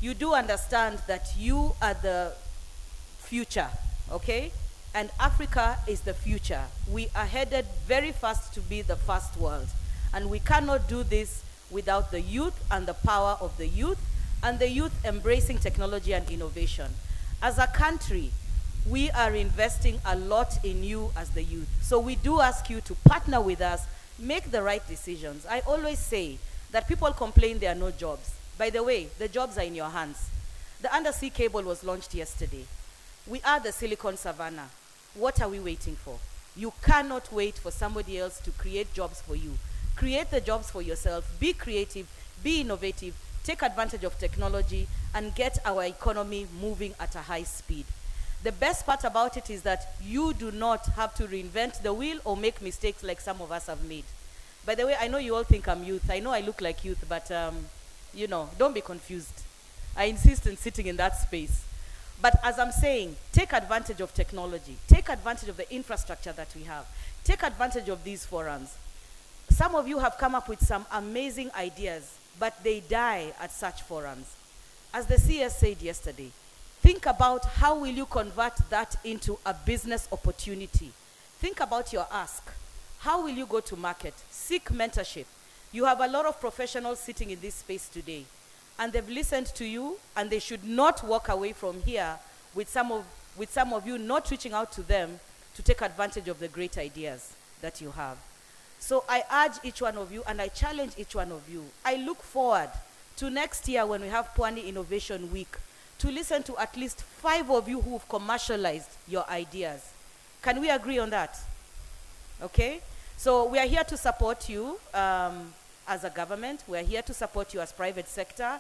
you do understand that you are the future, okay? And Africa is the future. We are headed very fast to be the first world. And we cannot do this without the youth and the power of the youth, and the youth embracing technology and innovation. As a country, we are investing a lot in you as the youth. So we do ask you to partner with us, make the right decisions. I always say that people complain there are no jobs. By the way, the jobs are in your hands. The undersea cable was launched yesterday. We are the Silicon Savannah. What are we waiting for? You cannot wait for somebody else to create jobs for you. Create the jobs for yourself. Be creative, be innovative, take advantage of technology, and get our economy moving at a high speed. The best part about it is that you do not have to reinvent the wheel or make mistakes like some of us have made. By the way, I know you all think I'm youth. I know I look like youth, but you know, don't be confused. I insist on sitting in that space. But as I'm saying, take advantage of technology. Take advantage of the infrastructure that we have. Take advantage of these forums. Some of you have come up with some amazing ideas, but they die at such forums. As the CS said yesterday, think about how will you convert that into a business opportunity. Think about your ask. How will you go to market? Seek mentorship. You have a lot of professionals sitting in this space today, and they've listened to you, and they should not walk away from here with some of you not reaching out to them to take advantage of the great ideas that you have. So I urge each one of you, and I challenge each one of you. I look forward to next year when we have Pwani Innovation Week to listen to at least 5 of you who've commercialized your ideas. Can we agree on that? Okay? So we are here to support you as a government. We are here to support you as private sector.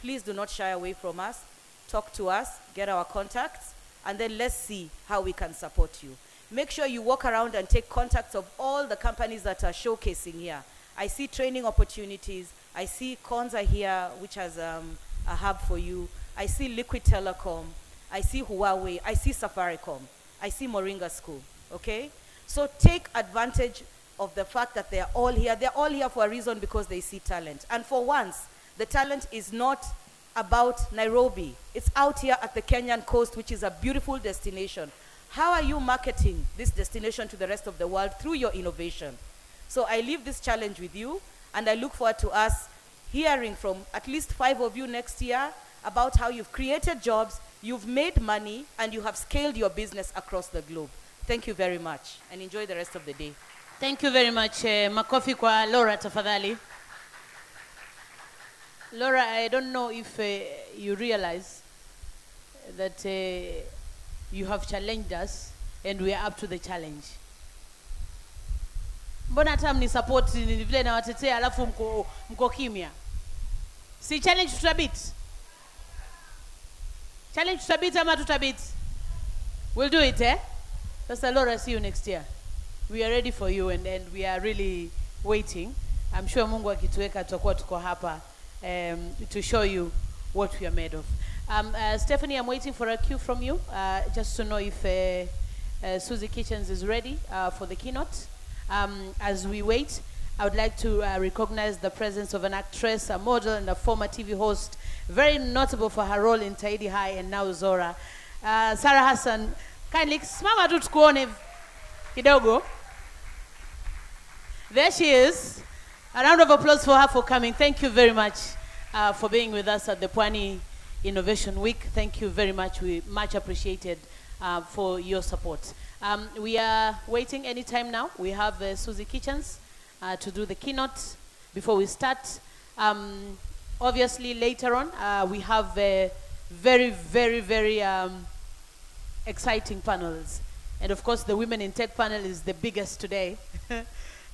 Please do not shy away from us. Talk to us, get our contacts, and then let's see how we can support you. Make sure you walk around and take contacts of all the companies that are showcasing here. I see training opportunities. I see Konza here, which has a hub for you. I see Liquid Telecom. I see Huawei. I see Safaricom. I see Moringa School, okay? So take advantage of the fact that they're all here. They're all here for a reason, because they see talent. And for once, the talent is not about Nairobi. It's out here at the Kenyan coast, which is a beautiful destination. How are you marketing this destination to the rest of the world? Through your innovation. So I leave this challenge with you, and I look forward to us hearing from at least 5 of you next year about how you've created jobs, you've made money, and you have scaled your business across the globe. Thank you very much, and enjoy the rest of the day. Thank you very much. Makofi kwa Laura tafadhali. Laura, I don't know if you realize that you have challenged us, and we are up to the challenge. Mbona hata mni-support ni vile na watetea alafu mko kimya? Si challenge tutabit? Challenge tutabit ama tutabit? We'll do it, eh? Pastor Laura, see you next year. We are ready for you, and we are really waiting. I'm sure Mungu akituweka tutakuwa tuko hapa to show you what we are made of. Stephanie, I'm waiting for a cue from you, just to know if Susie Kitchens is ready for the keynote. As we wait, I would like to recognize the presence of an actress, a model, and a former TV host, very notable for her role in Taidi High and now Zora. Sarah Hassan, kindly simama tu tukuone kidogo. There she is. A round of applause for her for coming. Thank you very much for being with us at the Pwani Innovation Week. Thank you very much. We much appreciated for your support. We are waiting anytime now. We have Susie Kitchens to do the keynote before we start. Obviously, later on, we have very, very, very exciting panels. And of course, the Women in Tech panel is the biggest today.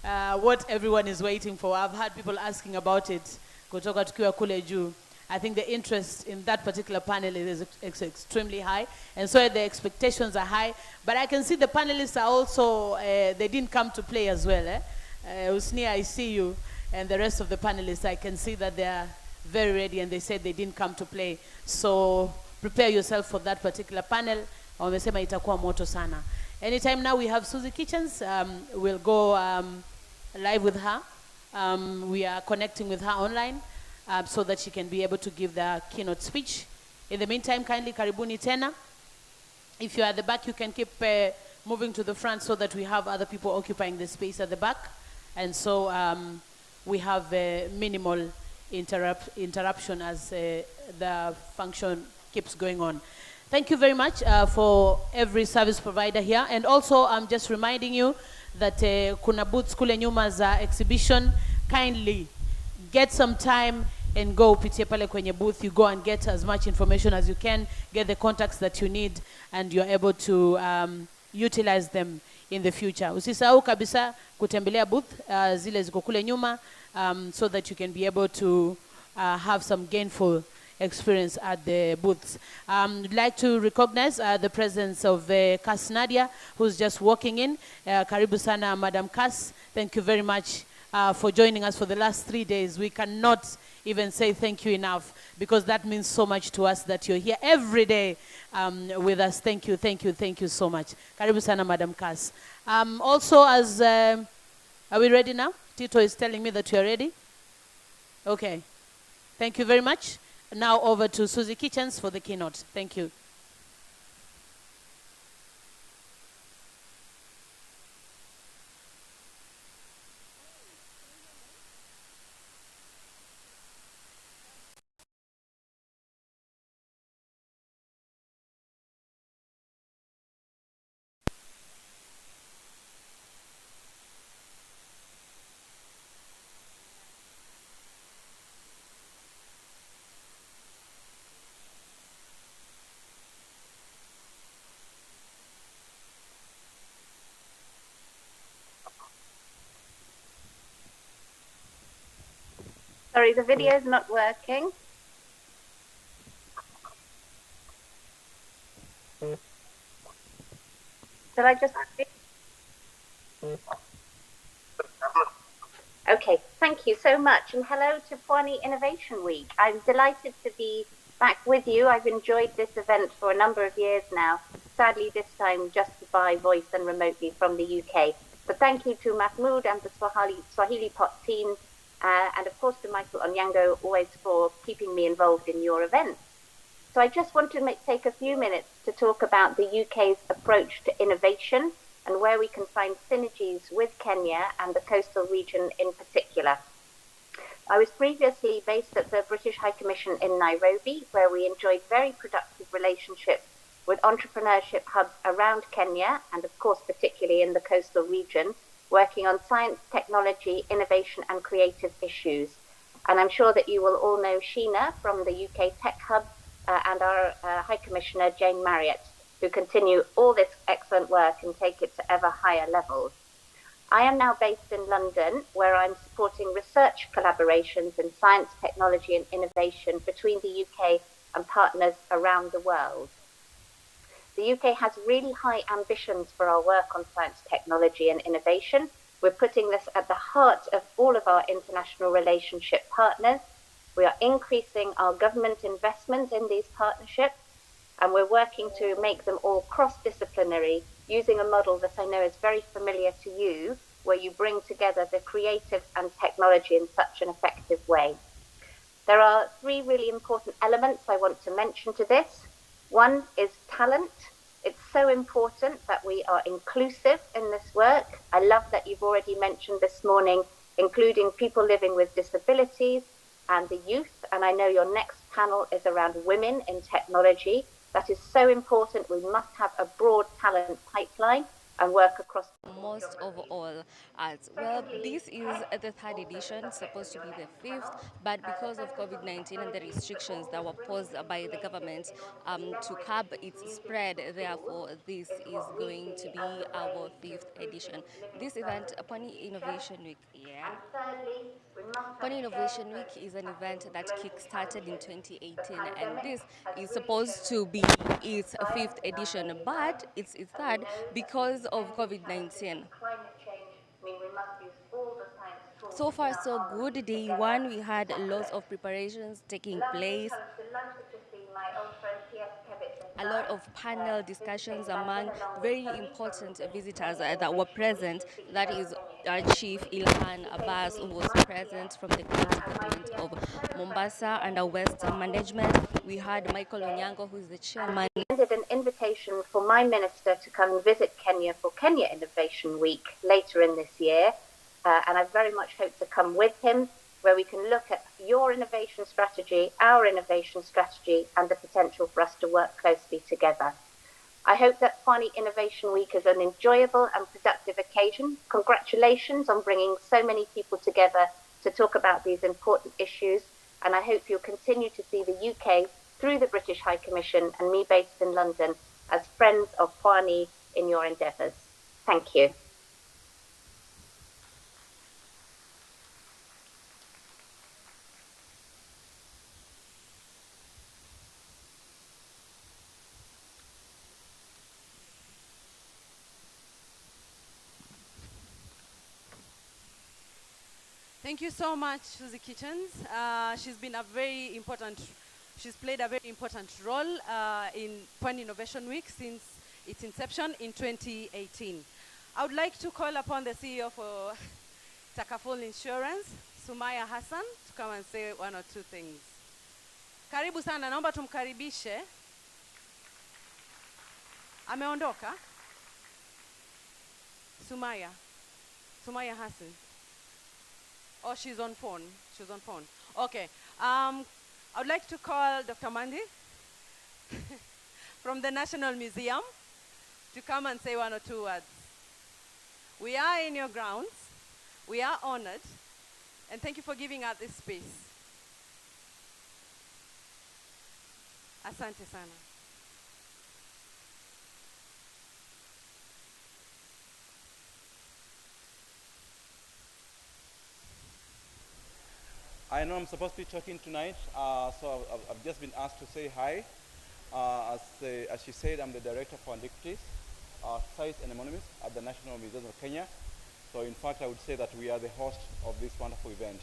What everyone is waiting for. I've had people asking about it. Kutoka tukiwa kule juu. I think the interest in that particular panel is extremely high, and so the expectations are high. But I can see the panelists are also, they didn't come to play as well. Usnia, I see you, and the rest of the panelists, I can see that they are very ready, and they said they didn't come to play. So prepare yourself for that particular panel. Wamesema itakuwa moto sana. Anytime now we have Susie Kitchens. We'll go live with her. We are connecting with her online. so that she can be able to give the keynote speech. In the meantime, kindly karibuni tena. If you're at the back, you can keep moving to the front so that we have other people occupying the space at the back. And so we have minimal interruption as the function keeps going on. Thank you very much for every service provider here. And also, I'm just reminding you that kuna booths kule nyuma za exhibition. Kindly get some time and go pitie pale kwenye booth. You go and get as much information as you can, get the contacts that you need, and you're able to utilize them in the future. Usisahau kabisa kutembelea booth zile ziko kule nyuma, so that you can be able to have some gainful experience at the booths. I'd like to recognize the presence of Kas Nadia, who's just walking in. Karibu sana, Madam Kas. Thank you very much for joining us for the last 3 days. We cannot even say thank you enough, because that means so much to us that you're here every day with us. Thank you, thank you, thank you so much. Karibu sana, Madam Kas. Also, as are we ready now? Tito is telling me that you're ready. Okay. Thank you very much. Now over to Susie Kitchens for the keynote. Thank you. Sorry, the video is not working. Did I just... Okay, thank you so much. And hello to Pwani Innovation Week. I'm delighted to be back with you. I've enjoyed this event for a number of years now. Sadly, this time just by voice and remotely from the UK. But thank you to Mahmoud and the Swahili Pot team, and of course to Michael Onyango, always for keeping me involved in your events. So I just want to take a few minutes to talk about the UK's approach to innovation and where we can find synergies with Kenya and the coastal region in particular. I was previously based at the British High Commission in Nairobi, where we enjoyed very productive relationships with entrepreneurship hubs around Kenya, and of course particularly in the coastal region, working on science, technology, innovation and creative issues. And I'm sure that you will all know Sheena from the UK Tech Hub and our High Commissioner Jane Marriott, who continue all this excellent work and take it to ever higher levels. I am now based in London, where I'm supporting research collaborations in science, technology and innovation between the UK and partners around the world. The UK has really high ambitions for our work on science, technology and innovation. We're putting this at the heart of all of our international relationship partners. We are increasing our government investment in these partnerships, and we're working to make them all cross-disciplinary, using a model that I know is very familiar to you, where you bring together the creative and technology in such an effective way. There are 3 really important elements I want to mention to this. One is talent. It's so important that we are inclusive in this work. I love that you've already mentioned this morning, including people living with disabilities and the youth. And I know your next panel is around women in technology. That is so important. We must have a broad talent pipeline and work across. Most of all arts. Well, this is the 3rd edition, supposed to be the 5th, but because of COVID-19 and the restrictions that were posed by the government to curb its spread, therefore this is going to be our 5th edition. This event, Pwani Innovation Week, Pwani Innovation Week is an event that kick-started in 2018, and this is supposed to be its 5th edition, but it's its 3rd because of COVID-19. So far, so good. Day 1, we had lots of preparations taking place. A lot of panel discussions among very important visitors that were present. That is Chief Ilhan Abbas, who was present from the county government of Mombasa under Western Management. We had Michael Onyango, who is the chairman. Extended an invitation for my minister to come and visit Kenya for Kenya Innovation Week later in this year. And I very much hope to come with him, where we can look at your innovation strategy, our innovation strategy, and the potential for us to work closely together. I hope that Pwani Innovation Week is an enjoyable and productive occasion. Congratulations on bringing so many people together to talk about these important issues. And I hope you'll continue to see the UK through the British High Commission and me based in London as friends of Pwani in your endeavours. Thank you. Thank you so much, Susie Kitchens. She's played a very important role in Pwani Innovation Week since its inception in 2018. I would like to call upon the CEO for Takaful Insurance, Sumaya Hassan, to come and say one or two things. Karibu sana, naomba tumkaribishe. Ameondoka? Sumaya Hassan. Oh, she's on phone. Okay. I would like to call Dr. Mandi from the National Museum to come and say one or two words. We are in your grounds. We are honored. And thank you for giving us this space. Asante sana. I know I'm supposed to be talking tonight, so I've just been asked to say hi. As she said, I'm the director for Antiquities, Sites and Monuments at the National Museum of Kenya. So in fact, I would say that we are the host of this wonderful event.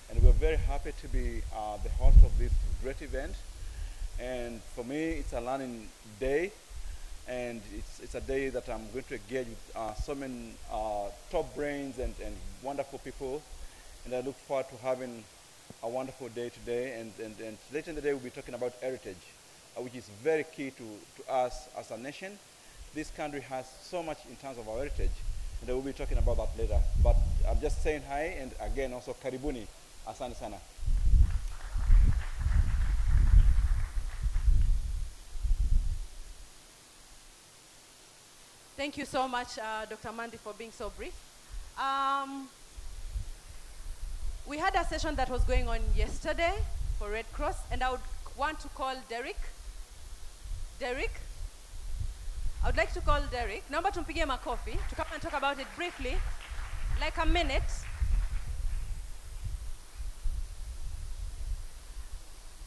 And we're very happy to be the host of this great event. And for me, it's a learning day. And it's a day that I'm going to engage with so many top brains and wonderful people. And I look forward to having a wonderful day today. And later in the day, we'll be talking about heritage, which is very key to us as a nation. This country has so much in terms of our heritage, and we'll be talking about that later. But I'm just saying hi, and again, also karibuni, asante sana. Thank you so much, Dr. Mandi, for being so brief. We had a session that was going on yesterday for Red Cross, and I would want to call Derek. I would like to call Derek. Naomba tumpigie makofi to come and talk about it briefly, like a minute.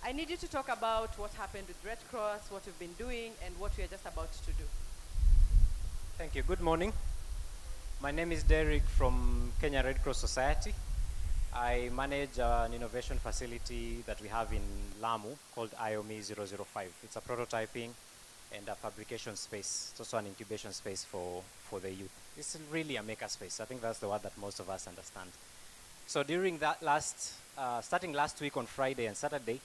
I need you to talk about what happened with Red Cross, what you've been doing, and what we are just about to do. Thank you. Good morning. My name is Derek from Kenya Red Cross Society. I manage an innovation facility that we have in Lamu called IOME 005. It's a prototyping and a fabrication space. It's also an incubation space for the youth. It's really a maker space. I think that's the word that most of us understand. So during that starting last week on Friday and Saturday,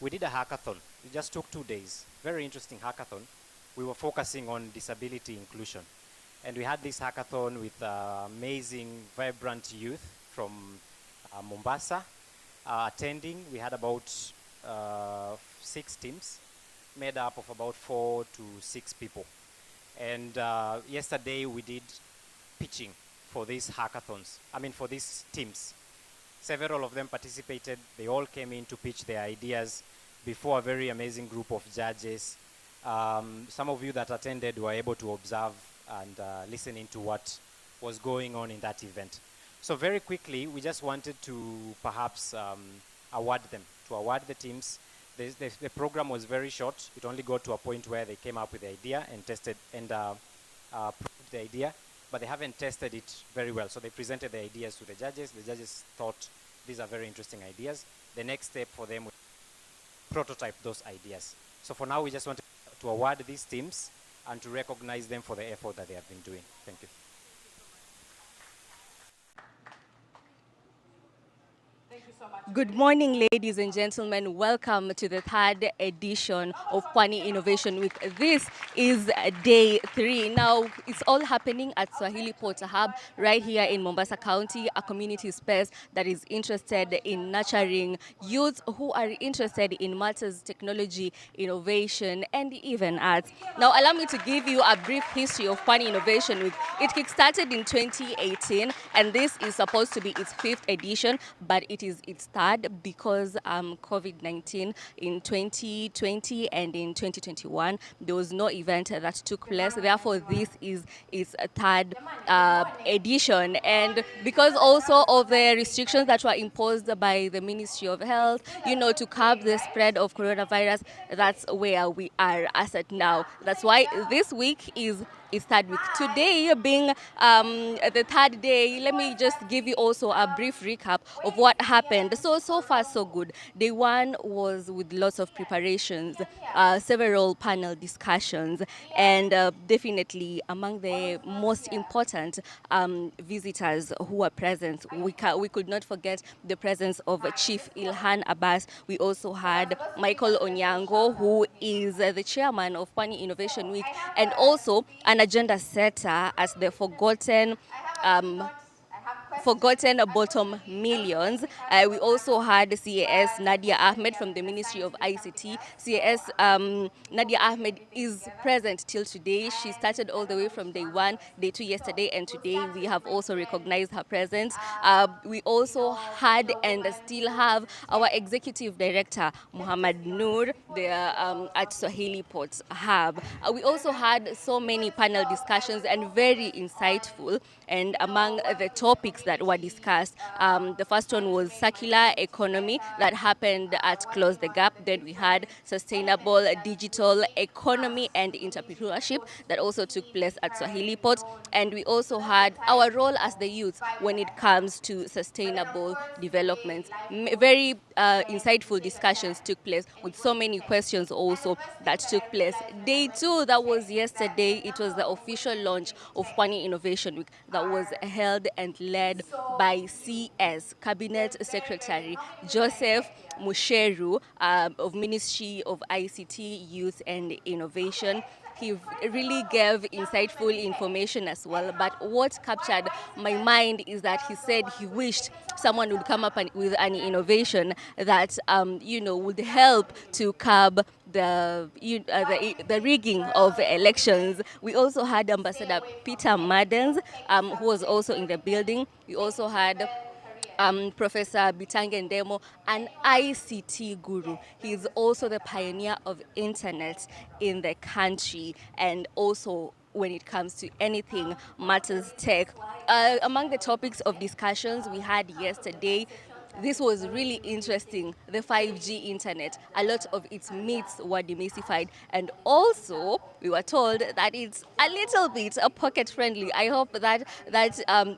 we did a hackathon. It just took 2 days. Very interesting hackathon. We were focusing on disability inclusion. And we had this hackathon with amazing, vibrant youth from Mombasa attending. We had about 6 teams made up of about 4 to 6 people. And yesterday we did pitching for these hackathons, for these teams. Several of them participated. They all came in to pitch their ideas before a very amazing group of judges. Some of you that attended were able to observe and listen into what was going on in that event. So very quickly, we just wanted to perhaps award them, to award the teams. The program was very short. It only got to a point where they came up with the idea and tested and proved the idea, but they haven't tested it very well. So they presented the ideas to the judges. The judges thought these are very interesting ideas. The next step for them was to prototype those ideas. So for now, we just wanted to award these teams and to recognize them for the effort that they have been doing. Thank you. Good morning, ladies and gentlemen. Welcome to the third edition of Pwani Innovation Week. This is day 3. Now, it's all happening at Swahili Port Hub right here in Mombasa County, a community space that is interested in nurturing youths who are interested in matters, technology, innovation, and even arts. Now, allow me to give you a brief history of Pwani Innovation Week. It kickstarted in 2018, and this is supposed to be its 5th edition, but it is its third because COVID-19 in 2020 and in 2021, there was no event that took place. Therefore, this is its third edition. And because also of the restrictions that were imposed by the Ministry of Health, to curb the spread of coronavirus, that's where we are as at now. That's why this week is third week. Today being the third day, let me just give you also a brief recap of what happened. So far so good. Day 1 was with lots of preparations, several panel discussions, and definitely among the most important visitors who were present, we could not forget the presence of Chief Ilhan Abbas. We also had Michael Onyango, who is the chairman of Pwani Innovation Week, and also an agenda setter as the forgotten bottom millions. We also had CAS Nadia Ahmed from the Ministry of ICT. CAS Nadia Ahmed is present till today. She started all the way from day 1, day 2 yesterday, and today we have also recognized her presence. We also had and still have our executive director, Muhammad Noor, there at Swahili Port Hub. We also had so many panel discussions and very insightful. And among the topics that were discussed, the first one was circular economy that happened at Close the Gap. Then we had sustainable digital economy and entrepreneurship that also took place at Swahili Port. And we also had our role as the youth when it comes to sustainable development. Very insightful discussions took place with so many questions also that took place. Day 2, that was yesterday, it was the official launch of Pwani Innovation Week that was held and led by CS Cabinet Secretary Joseph Musheru of Ministry of ICT, Youth and Innovation. He really gave insightful information as well. But what captured my mind is that he said he wished someone would come up with an innovation that, would help to curb the rigging of elections. We also had Ambassador Peter Maddens, who was also in the building. We also had Professor Bitange Ndemo, an ICT guru. He is also the pioneer of internet in the country, and also when it comes to anything matters tech. Among the topics of discussions we had yesterday, this was really interesting, the 5G internet. A lot of its myths were demystified, and also we were told that it's a little bit pocket friendly. I hope that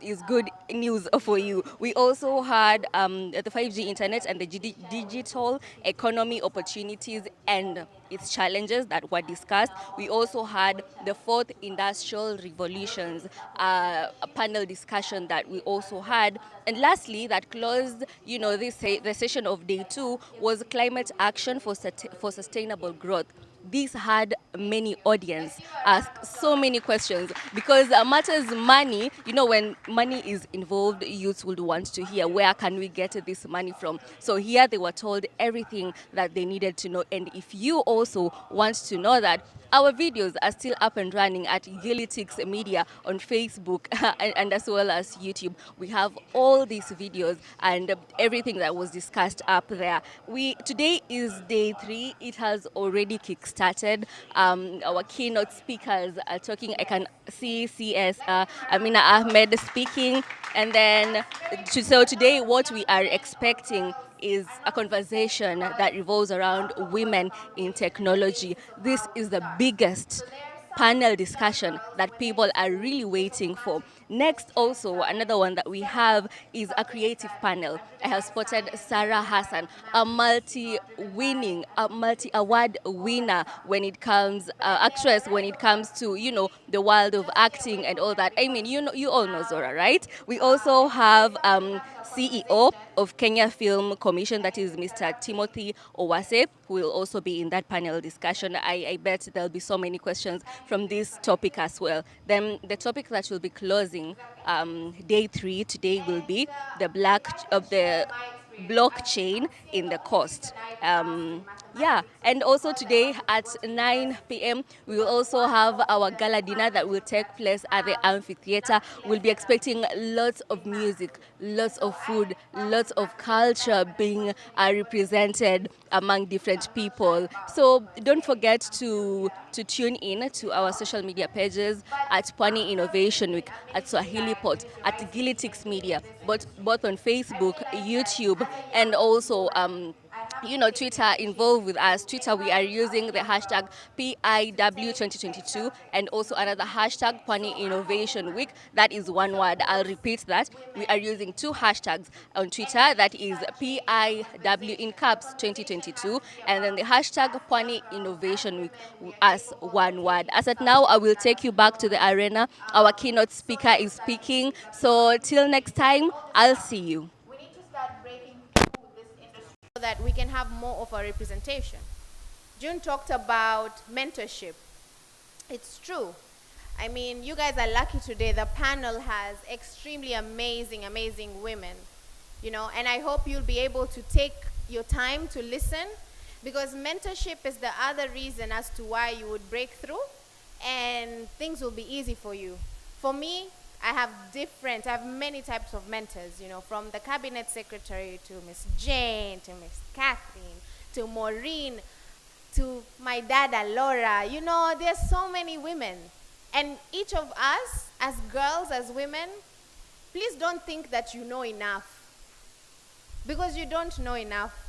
is good news for you. We also had the 5G internet and the digital economy opportunities and its challenges that were discussed. We also had the 4th industrial revolutions panel discussion that we also had. And lastly, that closed, the session of day 2 was climate action for sustainable growth. This had many audience ask so many questions because matters money, when money is involved, youths would want to hear where can we get this money from. So here they were told everything that they needed to know. And if you also want to know that, our videos are still up and running at Gilitix Media on Facebook and as well as YouTube. We have all these videos and everything that was discussed up there. Today is day 3. It has already kickstarted. Our keynote speakers are talking. I can see CS Amina Ahmed speaking. And then, so today what we are expecting is a conversation that revolves around women in technology. This is the biggest panel discussion that people are really waiting for. Next, also, another one that we have is a creative panel. I have spotted Sarah Hassan, a multi-award winner when it comes, actress when it comes to, the world of acting and all that. I mean, you all know Zora, right? We also have CEO of Kenya Film Commission, that is Mr. Timothy Owase, who will also be in that panel discussion. I bet there'll be so many questions from this topic as well. Then the topic that will be closing day 3 today will be the blockchain in the cost. Yeah, and also today at 9 p.m. we will also have our gala dinner that will take place at the amphitheater. We'll be expecting lots of music, lots of food, lots of culture being represented among different people. So don't forget to tune in to our social media pages at Pwani Innovation Week, at Swahili Pot, at Gilitix Media, both on Facebook, YouTube, and also Twitter. Involved with us. Twitter, we are using the hashtag PIW2022 and also another hashtag Pwani Innovation Week. That is one word. I'll repeat that. We are using 2 hashtags on Twitter. That is PIW in caps 2022 and then the hashtag Pwani Innovation Week as one word. As at now, I will take you back to the arena. Our keynote speaker is speaking. So till next time, I'll see you. We need to start breaking through this industry so that we can have more of a representation. June talked about mentorship. It's true. I mean, you guys are lucky today. The panel has extremely amazing, amazing women, and I hope you'll be able to take your time to listen, because mentorship is the other reason as to why you would break through and things will be easy for you. For me, I have many types of mentors, from the cabinet secretary to Miss Jane, to Miss Catherine, to Maureen, to my dada Laura. There's so many women. And each of us, as girls, as women, please don't think that you know enough, because you don't know enough.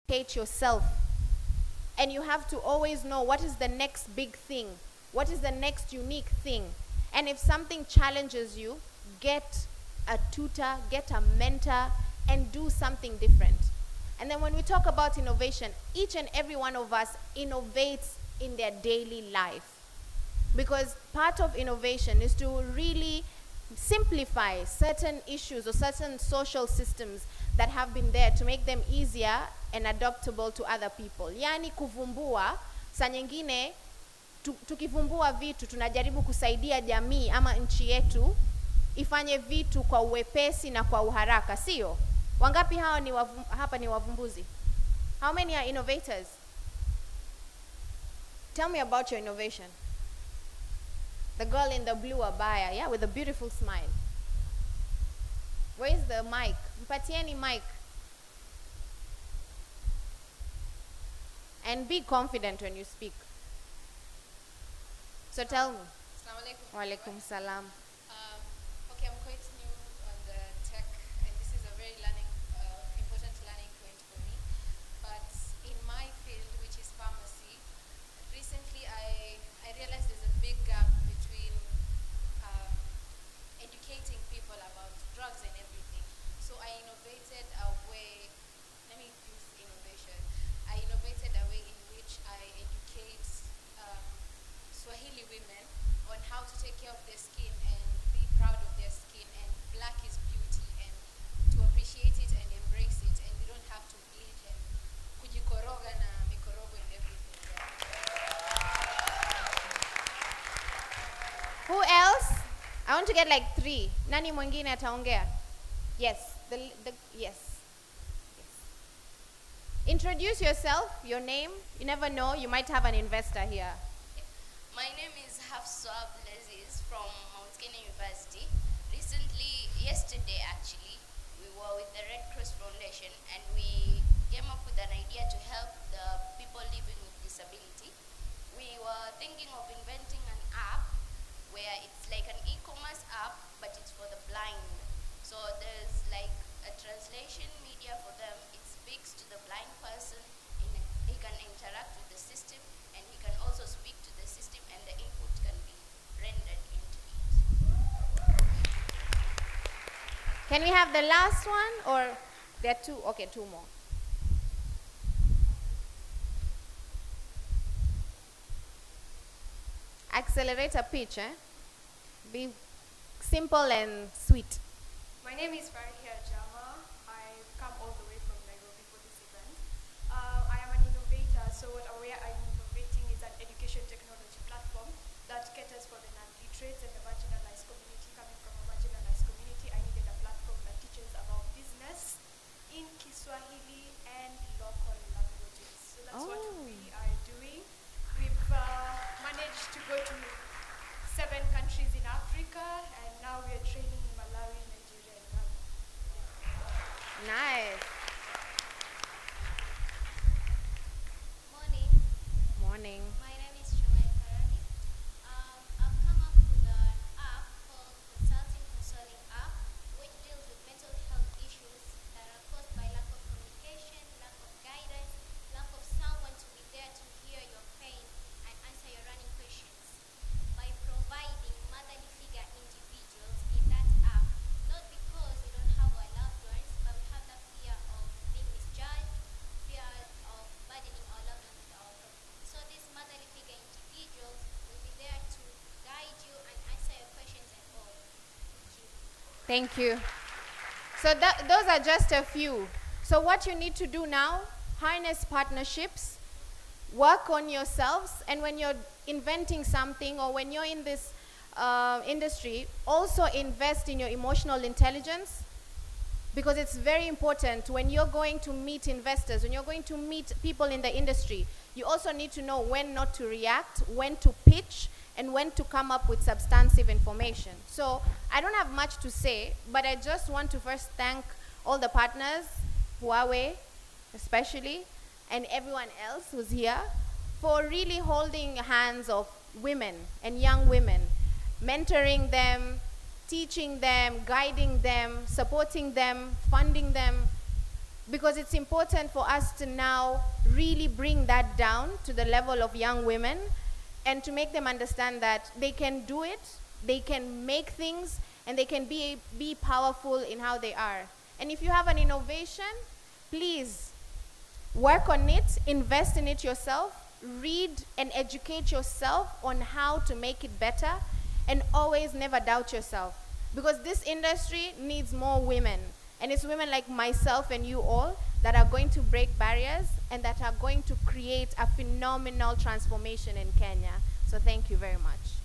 hate yourself. And you have to always know what is the next big thing, what is the next unique thing. And if something challenges you, get a tutor, get a mentor, and do something different. And then when we talk about innovation, each and every one of us innovates in their daily life. Because part of innovation is to really simplify certain issues or certain social systems that have been there to make them easier and adaptable to other people. Yani kuvumbua, saa nyingine tukivumbua vitu tunajaribu kusaidia jamii ama nchi yetu ifanye vitu kwa uwepesi na kwa uharaka, sio? Wangapi hawa ni hapa ni wavumbuzi? How many are innovators? Tell me about your innovation. The girl in the blue abaya, yeah, with a beautiful smile. Where is the mic? Mpatieni mic. And be confident when you speak. So tell me. Assalamu alaikum. Wa alaikum salam. Okay, I'm quite new on the tech, and this is a very important learning point for me. But in my field, which is pharmacy, recently I realized there's a big gap between educating people about drugs and everything. So I innovated a way, let me use innovation. I innovated a way in which I educate Swahili women on how to take care of their skin and be proud of their skin, and black is beauty, and to appreciate it and embrace it, and you don't have to bleed and kujikoroga na mikorogo and everything. Who else? I want to get like 3. Nani mwingine ataongea? Yes. Yes. Introduce yourself, your name. You never know, you might have an investor here. My name is Hafsa Abdulaziz from Mount Kenya University. Recently, yesterday actually, we were with the Red Cross Foundation and we came up with an idea to help the people living with disability. We were thinking of inventing an app where it's like an e-commerce app, but it's for the blind. So there's like a translation media for them. It speaks to the blind person. He can interact with the system, and he can also speak to the system, and the input can be rendered into it. Can we have the last one, or there are 2? Okay, 2 more. Accelerator pitch, eh? Be simple and sweet. My name is Farihia Jama. I've come all the way from Nairobi for this event. I am an innovator, so what I'm innovating is an education technology platform that caters for the non-literate and the marginalized community. Coming from a marginalized community, I needed a platform that teaches about business in Kiswahili and local languages. So that's what we are doing. We've managed to go to 7 countries in Africa, and now we are training in Malawi, Nigeria, and Ghana. Nice. Morning. Morning. My name is Shumai Karani. I've come up with an app called Consulting Consoling App, which deals with mental health issues that are caused by lack of communication, lack of guidance, lack of someone to be there to hear your pain and answer your running questions. By providing motherly figure individuals in that app, not because we don't have our loved ones, but we have the fear of being misjudged, fear of burdening our loved ones with our problems. So these motherly figure individuals will be there to guide you and answer your questions and all. Thank you. So those are just a few. So what you need to do now, harness partnerships, work on yourselves, and when you're inventing something or when you're in this industry, also invest in your emotional intelligence, because it's very important when you're going to meet investors, when you're going to meet people in the industry, you also need to know when not to react, when to pitch, and when to come up with substantive information. So I don't have much to say, but I just want to first thank all the partners, Huawei especially, and everyone else who's here, for really holding hands of women and young women, mentoring them, teaching them, guiding them, supporting them, funding them. because it's important for us to now really bring that down to the level of young women and to make them understand that they can do it, they can make things, and they can be powerful in how they are. And if you have an innovation, please work on it, invest in it yourself, read and educate yourself on how to make it better, and always never doubt yourself. Because this industry needs more women. And it's women like myself and you all that are going to break barriers and that are going to create a phenomenal transformation in Kenya. So thank you very much.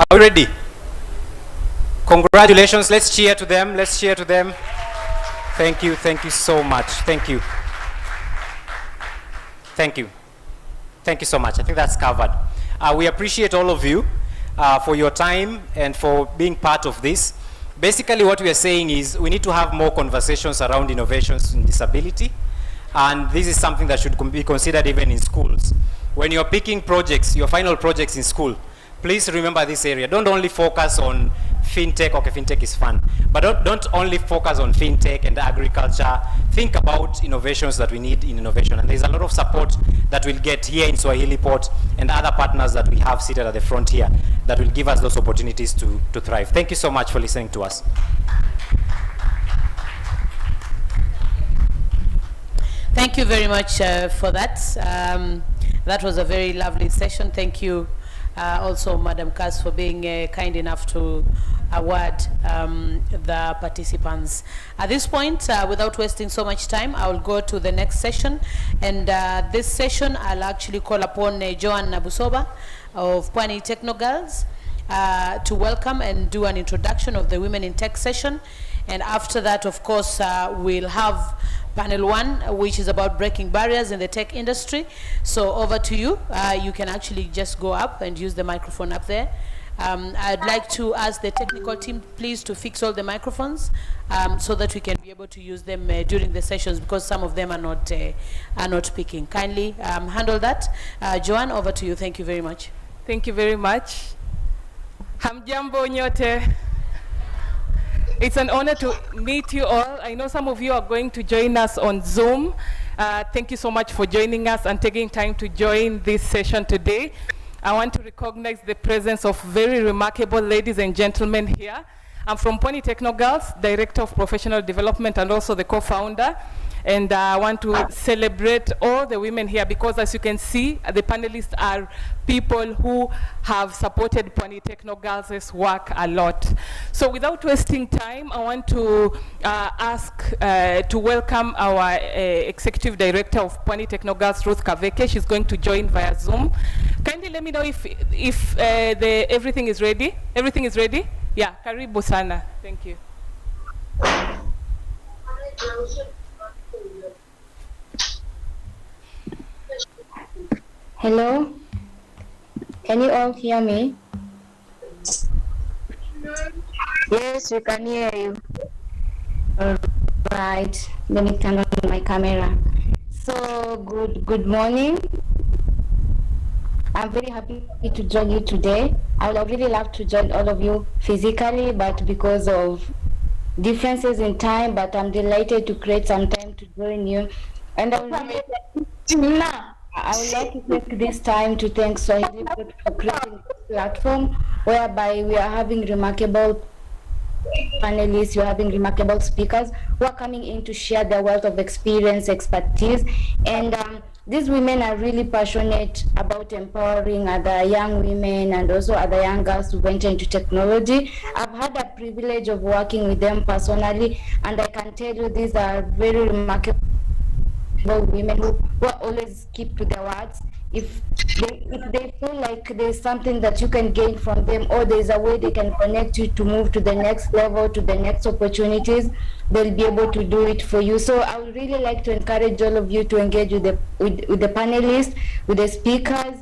Are we ready? Congratulations. Let's cheer to them. Let's cheer to them. Thank you. Thank you so much. Thank you. Thank you. Thank you so much. I think that's covered. We appreciate all of you for your time and for being part of this. Basically, what we are saying is we need to have more conversations around innovations in disability. And this is something that should be considered even in schools. When you're picking projects, your final projects in school, please remember this area. Don't only focus on fintech. Okay, fintech is fun. But don't only focus on fintech and agriculture. Think about innovations that we need in innovation. And there's a lot of support that we'll get here in Swahili Port and other partners that we have seated at the front here that will give us those opportunities to thrive. Thank you so much for listening to us. Thank you very much for that. That was a very lovely session. Thank you also, Madam Kaz, for being kind enough to award the participants. At this point, without wasting so much time, I will go to the next session. And this session, I'll actually call upon Joan Nabusoba of Pwani Technologists to welcome and do an introduction of the Women in Tech session. And after that, of course, we'll have panel 1, which is about breaking barriers in the tech industry. So over to you. You can actually just go up and use the microphone up there. I'd like to ask the technical team, please, to fix all the microphones so that we can be able to use them during the sessions, because some of them are not picking. Kindly handle that. Joanne, over to you. Thank you very much. Thank you very much. Hamjambo nyote. It's an honor to meet you all. I know some of you are going to join us on Zoom. Thank you so much for joining us and taking time to join this session today. I want to recognize the presence of very remarkable ladies and gentlemen here. I'm from Pwani Technologists, Director of Professional Development and also the co-founder. And I want to celebrate all the women here because, as you can see, the panelists are people who have supported Pwani Technologists' work a lot. So without wasting time, I want to ask to welcome our Executive Director of Pwani Technologists, Ruth Caveke. She's going to join via Zoom. Kindly let me know if everything is ready. Everything is ready? Yeah, karibu sana. Thank you. Hello, can you all hear me? Yes, we can hear you. All right, let me turn on my camera. So good morning. I'm very happy to join you today. I would really love to join all of you physically, but because of differences in time, but I'm delighted to create some time to join you. And I would like to take this time to thank Swahili Port for creating this platform whereby we are having remarkable panelists, we're having remarkable speakers who are coming in to share their wealth of experience, expertise, and these women are really passionate about empowering other young women and also other young girls to venture into technology. I've had the privilege of working with them personally, and I can tell you these are very remarkable women who always keep to their words. If they feel like there's something that you can gain from them, or there's a way they can connect you to move to the next level, to the next opportunities, they'll be able to do it for you. So I would really like to encourage all of you to engage with the panelists, with the speakers,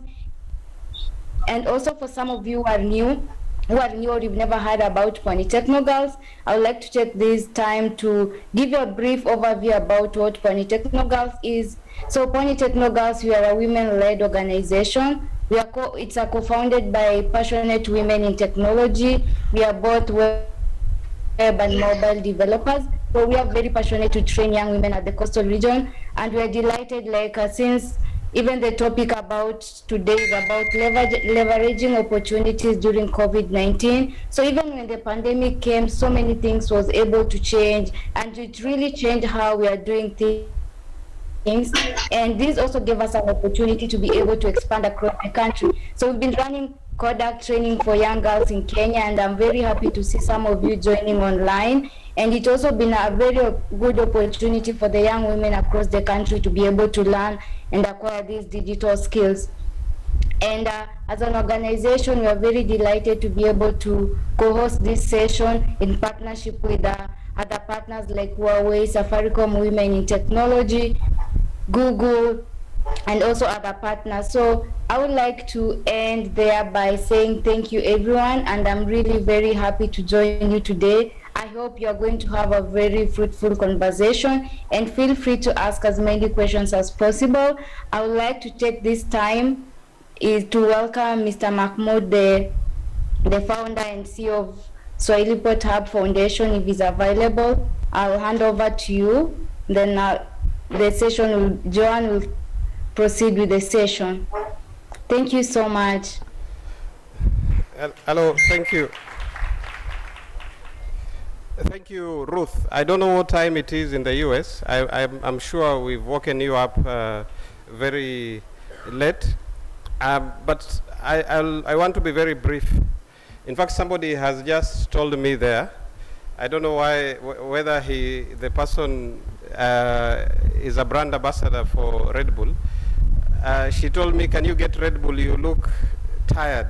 and also for some of you who are new or you've never heard about Pwani Technologists, I would like to take this time to give you a brief overview about what Pwani Technologists is. So Pwani Technologists, we are a women-led organization. It's co-founded by passionate women in technology. We are both web and mobile developers. So we are very passionate to train young women at the coastal region, and we are delighted, since even the topic about today is about leveraging opportunities during COVID-19. So even when the pandemic came, so many things was able to change, and it really changed how we are doing things. And this also gave us an opportunity to be able to expand across the country. So we've been running conduct training for young girls in Kenya, and I'm very happy to see some of you joining online. And it's also been a very good opportunity for the young women across the country to be able to learn and acquire these digital skills. And as an organization, we are very delighted to be able to co-host this session in partnership with other partners like Huawei, Safaricom, Women in Technology, Google, and also other partners. So I would like to end there by saying thank you everyone, and I'm really very happy to join you today. I hope you're going to have a very fruitful conversation, and feel free to ask as many questions as possible. I would like to take this time to welcome Mr. Mahmoud, the founder and CEO of Swahili Pot Hub Foundation, if he's available. I'll hand over to you. Then the session Joan will proceed with the session. Thank you so much. Hello, thank you. Thank you, Ruth. I don't know what time it is in the US. I'm sure we've woken you up very late. But I want to be very brief. In fact, somebody has just told me there, I don't know why, whether the person is a brand ambassador for Red Bull. She told me, can you get Red Bull? You look tired.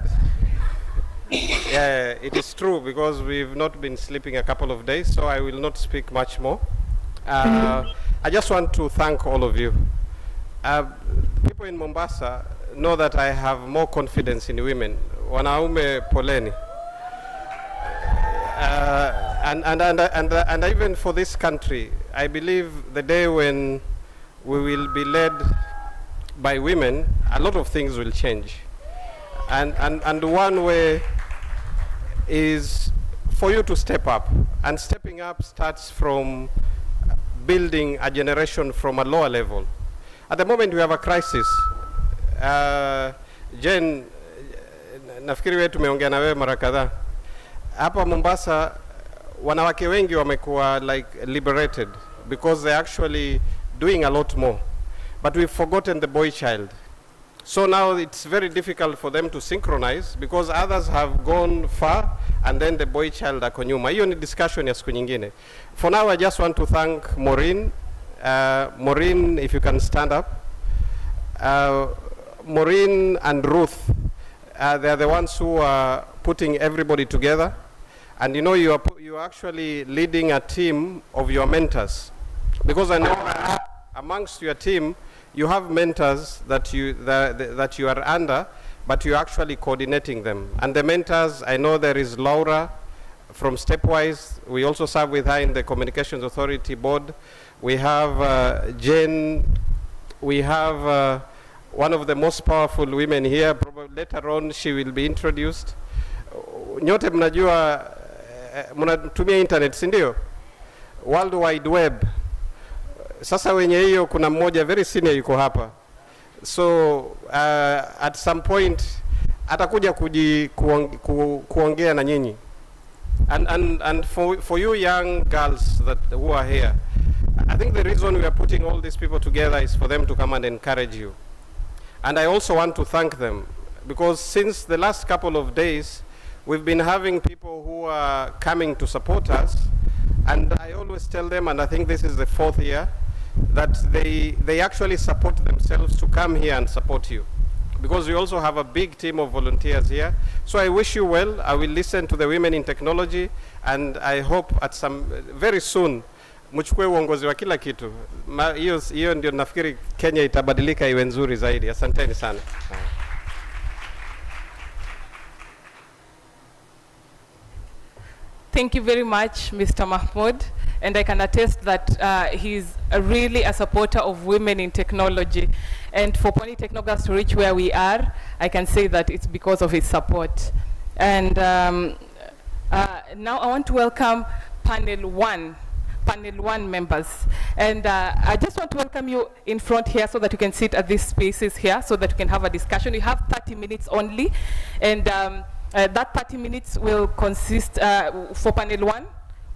Yeah, it is true, because we've not been sleeping a couple of days, so I will not speak much more. I just want to thank all of you. People in Mombasa know that I have more confidence in women. Wanaume poleni. And even for this country, I believe the day when we will be led by women, a lot of things will change. And one way is for you to step up. And stepping up starts from building a generation from a lower level. At the moment we have a crisis. Jen, nafikiri wewe tumeongea na wewe mara kadhaa. Hapa Mombasa wanawake wengi wamekuwa like liberated because they're actually doing a lot more. But we've forgotten the boy child. So now it's very difficult for them to synchronize because others have gone far and then the boy child ako nyuma. Hiyo ni discussion ya siku nyingine. For now I just want to thank Maureen. Maureen, if you can stand up. Maureen and Ruth, they are the ones who are putting everybody together. And you know, you are actually leading a team of your mentors. Because I know amongst your team, you have mentors that you are under, but you're actually coordinating them. And the mentors, I know there is Laura from Stepwise. We also serve with her in the Communications Authority Board. We have Jane. We have one of the most powerful women here. Probably later on she will be introduced. Nyote mnajua mnatumia internet, si ndio? World Wide Web. Sasa wenye hiyo kuna mmoja very senior yuko hapa. So at some point atakuja kuongea na nyinyi. And for you young girls who are here, I think the reason we are putting all these people together is for them to come and encourage you. And I also want to thank them because since the last couple of days we've been having people who are coming to support us, and I always tell them, and I think this is the 4th year, that they actually support themselves to come here and support you, because we also have a big team of volunteers here. So I wish you well. I will listen to the Women in Technology, and I hope at some very soon mchukue uongozi wa kila kitu. Hiyo ndio nafikiri Kenya itabadilika iwe nzuri zaidi. Asanteni sana. Thank you very much, Mr. Mahmoud. And I can attest that he's really a supporter of women in technology. And for Pwani Technologists to reach where we are, I can say that it's because of his support. And now I want to welcome panel one members. And I just want to welcome you in front here so that you can sit at these spaces here so that you can have a discussion. You have 30 minutes only. And that 30 minutes will consist for panel one.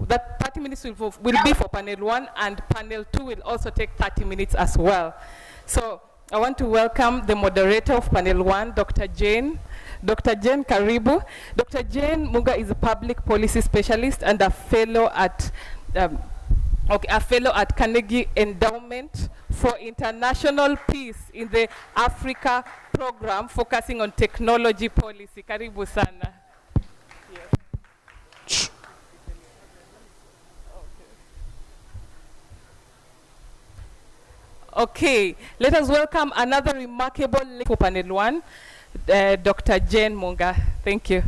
That 30 minutes will be for panel one, and panel two will also take 30 minutes as well. So I want to welcome the moderator of panel one, Dr. Jane. Dr. Jane Karibu. Dr. Jane Muga is a public policy specialist and a fellow at Carnegie Endowment for International Peace in the Africa program focusing on technology policy. Karibu sana. Okay, let us welcome another remarkable lady for panel 1, Dr. Jane Munga. Thank you.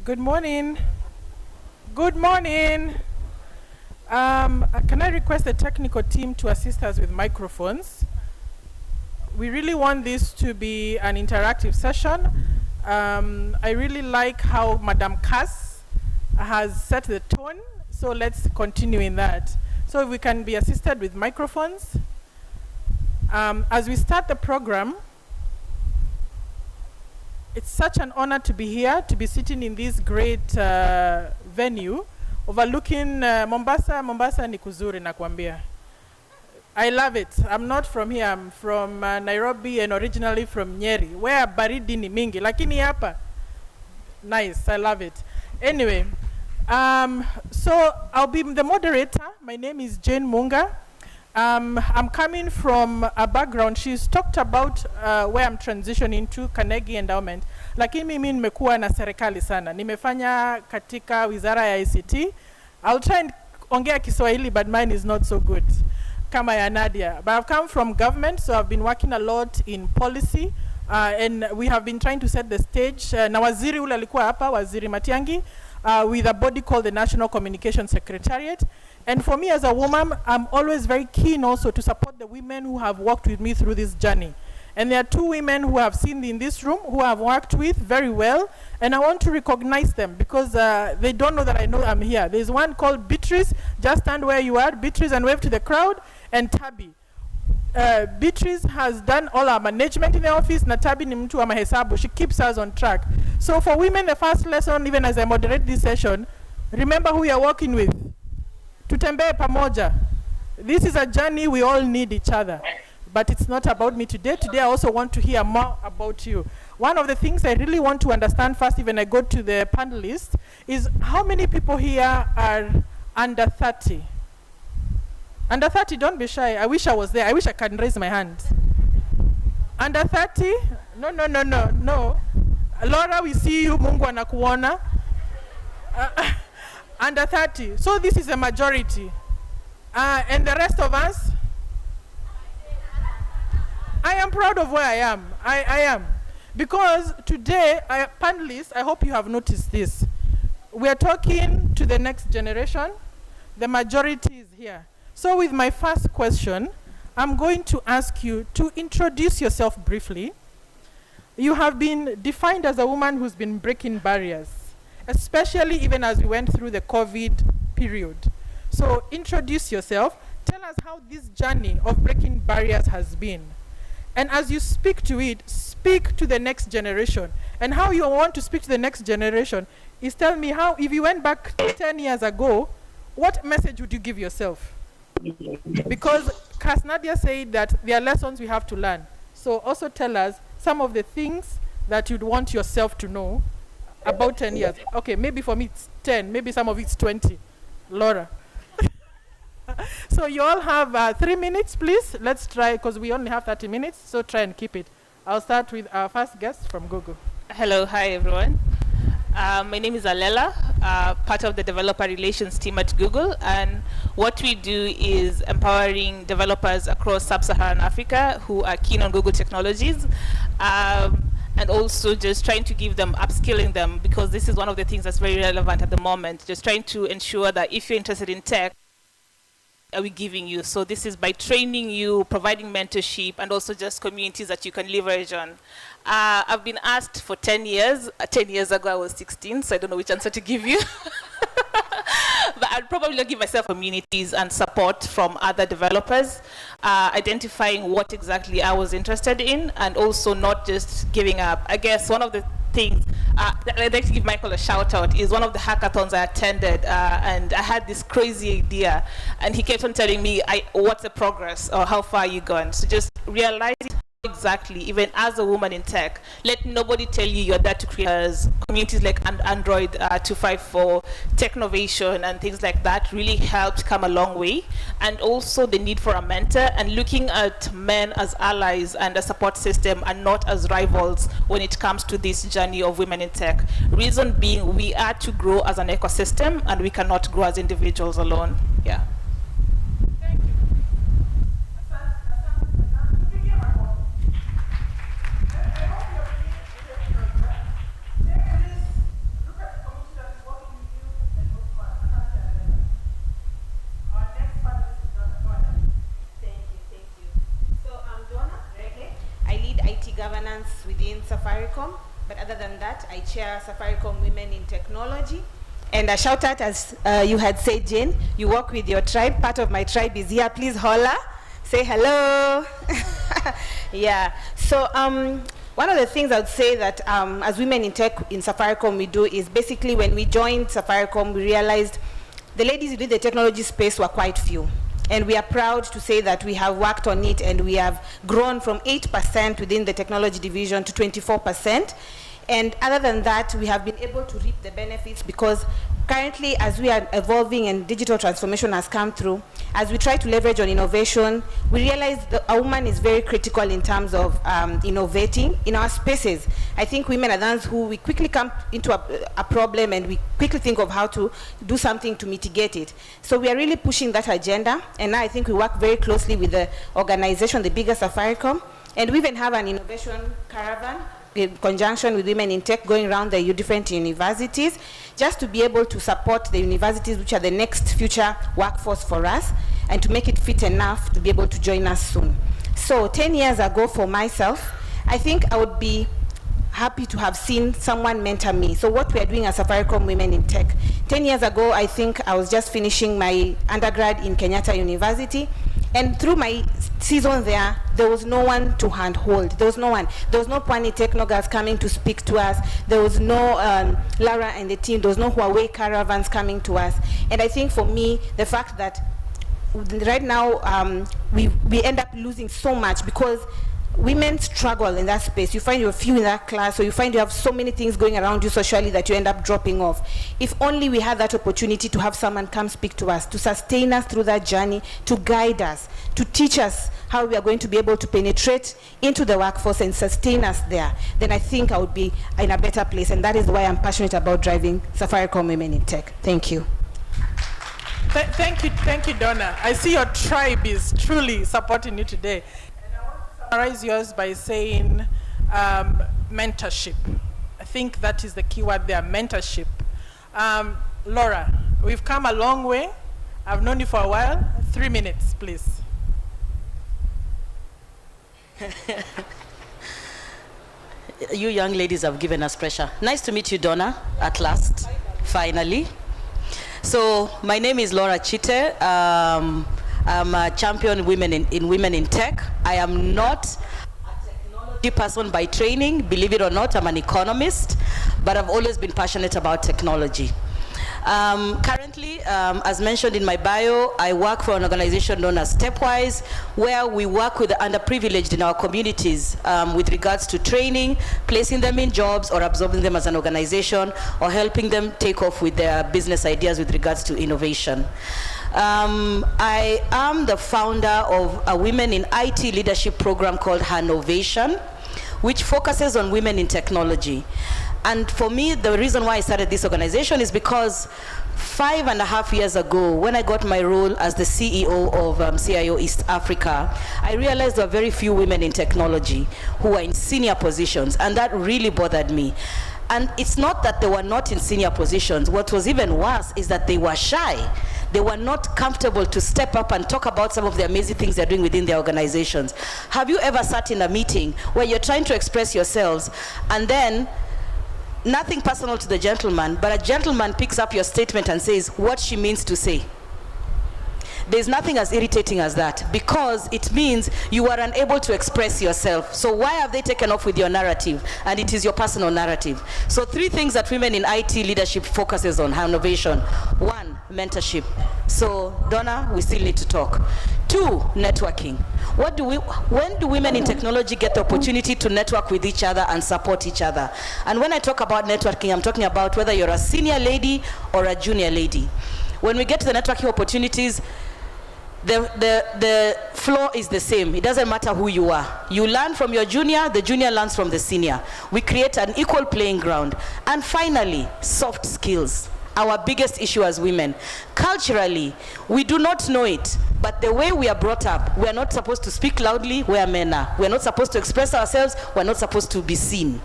Good morning. Good morning. Can I request the technical team to assist us with microphones? We really want this to be an interactive session. I really like how Madam Cass has set the tone, so let's continue in that. So if we can be assisted with microphones. As we start the program, it's such an honor to be here, to be sitting in this great venue, overlooking Mombasa. Mombasa ni kuzuri nakwambia. I love it. I'm not from here. I'm from Nairobi and originally from Nyeri, where baridi ni mingi. Lakini hapa, nice. I love it. Anyway, so I'll be the moderator. My name is Jane Munga. I'm coming from a background. She's talked about where I'm transitioning to, Carnegie Endowment. Lakini mimi nimekuwa na serikali sana. Nimefanya katika wizara ya ICT. I'll try and ongea Kiswahili, but mine is not so good. Kama ya Nadia. But I've come from government, so I've been working a lot in policy. And we have been trying to set the stage. Na waziri ule alikuwa hapa, Waziri Matiang'i, with a body called the National Communication Secretariat. And for me as a woman, I'm always very keen also to support the women who have worked with me through this journey. And there are 2 women who I've seen in this room who I've worked with very well. And I want to recognize them because they don't know that I know I'm here. There's one called Beatrice. Just stand where you are, Beatrice, and wave to the crowd. And Tabi. Beatrice has done all our management in the office. Na Tabi ni mtu wa mahesabu. She keeps us on track. So for women, the first lesson, even as I moderate this session, remember who you're working with. Tutembee pamoja. This is a journey, we all need each other. But it's not about me today. Today I also want to hear more about you. One of the things I really want to understand first, even I go to the panelists, is how many people here are under 30? Under 30, don't be shy. I wish I was there. I wish I can raise my hand. Under 30? No. Laura, we see you. Mungu anakuona. Under 30. So this is a majority. And the rest of us? I am proud of where I am. I am. Because today, panelists, I hope you have noticed this. We are talking to the next generation. The majority is here. So with my first question, I'm going to ask you to introduce yourself briefly. You have been defined as a woman who's been breaking barriers, especially even as we went through the COVID period. So introduce yourself. Tell us how this journey of breaking barriers has been. And as you speak to it, speak to the next generation. And how you want to speak to the next generation is tell me how, if you went back 10 years ago, what message would you give yourself? Because Nadia said that there are lessons we have to learn. So also tell us some of the things that you'd want yourself to know about 10 years. Okay, maybe for me it's 10, maybe some of it's 20. Laura. So you all have 3 minutes, please. Let's try, because we only have 30 minutes, so try and keep it. I'll start with our first guest from Google. Hello, hi everyone. My name is Alela, part of the developer relations team at Google, and what we do is empowering developers across sub-Saharan Africa who are keen on Google technologies, and also just trying to give them, upskilling them, because this is one of the things that's very relevant at the moment, just trying to ensure that if you're interested in tech, are we giving you? So this is by training you, providing mentorship, and also just communities that you can leverage on. I've been asked for 10 years. 10 years ago I was 16, so I don't know which answer to give you. But I'd probably give myself communities and support from other developers, identifying what exactly I was interested in, and also not just giving up. I guess one of the things, I'd like to give Michael a shout out, is one of the hackathons I attended, and I had this crazy idea, and he kept on telling me, what's the progress, or how far are you gone? So just realizing exactly, even as a woman in tech, let nobody tell you you're there to create communities like Android 254, Technovation, and things like that really helped come a long way. And also the need for a mentor and looking at men as allies and a support system and not as rivals when it comes to this journey of women in tech. Reason being, we are to grow as an ecosystem and we cannot grow as individuals alone. Yeah. Governance within Safaricom, but other than that, I chair Safaricom Women in Technology. And a shout out, as you had said, Jane, you work with your tribe. Part of my tribe is here. Please holla, say hello. Yeah. So one of the things I would say that as women in tech in Safaricom we do is basically when we joined Safaricom, we realized the ladies within the technology space were quite few. And we are proud to say that we have worked on it and we have grown from 8% within the technology division to 24%. And other than that, we have been able to reap the benefits because currently, as we are evolving and digital transformation has come through, as we try to leverage on innovation, we realize that a woman is very critical in terms of innovating in our spaces. I think women are the ones who we quickly come into a problem and we quickly think of how to do something to mitigate it. So we are really pushing that agenda, and now I think we work very closely with the organization, the bigger Safaricom, and we even have an innovation caravan in conjunction with Women in Tech going around the different universities just to be able to support the universities which are the next future workforce for us and to make it fit enough to be able to join us soon. So 10 years ago for myself, I think I would be happy to have seen someone mentor me. So what we are doing as Safaricom Women in Tech. 10 years ago, I think I was just finishing my undergrad in Kenyatta University. And through my season there was no one to handhold. There was no one. There was no Pwani Techno girls coming to speak to us. There was no Lara and the team. There was no Huawei caravans coming to us. And I think for me, the fact that right now we end up losing so much because women struggle in that space. You find you're few in that class, or you find you have so many things going around you socially that you end up dropping off. If only we had that opportunity to have someone come speak to us, to sustain us through that journey, to guide us, to teach us how we are going to be able to penetrate into the workforce and sustain us there, then I think I would be in a better place. And that is why I'm passionate about driving Safaricom Women in Tech. Thank you. Thank you, Donna. I see your tribe is truly supporting you today. Summarize yours by saying mentorship. I think that is the key word there, mentorship. Laura, we've come a long way. I've known you for a while. 3 minutes, please. You young ladies have given us pressure. Nice to meet you, Donna, at last, finally. So my name is Laura Chite. I'm a champion in women in tech. I am not a technology person by training, believe it or not. I'm an economist, but I've always been passionate about technology. Currently, as mentioned in my bio, I work for an organization known as Stepwise, where we work with the underprivileged in our communities with regards to training, placing them in jobs, or absorbing them as an organization, or helping them take off with their business ideas with regards to innovation. I am the founder of a Women in IT leadership program called Hanovation, which focuses on women in technology. And for me, the reason why I started this organization is because 5.5 years ago, when I got my role as the CEO of CIO East Africa, I realized there were very few women in technology who are in senior positions, and that really bothered me. And it's not that they were not in senior positions. What was even worse is that they were shy. They were not comfortable to step up and talk about some of the amazing things they're doing within their organizations. Have you ever sat in a meeting where you're trying to express yourselves, and then nothing personal to the gentleman, but a gentleman picks up your statement and says what she means to say? There's nothing as irritating as that, because it means you are unable to express yourself. So why have they taken off with your narrative? And it is your personal narrative. So 3 things that Women in IT leadership focuses on: innovation. 1, mentorship. So, Donna, we still need to talk. 2, networking. When do women in technology get the opportunity to network with each other and support each other? And when I talk about networking, I'm talking about whether you're a senior lady or a junior lady. When we get to the networking opportunities, the floor is the same. It doesn't matter who you are. You learn from your junior, the junior learns from the senior. We create an equal playing ground. And finally, soft skills. Our biggest issue as women. Culturally, we do not know it, but the way we are brought up, we are not supposed to speak loudly where men are. We are not supposed to express ourselves. We are not supposed to be seen.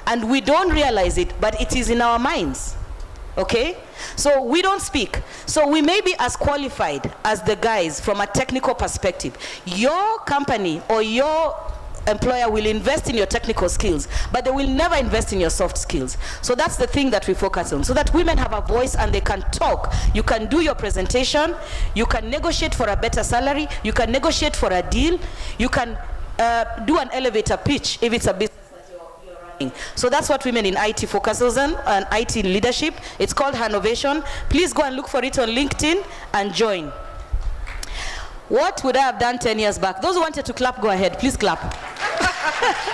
And we don't realize it, but it is in our minds. Okay? So we don't speak. So we may be as qualified as the guys from a technical perspective. Your company or your employer will invest in your technical skills, but they will never invest in your soft skills. So that's the thing that we focus on, so that women have a voice and they can talk. You can do your presentation, you can negotiate for a better salary, you can negotiate for a deal, you can do an elevator pitch if it's a business. So that's what women in IT focuses on, and IT leadership. It's called Innovation. Please go and look for it on LinkedIn and join. What would I have done 10 years back? Those who wanted to clap, go ahead. Please clap.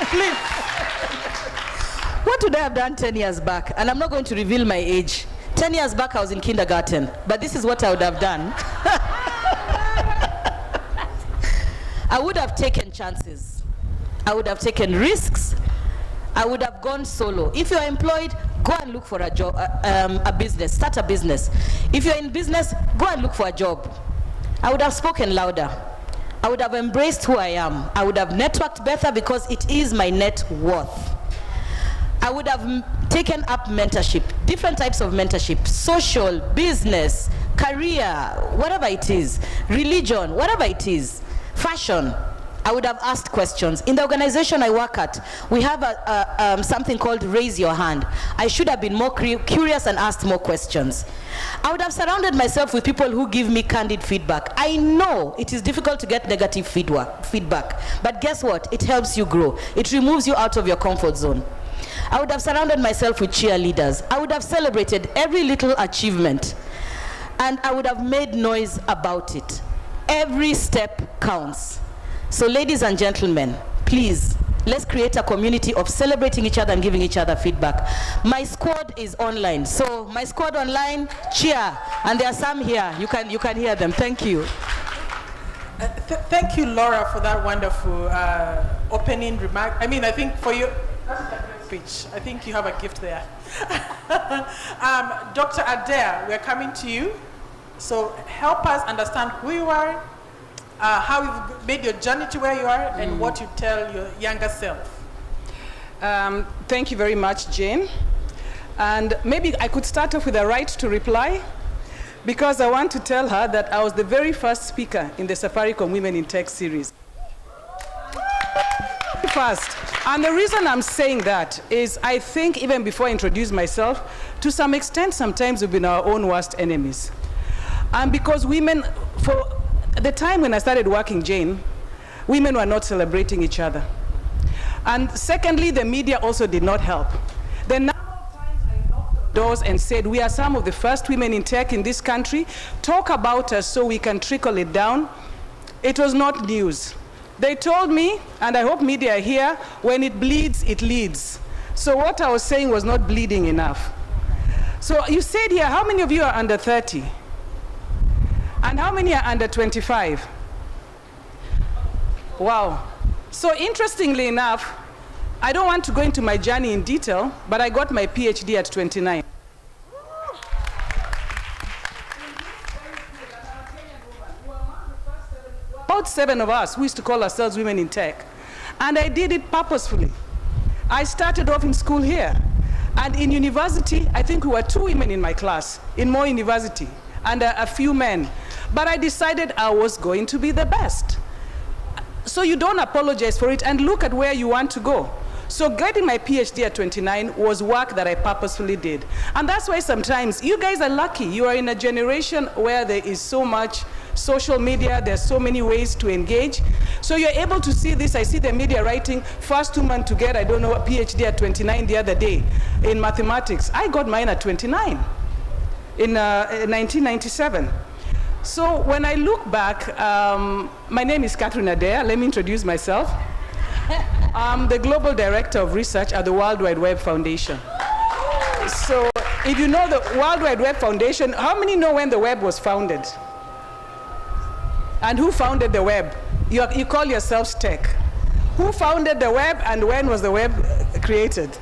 Please. What would I have done 10 years back? And I'm not going to reveal my age. 10 years back, I was in kindergarten. But this is what I would have done. I would have taken chances. I would have taken risks. I would have gone solo. If you're employed, go and look for a job, a business, start a business. If you're in business, go and look for a job. I would have spoken louder. I would have embraced who I am. I would have networked better because it is my net worth. I would have taken up mentorship, different types of mentorship, social, business, career, whatever it is, religion, whatever it is, fashion. I would have asked questions. In the organization I work at, we have something called Raise Your Hand. I should have been more curious and asked more questions. I would have surrounded myself with people who give me candid feedback. I know it is difficult to get negative feedback, but guess what? It helps you grow. It removes you out of your comfort zone. I would have surrounded myself with cheerleaders. I would have celebrated every little achievement, and I would have made noise about it. Every step counts. So ladies and gentlemen, please, let's create a community of celebrating each other and giving each other feedback. My squad is online. So my squad online, cheer. And there are some here. You can hear them. Thank you. Thank you, Laura, for that wonderful opening remark. I mean, I think for you, speech, I think you have a gift there. Dr. Adair, we're coming to you. So help us understand who you are, how you've made your journey to where you are, and what you tell your younger self. Thank you very much, Jane. And maybe I could start off with a right to reply, because I want to tell her that I was the very first speaker in the Safaricom Women in Tech series. First. And the reason I'm saying that is I think even before I introduce myself, to some extent, sometimes we've been our own worst enemies. And because women, for the time when I started working, Jane, women were not celebrating each other. And secondly, the media also did not help. The number of times I knocked on doors and said, we are some of the first women in tech in this country, talk about us so we can trickle it down, it was not news. They told me, and I hope media are here, when it bleeds, it leads. So what I was saying was not bleeding enough. So you said here, how many of you are under 30? And how many are under 25? Wow. So interestingly enough, I don't want to go into my journey in detail, but I got my PhD at 29. About 7 of us who used to call ourselves women in tech. And I did it purposefully. I started off in school here. And in university, I think we were 2 women in my class, in Moore University, and a few men. But I decided I was going to be the best. So you don't apologize for it, and look at where you want to go. So getting my PhD at 29 was work that I purposefully did. And that's why sometimes you guys are lucky. You are in a generation where there is so much social media, there's so many ways to engage. So you're able to see this. I see the media writing, first woman to get, I don't know, a PhD at 29 the other day in mathematics. I got mine at 29 in 1997. So when I look back, my name is Adair. Let me introduce myself. I'm the Global Director of Research at the World Wide Web Foundation. So if you know the World Wide Web Foundation, how many know when the web was founded? And who founded the web? You call yourselves tech. Who founded the web and when was the web created?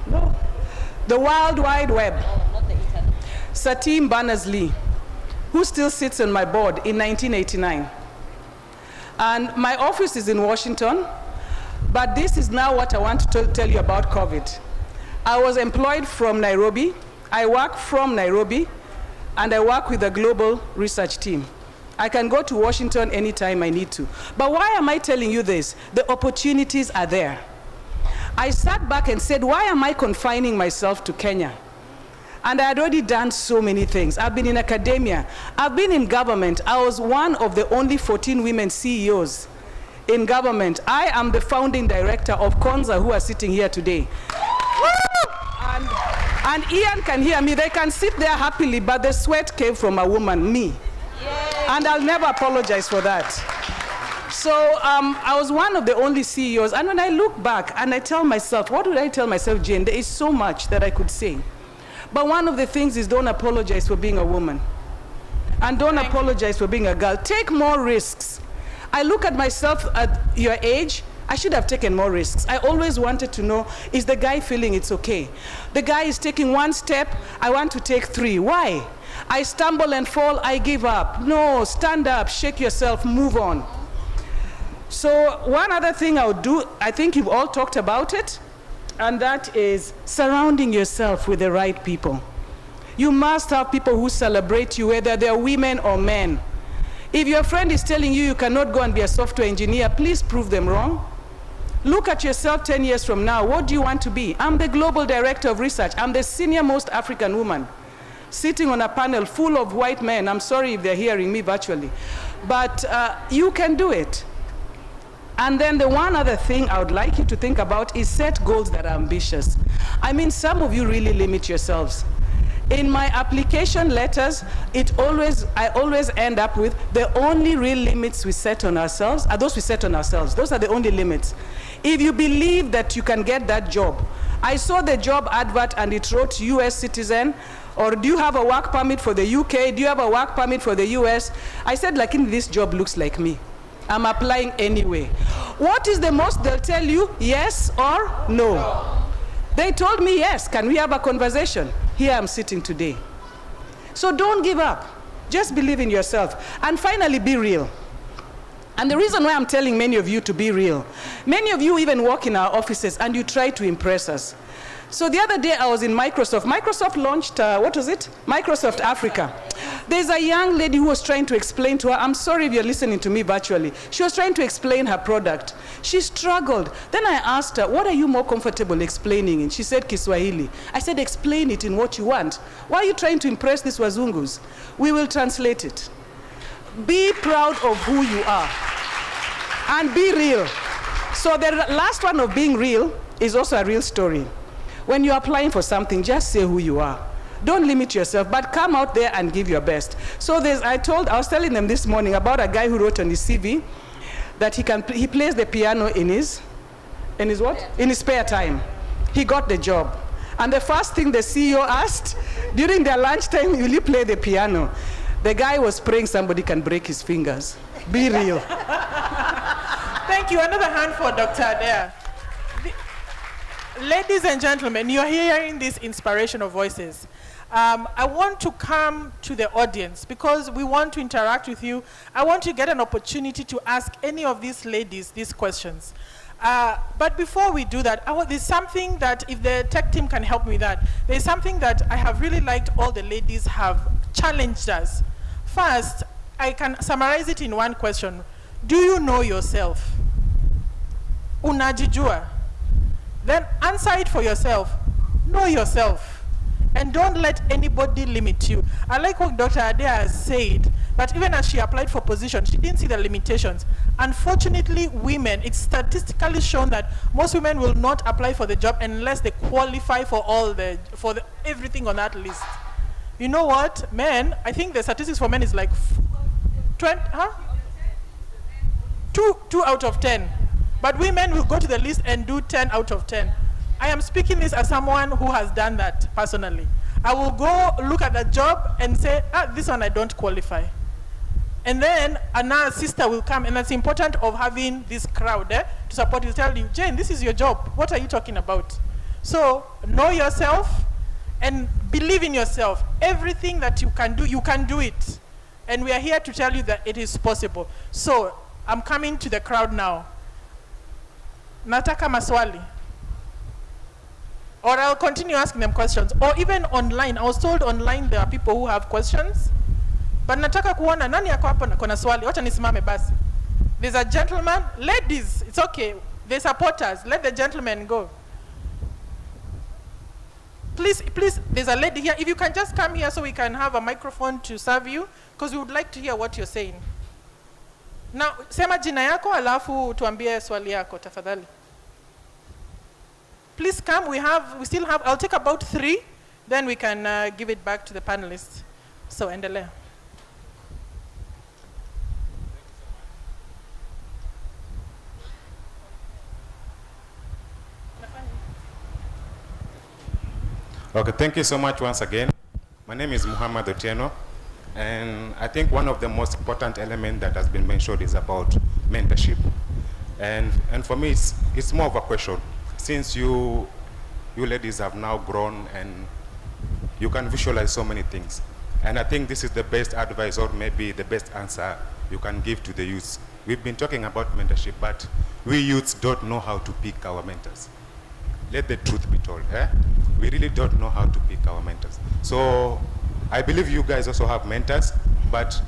No. The World Wide Web. Sir Tim Berners-Lee, who still sits on my board in 1989. And my office is in Washington, but this is now what I want to tell you about COVID. I was employed from Nairobi. I work from Nairobi, and I work with a global research team. I can go to Washington anytime I need to. But why am I telling you this? The opportunities are there. I sat back and said, why am I confining myself to Kenya? And I had already done so many things. I've been in academia. I've been in government. I was one of the only 14 women CEOs in government. I am the founding director of Konza, who are sitting here today. And Ian can hear me. They can sit there happily, but the sweat came from a woman, me. Yay. And I'll never apologize for that. So I was one of the only CEOs. And when I look back and I tell myself, what would I tell myself, Jane? There is so much that I could say. But one of the things is don't apologize for being a woman. And don't apologize for being a girl. Take more risks. I look at myself at your age, I should have taken more risks. I always wanted to know, is the guy feeling it's okay? The guy is taking one step, I want to take 3. Why? I stumble and fall, I give up. No, stand up, shake yourself, move on. So one other thing I would do, I think you've all talked about it, and that is surrounding yourself with the right people. You must have people who celebrate you, whether they're women or men. If your friend is telling you you cannot go and be a software engineer, please prove them wrong. Look at yourself 10 years from now. What do you want to be? I'm the global director of research. I'm the senior most African woman sitting on a panel full of white men. I'm sorry if they're hearing me virtually. But you can do it. And then the one other thing I would like you to think about is set goals that are ambitious. I mean, some of you really limit yourselves. In my application letters, I always end up with the only real limits we set on ourselves are those we set on ourselves. Those are the only limits. If you believe that you can get that job, I saw the job advert and it wrote US citizen, or do you have a work permit for the UK? Do you have a work permit for the US? I said, like, this job looks like me. I'm applying anyway. What is the most they'll tell you? Yes or no? They told me yes. Can we have a conversation? Here I'm sitting today. So don't give up. Just believe in yourself. And finally, be real. And the reason why I'm telling many of you to be real, many of you even work in our offices and you try to impress us. So the other day I was in Microsoft. Microsoft launched, what was it? Microsoft Africa. There's a young lady who was trying to explain to her, I'm sorry if you're listening to me virtually. She was trying to explain her product. She struggled. Then I asked her, what are you more comfortable explaining in? She said Kiswahili. I said, explain it in what you want. Why are you trying to impress these Wazungus? We will translate it. Be proud of who you are. And be real. So the last one of being real is also a real story. When you're applying for something, just say who you are. Don't limit yourself, but come out there and give your best. So I was telling them this morning about a guy who wrote on his CV that he plays the piano in his what? In his spare time. He got the job. And the first thing the CEO asked, during their lunchtime, will you play the piano? The guy was praying somebody can break his fingers. Be real. Thank you. Another hand for Dr. Adair. Ladies and gentlemen, you're hearing these inspirational voices. I want to come to the audience because we want to interact with you. I want to get an opportunity to ask any of these ladies these questions. But before we do that, there's something that, if the tech team can help me with that, there's something that I have really liked all the ladies have challenged us. First, I can summarize it in one question. Do you know yourself? Unajijua? Then answer it for yourself. Know yourself. And don't let anybody limit you. I like what Dr. Adair has said, that even as she applied for position, she didn't see the limitations. Unfortunately, women, it's statistically shown that most women will not apply for the job unless they qualify for everything on that list. You know what, men, I think the statistics for men is like 20, huh? 2 out of 10. But women will go to the list and do 10 out of 10. I am speaking this as someone who has done that personally. I will go look at the job and say, this one I don't qualify. And then another sister will come, and that's important of having this crowd to support you, tell you, Jane, this is your job. What are you talking about? So know yourself and believe in yourself. Everything that you can do it. And we are here to tell you that it is possible. So I'm coming to the crowd now. Nataka maswali. Or I'll continue asking them questions. Or even online. I was told online there are people who have questions. But nataka kuona nani yako hapo na swali. Wacha nisimame basi. There's a gentleman. Ladies, it's okay. They support us. Let the gentleman go. Please, there's a lady here. If you can just come here so we can have a microphone to serve you, because we would like to hear what you're saying. Now, sema jina yako alafu tuambie swali yako tafadhali. Please come. We still have. I'll take about 3, then we can give it back to the panelists. So endelea. Okay, thank you so much once again. My name is Muhammad Otieno, and I think one of the most important elements that has been mentioned is about mentorship. And for me, it's more of a question. Since you ladies have now grown and you can visualize so many things, and I think this is the best advice or maybe the best answer you can give to the youths. We've been talking about mentorship, but we youths don't know how to pick our mentors. Let the truth be told. We really don't know how to pick our mentors. So I believe you guys also have mentors, but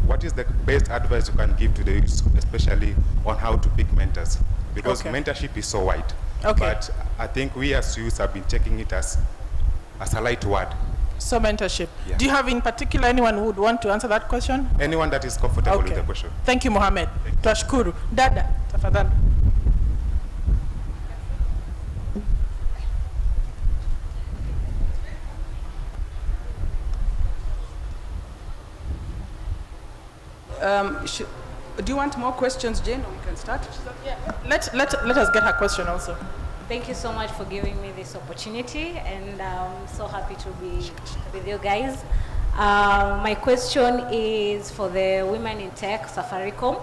what is the best advice you can give to the youth, especially on how to pick mentors? Because mentorship is so wide. But I think we as youth have been taking it as a light word. So mentorship. Yeah. Do you have in particular anyone who would want to answer that question? Anyone that is comfortable with the question. Thank you, Mohammed. Twashukuru. Dada, tafadhali. Do you want more questions, Jane, or we can start? Yeah. Let us get her question also. Thank you so much for giving me this opportunity, and I'm so happy to be with you guys. My question is for the Women in Tech, Safaricom.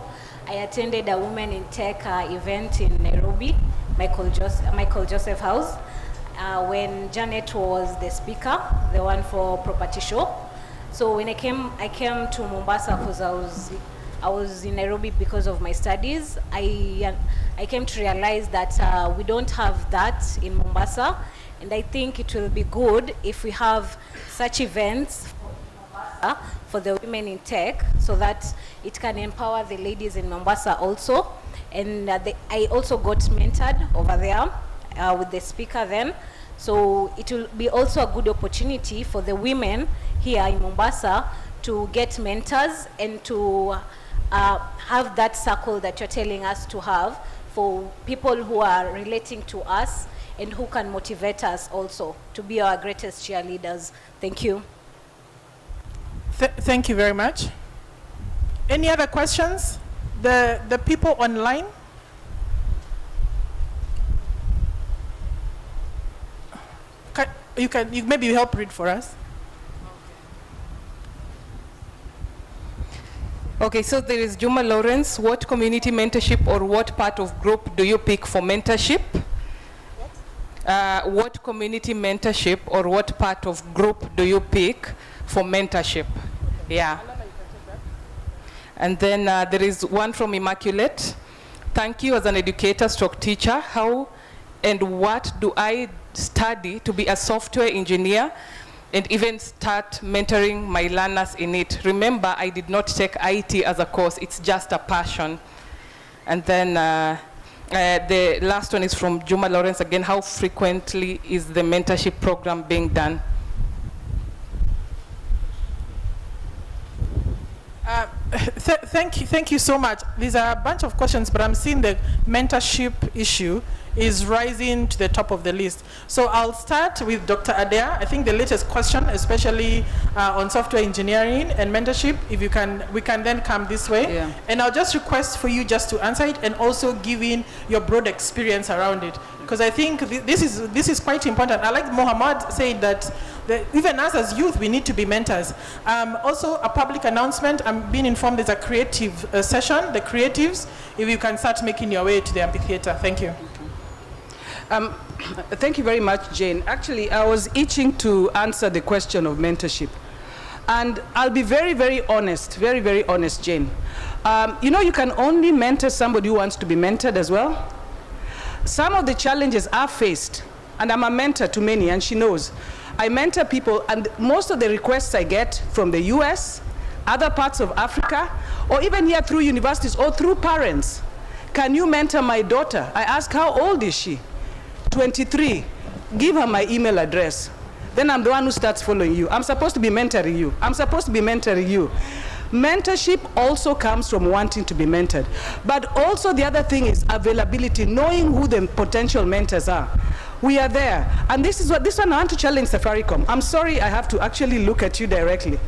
I attended a Women in Tech event in Nairobi, Michael Joseph House, when Janet was the speaker, the one for Property Show. So when I came to Mombasa because I was in Nairobi because of my studies. I came to realize that we don't have that in Mombasa, and I think it will be good if we have such events for the women in tech, so that it can empower the ladies in Mombasa also. And I also got mentored over there with the speaker then. So it will be also a good opportunity for the women here in Mombasa to get mentors and to have that circle that you're telling us to have for people who are relating to us and who can motivate us also to be our greatest cheerleaders. Thank you. Thank you very much. Any other questions? The people online? You maybe help read for us. Okay, so there is Juma Lawrence. What community mentorship or what part of group do you pick for mentorship? What community mentorship or what part of group do you pick for mentorship? Yeah. And then there is one from Immaculate. Thank you as an educator stroke teacher. How and what do I study to be a software engineer and even start mentoring my learners in it? Remember, I did not take IT as a course. It's just a passion. And then the last one is from Juma Lawrence again. How frequently is the mentorship program being done? Thank you so much. These are a bunch of questions, but I'm seeing the mentorship issue is rising to the top of the list. So I'll start with Dr. Adair. I think the latest question, especially on software engineering and mentorship, if you can, we can then come this way. Yeah. And I'll just request for you just to answer it and also give in your broad experience around it. Because I think this is quite important. I like Mohammed saying that even us as youth, we need to be mentors. Also, a public announcement, I'm being informed there's a creative session, the creatives, if you can start making your way to the amphitheater. Thank you. Thank you very much, Jane. Actually, I was itching to answer the question of mentorship. And I'll be very, very honest, very, very honest, Jane. You know, you can only mentor somebody who wants to be mentored as well. Some of the challenges I've faced, and I'm a mentor to many, and she knows, I mentor people, and most of the requests I get from the US, other parts of Africa, or even here through universities or through parents. Can you mentor my daughter? I ask, how old is she? 23. Give her my email address. Then I'm the one who starts following you. I'm supposed to be mentoring you. I'm supposed to be mentoring you. Mentorship also comes from wanting to be mentored. But also the other thing is availability, knowing who the potential mentors are. We are there. And this one I want to challenge Safaricom. I'm sorry I have to actually look at you directly.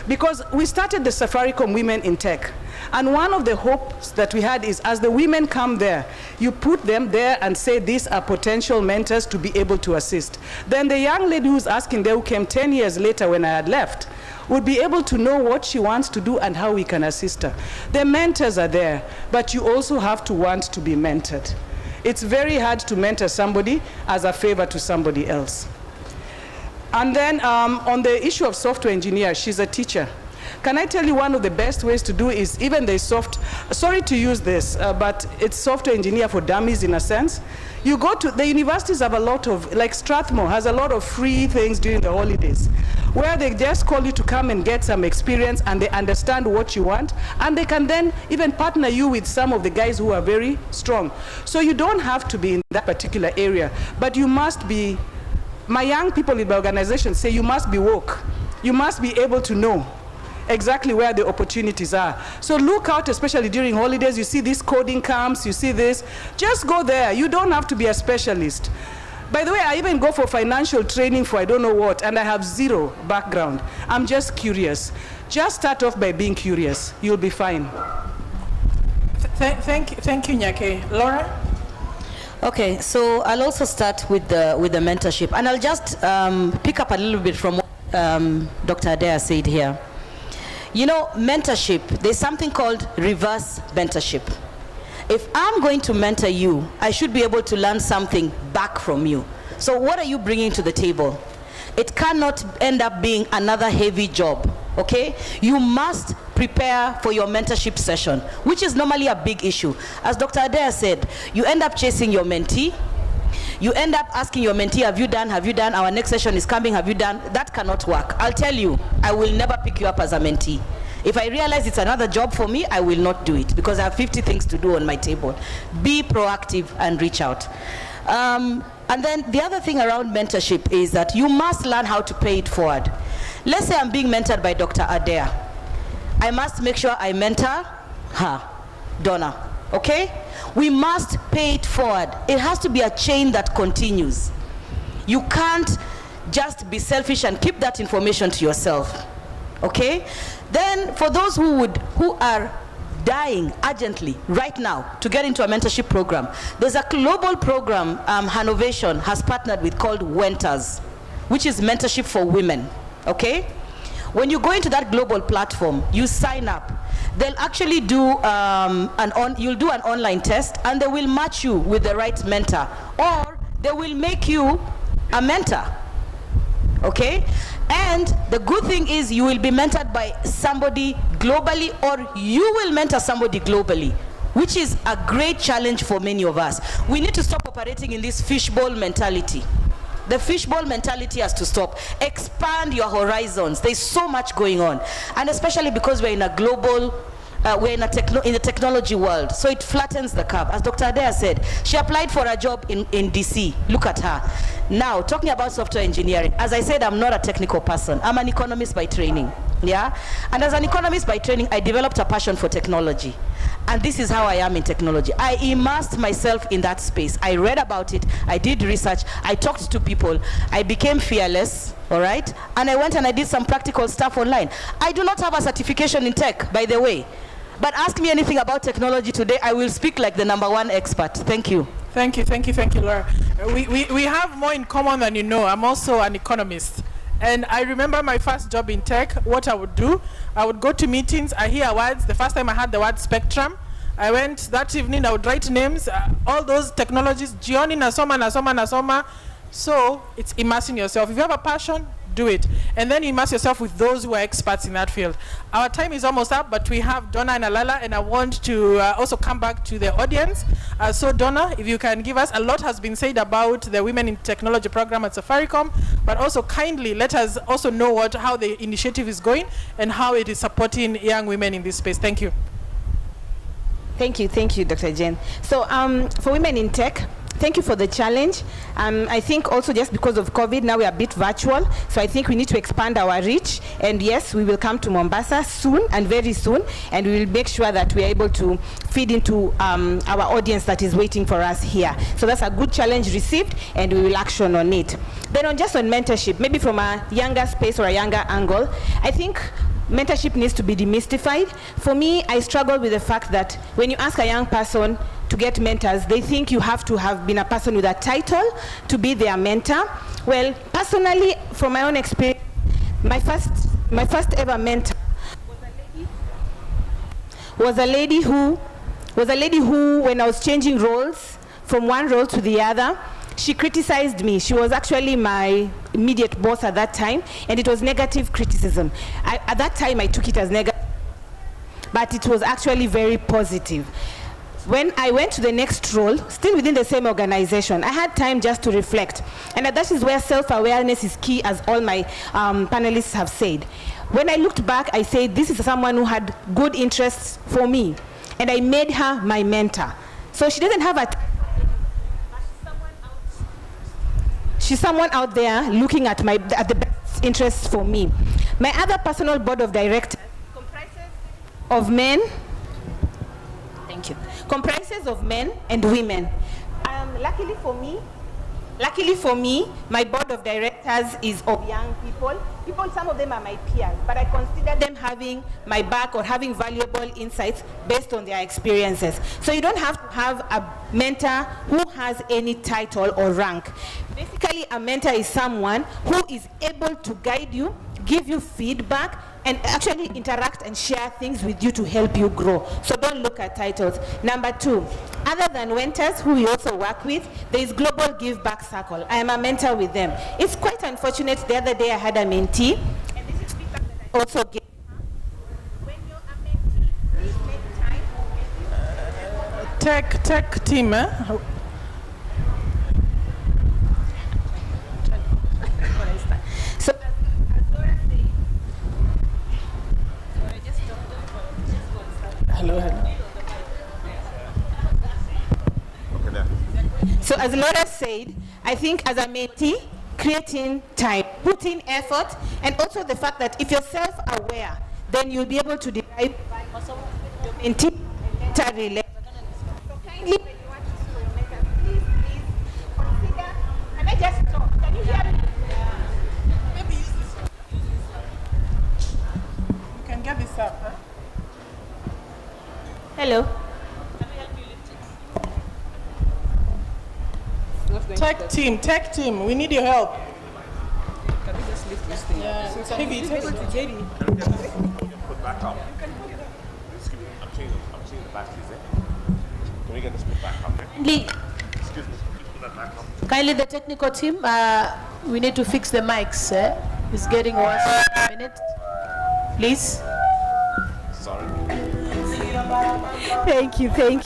Because we started the Safaricom Women in Tech. And one of the hopes that we had is as the women come there, you put them there and say these are potential mentors to be able to assist. Then the young lady who's asking there, who came 10 years later when I had left, would be able to know what she wants to do and how we can assist her. The mentors are there, but you also have to want to be mentored. It's very hard to mentor somebody as a favor to somebody else. And then on the issue of software engineer, she's a teacher. Can I tell you one of the best ways to do is even the sorry to use this, but it's software engineer for dummies in a sense. You go to, the universities have a lot of, like Strathmore has a lot of free things during the holidays, where they just call you to come and get some experience and they understand what you want, and they can then even partner you with some of the guys who are very strong. So you don't have to be in that particular area, but you must be, my young people in the organization say you must be woke. You must be able to know exactly where the opportunities are. So look out, especially during holidays, you see these coding camps, you see this, just go there. You don't have to be a specialist. By the way, I even go for financial training for I don't know what, and I have zero background. I'm just curious. Just start off by being curious. You'll be fine. Thank you, Nyake. Laura? Okay, so I'll also start with the mentorship, and I'll just pick up a little bit from what Dr. Adair said here. You know, mentorship, there's something called reverse mentorship. If I'm going to mentor you, I should be able to learn something back from you. So what are you bringing to the table? It cannot end up being another heavy job, okay? You must prepare for your mentorship session, which is normally a big issue. As Dr. Adair said, you end up chasing your mentee. You end up asking your mentee, have you done, our next session is coming, have you done? That cannot work. I'll tell you, I will never pick you up as a mentee. If I realize it's another job for me, I will not do it because I have 50 things to do on my table. Be proactive and reach out. And then the other thing around mentorship is that you must learn how to pay it forward. Let's say I'm being mentored by Dr. Adair. I must make sure I mentor her, Donna. Okay? We must pay it forward. It has to be a chain that continues. You can't just be selfish and keep that information to yourself. Okay? Then for those who are dying urgently right now to get into a mentorship program, there's a global program Hanovation has partnered with called WENTers, which is mentorship for women. Okay? When you go into that global platform, you sign up. They'll actually do you'll do an online test, and they will match you with the right mentor, or they will make you a mentor. Okay? And the good thing is you will be mentored by somebody globally, or you will mentor somebody globally, which is a great challenge for many of us. We need to stop operating in this fishbowl mentality. The fishbowl mentality has to stop. Expand your horizons. There's so much going on. And especially because we're in a global, we're in the technology world. So it flattens the curve. As Dr. Adair said, she applied for a job in DC. Look at her. Now, talking about software engineering, as I said, I'm not a technical person. I'm an economist by training. Yeah? And as an economist by training, I developed a passion for technology. And this is how I am in technology. I immersed myself in that space. I read about it, I did research, I talked to people, I became fearless, all right? And I went and I did some practical stuff online. I do not have a certification in tech, by the way. But ask me anything about technology today, I will speak like the #1 expert. Thank you. Thank you, Laura. We have more in common than you know. I'm also an economist. And I remember my first job in tech, what I would do, I would go to meetings, I hear words. The first time I had the word spectrum, I went that evening, I would write names, all those technologies, Jioni, Nasoma. So it's immersing yourself. If you have a passion, do it. And then immerse yourself with those who are experts in that field. Our time is almost up, but we have Donna and Alala, and I want to also come back to the audience. So Donna, if you can give us, a lot has been said about the Women in Technology program at Safaricom, but also kindly let us also know how the initiative is going and how it is supporting young women in this space. Thank you. Thank you, Dr. Jen. So for Women in Tech, thank you for the challenge. I think also just because of COVID, now we are a bit virtual. So I think we need to expand our reach. And yes, we will come to Mombasa soon and very soon. And we will make sure that we are able to feed into our audience that is waiting for us here. So that's a good challenge received, and we will action on it. Then on mentorship, maybe from a younger space or a younger angle, I think mentorship needs to be demystified. For me, I struggle with the fact that when you ask a young person to get mentors, they think you have to have been a person with a title to be their mentor. Well, personally, from my own experience, my first ever mentor was a lady who, when I was changing roles from one role to the other, she criticized me. She was actually my immediate boss at that time, and it was negative criticism. At that time, I took it as negative, but it was actually very positive. When I went to the next role, still within the same organization, I had time just to reflect. And that is where self-awareness is key, as all my panelists have said. When I looked back, I said, this is someone who had good interests for me. And I made her my mentor. So she doesn't have she's someone out there looking at the best interests for me. My other personal board of directors comprises of men. Thank you. Comprises of men and women. Luckily for me, my board of directors is of young people. Some of them are my peers, but I consider them having my back or having valuable insights based on their experiences. So you don't have to have a mentor who has any title or rank. Basically, a mentor is someone who is able to guide you, give you feedback, and actually interact and share things with you to help you grow. So don't look at titles. Number 2, other than mentors who we also work with, there is Global Give Back Circle. I am a mentor with them. It's quite unfortunate, the other day I had a mentee, and this is feedback that I also gave. When you're a mentee, please make time. Tech team, So Hello. So as Laura said, I think as a mentee, creating time, putting effort, and also the fact that if you're self-aware, then you'll be able to derive your mentee and mentor relationship. So kindly, when you want to see your mentor, please consider. Can I just talk? Can you hear me? Maybe use this one. You can get this up, huh? Hello. Tech team, we need your help. Can we just lift this thing? Yeah, it's heavy. Put back up. I'm changing the batteries there. Can we get this put back up there? Excuse me, put that back up. Kindly, the technical team, we need to fix the mics. It's getting worse in a minute. Please. Sorry. Thank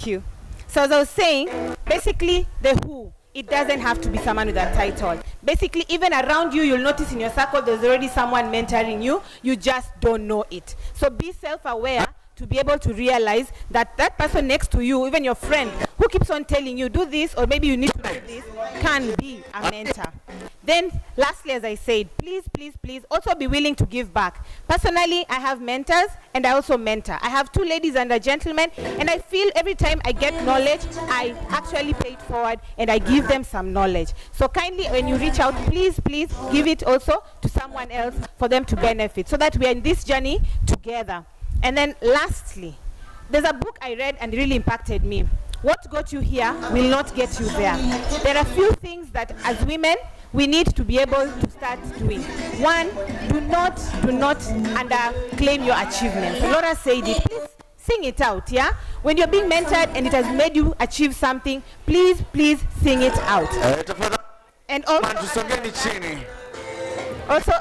you. So as I was saying, basically the who, it doesn't have to be someone with a title. Basically, even around you, you'll notice in your circle there's already someone mentoring you. You just don't know it. So be self-aware to be able to realize that that person next to you, even your friend, who keeps on telling you, do this, or maybe you need to do this, can be a mentor. Then lastly, as I said, please, please, please also be willing to give back. Personally, I have mentors and I also mentor. I have 2 ladies and a gentleman, and I feel every time I get knowledge, I actually pay it forward and I give them some knowledge. So kindly, when you reach out, please, please give it also to someone else for them to benefit, so that we are in this journey together. And then lastly, there's a book I read and it really impacted me. What got you here will not get you there. There are few things that as women, we need to be able to start doing. One, do not underclaim your achievements. Laura said it. Please sing it out, yeah? When you're being mentored and it has made you achieve something, please, please sing it out. And also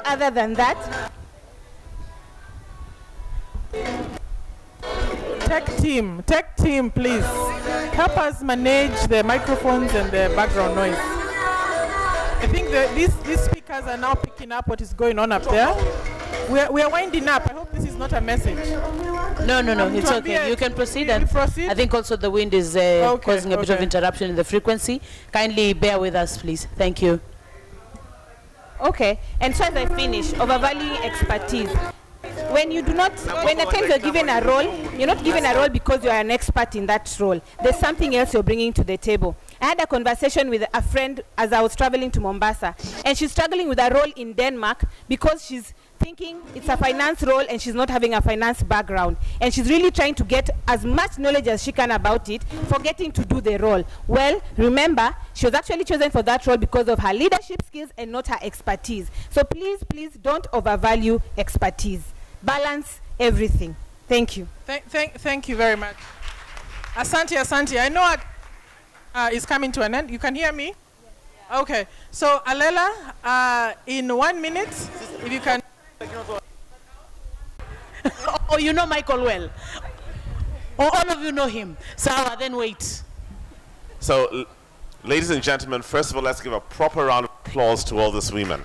other than that, Tech team, please help us manage the microphones and the background noise. I think that these speakers are now picking up what is going on up there. We are winding up. I hope this is not a message. No, it's okay. You can proceed. And I think also the wind is causing a bit of interruption in the frequency. Kindly bear with us, please. Thank you. Okay, and so as I finish, overvaluing expertise. When at times you're given a role, you're not given a role because you are an expert in that role. There's something else you're bringing to the table. I had a conversation with a friend as I was traveling to Mombasa, and she's struggling with a role in Denmark because she's thinking it's a finance role and she's not having a finance background. And she's really trying to get as much knowledge as she can about it, forgetting to do the role. Well, remember, she was actually chosen for that role because of her leadership skills and not her expertise. So please, please don't overvalue expertise. Balance everything. Thank you. Thank you very much. Asante. I know it's coming to an end. You can hear me? Yeah. Okay. So, Alela, in 1 minute, if you can. Oh, you know Michael well. Or all of you know him. Sawa, then wait. So, ladies and gentlemen, first of all, let's give a proper round of applause to all these women.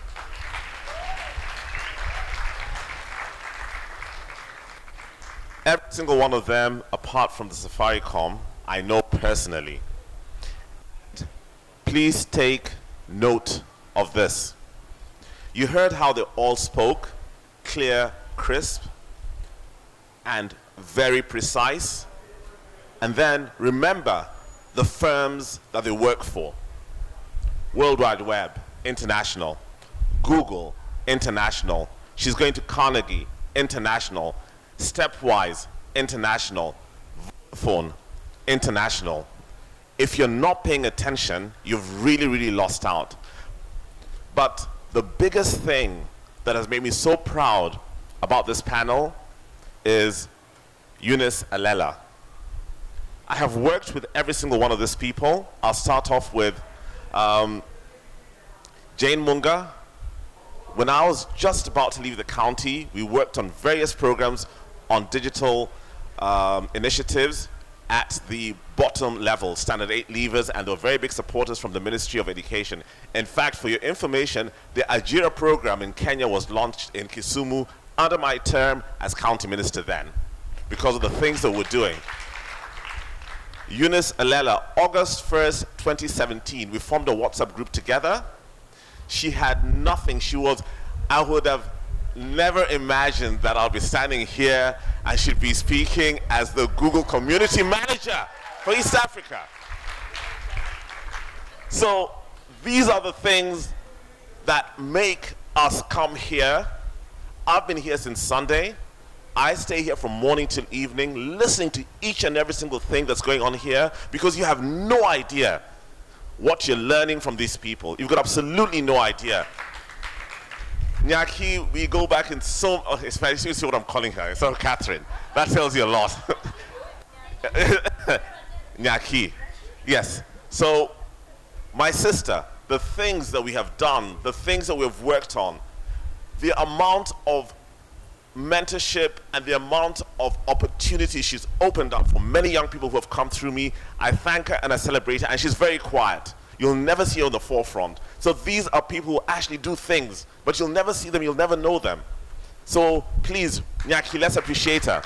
Every single one of them, apart from the Safaricom, I know personally. Please take note of this. You heard how they all spoke, clear, crisp, and very precise. And then remember the firms that they work for. World Wide Web, international. Google, international. She's going to Carnegie, international. Stepwise, international. Vodafone, international. If you're not paying attention, you've really, really lost out. But the biggest thing that has made me so proud about this panel is Eunice Alela. I have worked with every single one of these people. I'll start off with Jane Munga. When I was just about to leave the county, we worked on various programs on digital initiatives at the bottom level, Standard 8 leavers, and they were very big supporters from the Ministry of Education. In fact, for your information, the Ajira program in Kenya was launched in Kisumu under my term as county minister then, because of the things that we're doing. Eunice Alela, August 1st, 2017, we formed a WhatsApp group together. She had nothing. I would have never imagined that I'll be standing here and she'd be speaking as the Google Community Manager for East Africa. So these are the things that make us come here. I've been here since Sunday. I stay here from morning till evening, listening to each and every single thing that's going on here, because you have no idea what you're learning from these people. You've got absolutely no idea. Nyaki, we go back in so, especially you see what I'm calling her. It's not Catherine. That tells you a lot. Nyaki. Yes. So, my sister, the things that we have done, the things that we've worked on, the amount of mentorship and the amount of opportunity she's opened up for many young people who have come through me, I thank her and I celebrate her, and she's very quiet. You'll never see her on the forefront. So these are people who actually do things, but you'll never see them, you'll never know them. So please, Nyaki, let's appreciate her.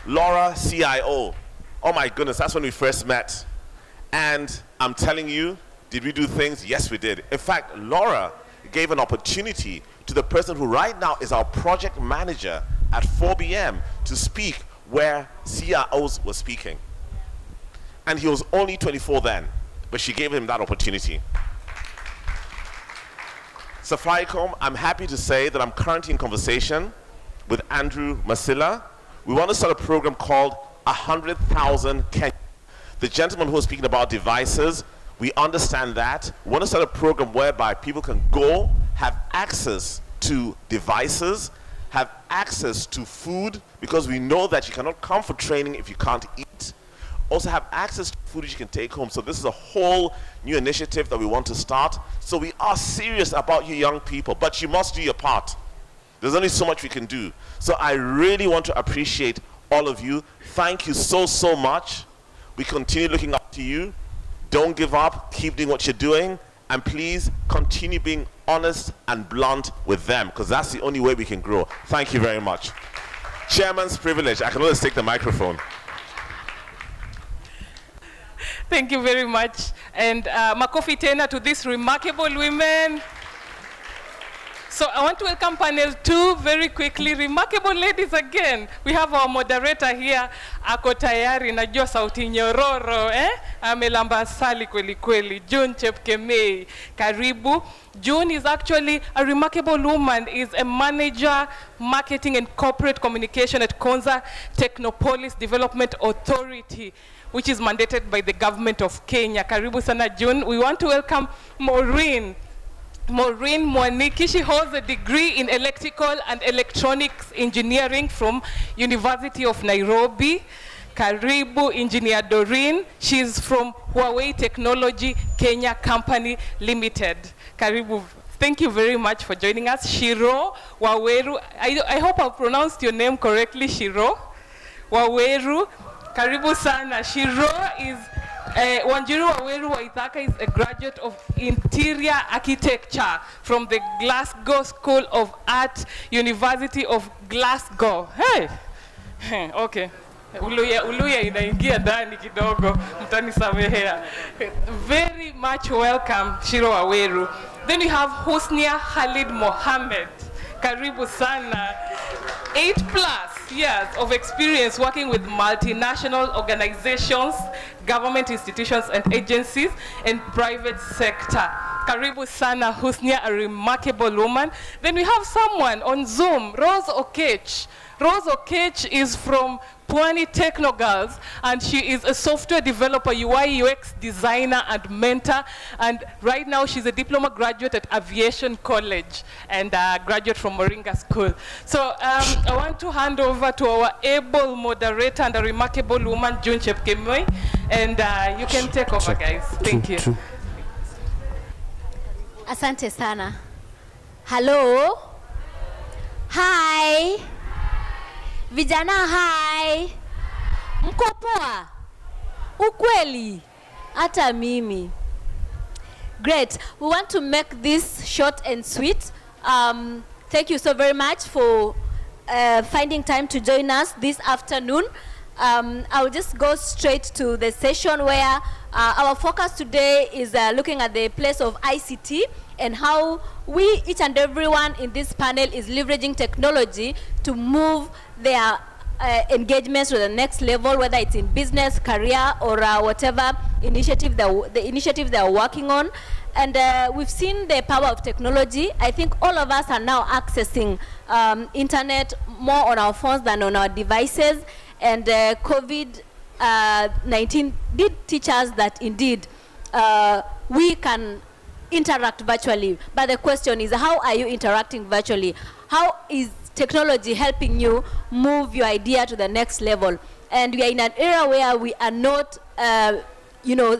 Laura, CIO. Oh my goodness, that's when we first met. And I'm telling you, Did we do things? Yes, we did. In fact, Laura gave an opportunity to the person who right now is our project manager at 4BM to speak where CIOs were speaking. And he was only 24 then, but she gave him that opportunity. Safaricom, I'm happy to say that I'm currently in conversation with Andrew Masila. We want to start a program called 100,000 Kenya. The gentleman who was speaking about devices, we understand that. We want to start a program whereby people can go, have access to devices, have access to food, because we know that you cannot come for training if you can't eat. Also have access to food that you can take home. So this is a whole new initiative that we want to start. So we are serious about you young people, but you must do your part. There's only so much we can do. So I really want to appreciate all of you. Thank you so, so much. We continue looking up to you. Don't give up. Keep doing what you're doing. And please continue being honest and blunt with them, because that's the only way we can grow. Thank you very much. Chairman's privilege. I can always take the microphone. Thank you very much. And makofi tena to these remarkable women. So I want to welcome panel 2 very quickly. Remarkable ladies again. We have our moderator here. Ako tayari, najua sauti nyororo, amelamba asali kweli kweli. June Chepkemei, karibu. June is actually a remarkable woman, is a manager, marketing and corporate communication at Konza Technopolis Development Authority, which is mandated by the government of Kenya. Karibu sana June. We want to welcome Maureen Mwaniki. She holds a degree in electrical and electronics engineering from University of Nairobi. Karibu Engineer Doreen. She's from Huawei Technology Kenya Company Limited. Karibu. Thank you very much for joining us. Shiro Waweru. I hope I pronounced your name correctly, Shiro Waweru. Karibu sana. Shiro is Wanjiru Waweru Waithaka is a graduate of Interior Architecture from the Glasgow School of Art, University of Glasgow. Hey! Okay. Uluya inaingia ndani kidogo, mtanisamehea. Very much welcome, Shiro Waweru. Then we have Husnia Khalid Mohammed. Karibu sana. 8+ years of experience working with multinational organizations, government institutions and agencies, and private sector. Karibu sana Husnia, a remarkable woman. Then we have someone on Zoom, Rose Okech. Rose Okech is from Pwani Techno Girls, and she is a software developer, UI UX designer and mentor, and right now she's a diploma graduate at Aviation College and a graduate from Moringa School. So I want to hand over to our able moderator and a remarkable woman, June Chepkemei, and you can take over, guys. Thank you. Asante sana. Hello. Hi. Vijana hi. Mko poa? Ukweli? Hata mimi. Great. We want to make this short and sweet. Thank you so very much for finding time to join us this afternoon. I will just go straight to the session where our focus today is looking at the place of ICT and how we, each and everyone in this panel, is leveraging technology to move their engagements to the next level, whether it's in business, career, or whatever initiative the initiative they are working on. And we've seen the power of technology. I think all of us are now accessing internet more on our phones than on our devices. And COVID-19 did teach us that indeed we can interact virtually. But the question is, how are you interacting virtually? How is technology helping you move your idea to the next level? And we are in an era where we are not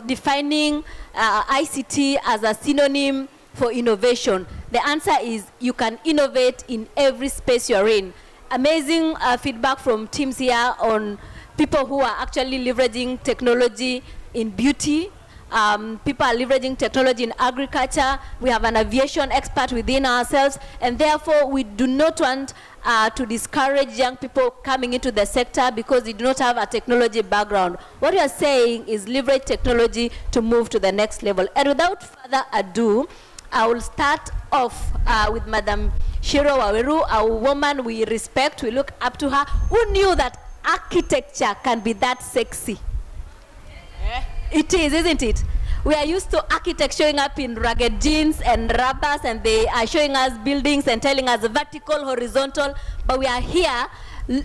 defining ICT as a synonym for innovation. The answer is you can innovate in every space you're in. Amazing feedback from teams here on people who are actually leveraging technology in beauty, People are leveraging technology in agriculture. We have an aviation expert within ourselves, and therefore we do not want to discourage young people coming into the sector because they do not have a technology background. What we are saying is leverage technology to move to the next level. And without further ado, I will start off with Madam Shiro Waweru, a woman we respect, we look up to her, who knew that architecture can be that sexy. Yeah. It is, isn't it? We are used to architects showing up in ragged jeans and rubbers, and they are showing us buildings and telling us vertical, horizontal, but we are here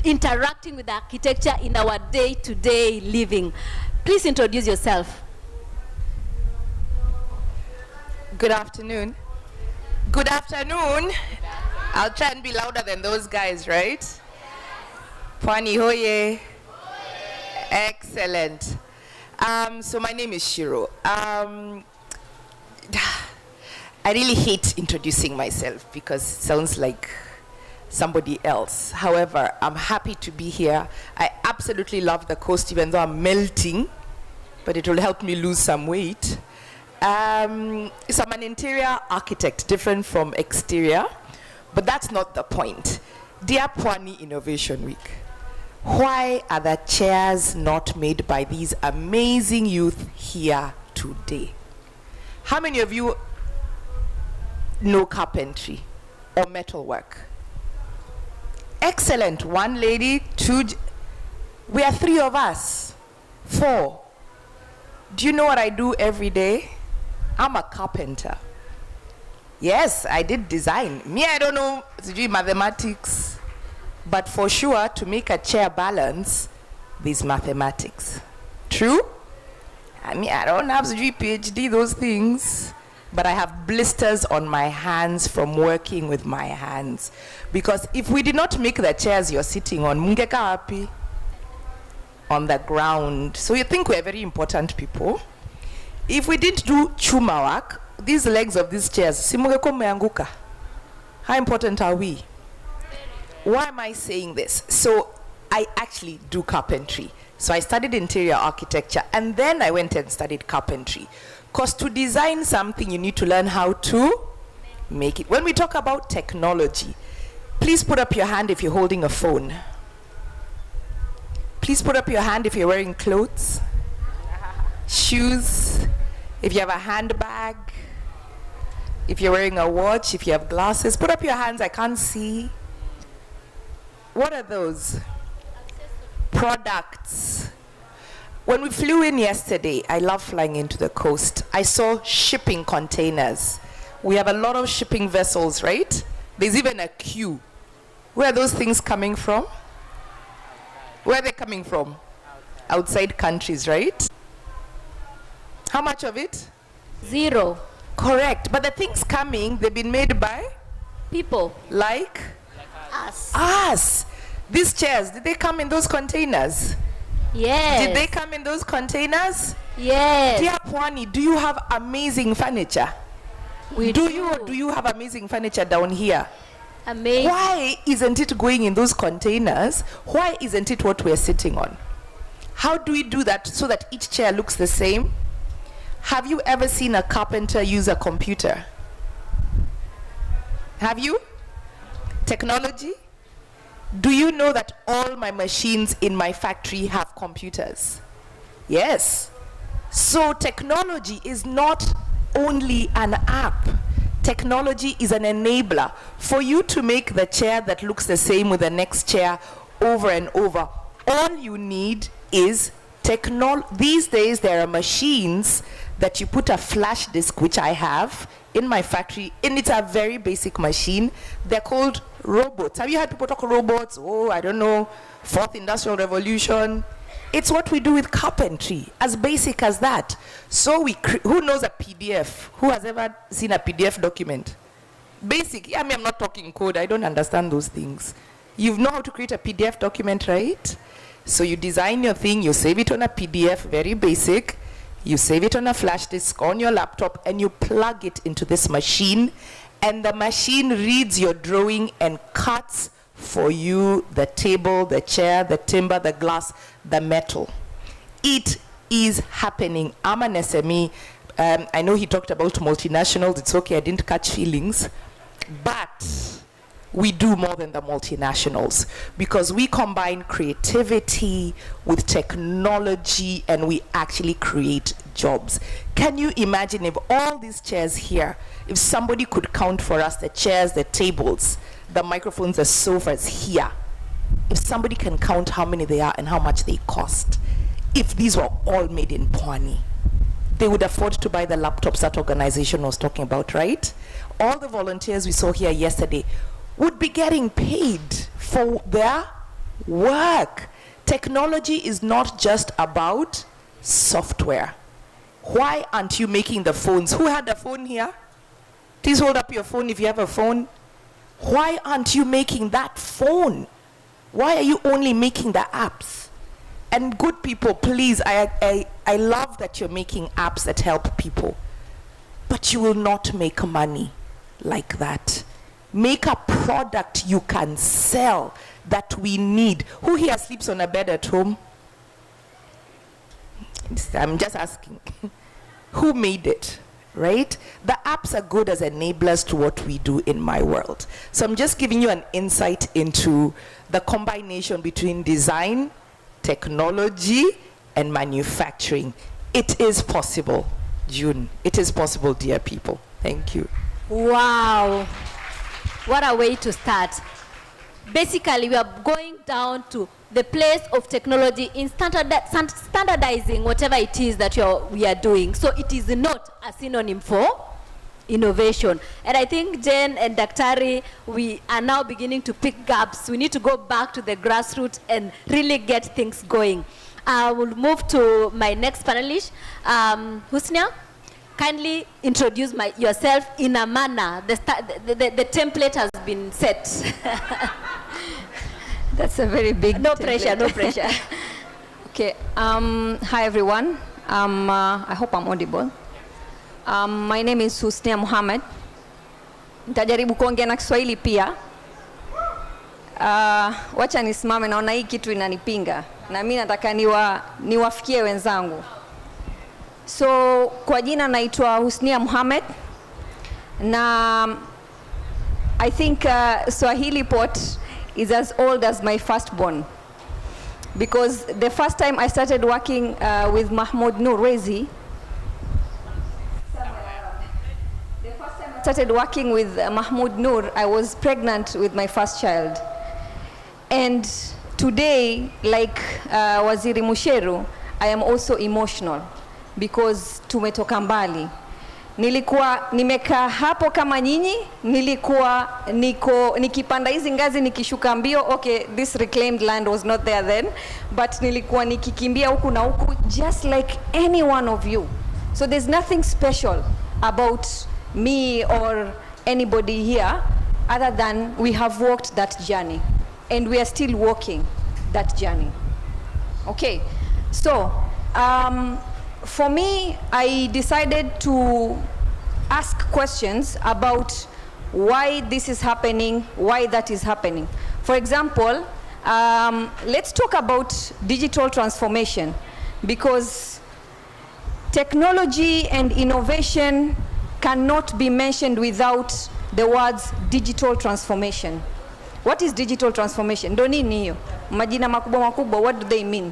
interacting with architecture in our day-to-day living. Please introduce yourself. Good afternoon. Good afternoon. I'll try and be louder than those guys, right? Pwani hoye. Excellent. So my name is Shiro. I really hate introducing myself because it sounds like somebody else. However, I'm happy to be here. I absolutely love the coast, even though I'm melting, but it will help me lose some weight. So I'm an interior architect, different from exterior, but that's not the point. Dear Pwani Innovation Week, why are the chairs not made by these amazing youth here today? How many of you know carpentry or metalwork? Excellent. One lady, two. We are 3 of us. 4. Do you know what I do every day? I'm a carpenter. Yes, I did design. Me, I don't know mathematics, but for sure, to make a chair balance, there's mathematics. True? I mean, I don't have PhD, those things, but I have blisters on my hands from working with my hands. Because if we did not make the chairs you're sitting on, mungeka wapi? On the ground. So you think we're very important people? If we didn't do chuma work, these legs of these chairs, simungeko meanguka. How important are we? Why am I saying this? So I actually do carpentry. So I studied interior architecture, and then I went and studied carpentry. Because to design something, you need to learn how to make it. When we talk about technology, please put up your hand if you're holding a phone. Please put up your hand if you're wearing clothes, shoes, if you have a handbag, if you're wearing a watch, if you have glasses. Put up your hands, I can't see. What are those? Products. When we flew in yesterday, I love flying into the coast. I saw shipping containers. We have a lot of shipping vessels, right? There's even a queue. Where are those things coming from? Where are they coming from? Outside countries, right? How much of it? 0. Correct. But the things coming, they've been made by? People. Like? Us. Us. These chairs, did they come in those containers? Yes. Did they come in those containers? Yes. Dear Pwani, do you have amazing furniture? We do. Do you have amazing furniture down here? Amazing. Why isn't it going in those containers? Why isn't it what we're sitting on? How do we do that so that each chair looks the same? Have you ever seen a carpenter use a computer? Have you? Technology? Do you know that all my machines in my factory have computers? Yes. So technology is not only an app. Technology is an enabler for you to make the chair that looks the same with the next chair over and over. All you need is technology. These days there are machines that you put a flash disk, which I have in my factory, and it's a very basic machine. They're called robots. Have you heard people talk robots? Oh, I don't know, 4th Industrial Revolution. It's what we do with carpentry, as basic as that. So who knows a PDF? Who has ever seen a PDF document? Basic. I mean, I'm not talking code. I don't understand those things. You know how to create a PDF document, right? So you design your thing, you save it on a PDF, very basic. You save it on a flash disk on your laptop, and you plug it into this machine, and the machine reads your drawing and cuts for you the table, the chair, the timber, the glass, the metal. It is happening. I'm an SME. I know he talked about multinationals. It's okay, I didn't catch feelings. But we do more than the multinationals, because we combine creativity with technology and we actually create jobs. Can you imagine if all these chairs here, if somebody could count for us the chairs, the tables, the microphones, the sofas here, if somebody can count how many they are and how much they cost, if these were all made in Pwani, they would afford to buy the laptops that organization was talking about, right? All the volunteers we saw here yesterday would be getting paid for their work. Technology is not just about software. Why aren't you making the phones? Who had a phone here? Please hold up your phone if you have a phone. Why aren't you making that phone? Why are you only making the apps? And good people, please, I love that you're making apps that help people, but you will not make money like that. Make a product you can sell that we need. Who here sleeps on a bed at home? I'm just asking. Who made it, right? The apps are good as enablers to what we do in my world. So I'm just giving you an insight into the combination between design, technology, and manufacturing. It is possible, June. It is possible, dear people. Thank you. Wow. What a way to start. Basically, we are going down to the place of technology in standardizing whatever it is that we are doing. So it is not a synonym for innovation. And I think Jen and Daktari, we are now beginning to pick gaps. We need to go back to the grassroots and really get things going. I will move to my next panelist, Husnia. Kindly introduce yourself in a manner. The template has been set. That's a very big No template. pressure, no pressure. Okay, hi everyone. I hope I'm audible. My name is Husnia Mohamed. Nitajaribu kuongea na Kiswahili pia. Wacha nisimame, naona hii kitu inanipinga. Na mimi nataka niwafikie wenzangu. So kwa jina naitwa Husnia Mohamed, na I think Swahili pot is as old as my firstborn, because the first time I started working with Mahmoud Noor Rezi, started working with Mahmoud Noor, I was pregnant with my first child. And today, like Waziri Musheru, I am also emotional because tumetoka mbali. Nilikuwa nimekaa hapo kama nyinyi, nilikuwa nikipanda hizi ngazi nikishuka mbio. Okay, this reclaimed land was not there then, but nilikuwa nikikimbia huku na huku just like any one of you. So there's nothing special about me or anybody here other than we have walked that journey and we are still walking that journey. Okay, so for me, I decided to ask questions about why this is happening, why that is happening. For example, let's talk about digital transformation, because technology and innovation cannot be mentioned without the words digital transformation. What is digital transformation? Ndo nini hiyo? Majina makubwa makubwa, what do they mean?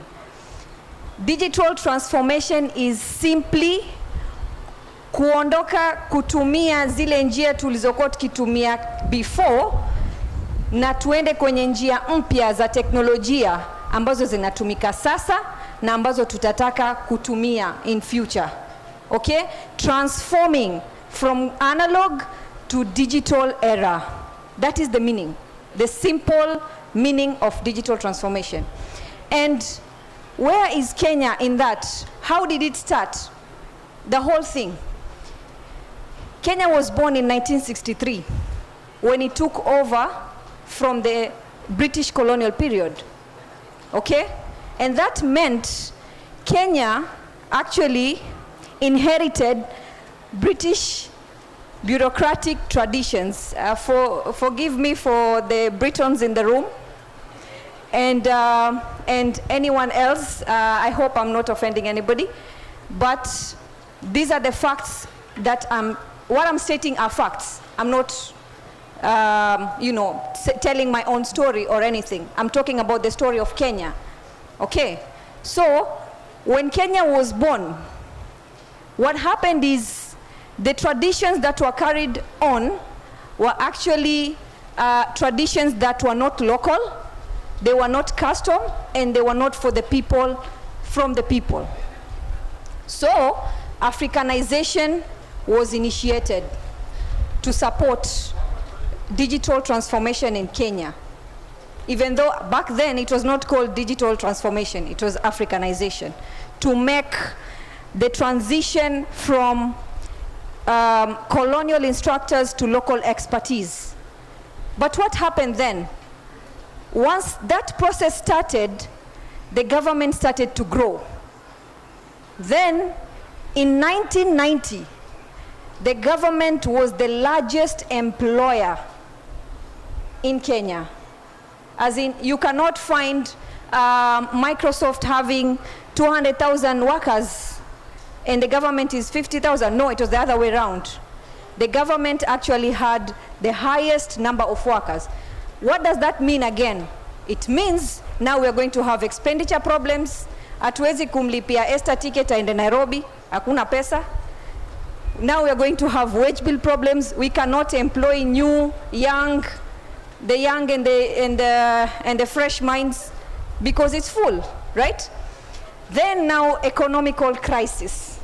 Digital transformation is simply kuondoka kutumia zile njia tulizokuwa tukitumia before na tuende kwenye njia mpya za teknolojia ambazo zinatumika sasa na ambazo tutataka kutumia in future. Okay? Transforming from analog to digital era. That is the meaning. The simple meaning of digital transformation. And where is Kenya in that? How did it start? The whole thing. Kenya was born in 1963 when it took over from the British colonial period. Okay? And that meant Kenya actually inherited British bureaucratic traditions. Forgive me for the Britons in the room. and anyone else. I hope I'm not offending anybody, but these are the facts that what I'm stating are facts. I'm not, telling my own story or anything. I'm talking about the story of Kenya. Okay, so when Kenya was born, what happened is the traditions that were carried on were actually traditions that were not local, they were not custom, and they were not for the people, from the people. So Africanization was initiated to support digital transformation in Kenya. Even though back then it was not called digital transformation, it was Africanization, to make the transition from colonial instructors to local expertise. But what happened then? Once that process started, the government started to grow. Then, in 1990, the government was the largest employer in Kenya. As in, you cannot find Microsoft having 200,000 workers and the government is 50,000. No, it was the other way around. The government actually had the highest number of workers. What does that mean again? It means now we are going to have expenditure problems. Hatuwezi kumlipia Esther ticket aende Nairobi, hakuna pesa. Now we are going to have wage bill problems. We cannot employ the young and the fresh minds because it's full, right? Then now economical crisis,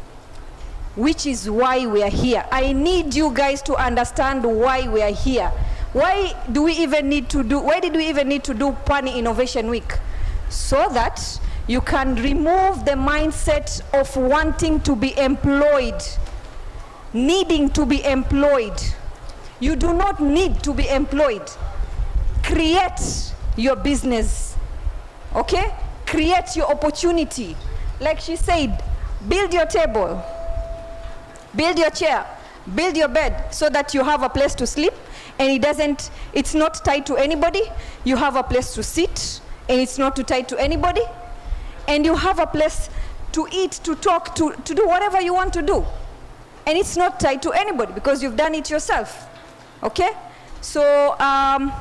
which is why we are here. I need you guys to understand why we are here. Why did we even need to do Pwani Innovation Week? So that you can remove the mindset of wanting to be employed, needing to be employed. You do not need to be employed. Create your business, okay? Create your opportunity. Like she said, build your table, build your chair, build your bed so that you have a place to sleep and it's not tied to anybody. You have a place to sit and it's not tied to anybody. And you have a place to eat, to talk, to do whatever you want to do. And it's not tied to anybody because you've done it yourself, okay? So, I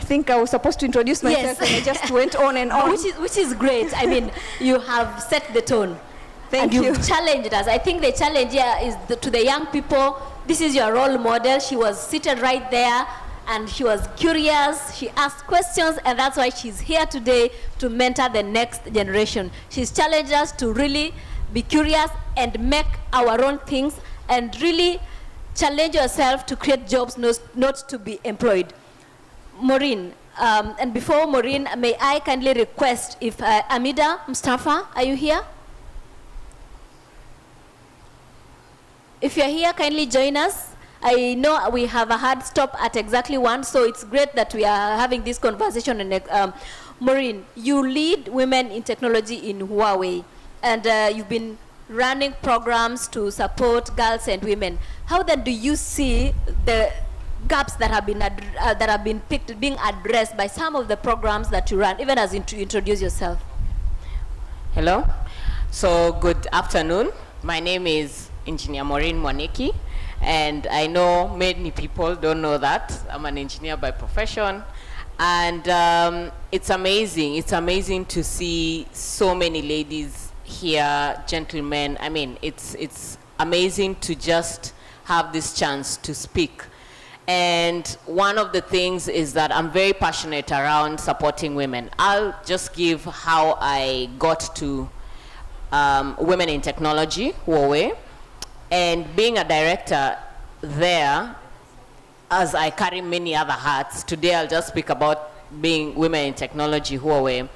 think I was supposed to introduce myself, and I just went on and on. Which is great. I mean, you have set the tone. Thank you. You've challenged us. I think the challenge here is to the young people. This is your role model. She was seated right there, and she was curious. She asked questions, and that's why she's here today to mentor the next generation. She's challenged us to really be curious and make our own things, and really challenge yourself to create jobs, not to be employed. Maureen, and before Maureen, may I kindly request if Amida Mustafa, are you here? If you're here, kindly join us. I know we have a hard stop at exactly 1, so it's great that we are having this conversation. And Maureen, you lead women in technology in Huawei, and you've been running programs to support girls and women. How then do you see the gaps that have been being addressed by some of the programs that you run, even as you introduce yourself? Hello. So good afternoon. My name is Engineer Maureen Mwaniki, and I know many people don't know that. I'm an engineer by profession, and it's amazing. It's amazing to see so many ladies here, gentlemen. I mean, it's amazing to just have this chance to speak. And one of the things is that I'm very passionate around supporting women. I'll just give how I got to Women in Technology, Huawei, and being a director there, as I carry many other hats. Today I'll just speak about being Women in Technology, Huawei,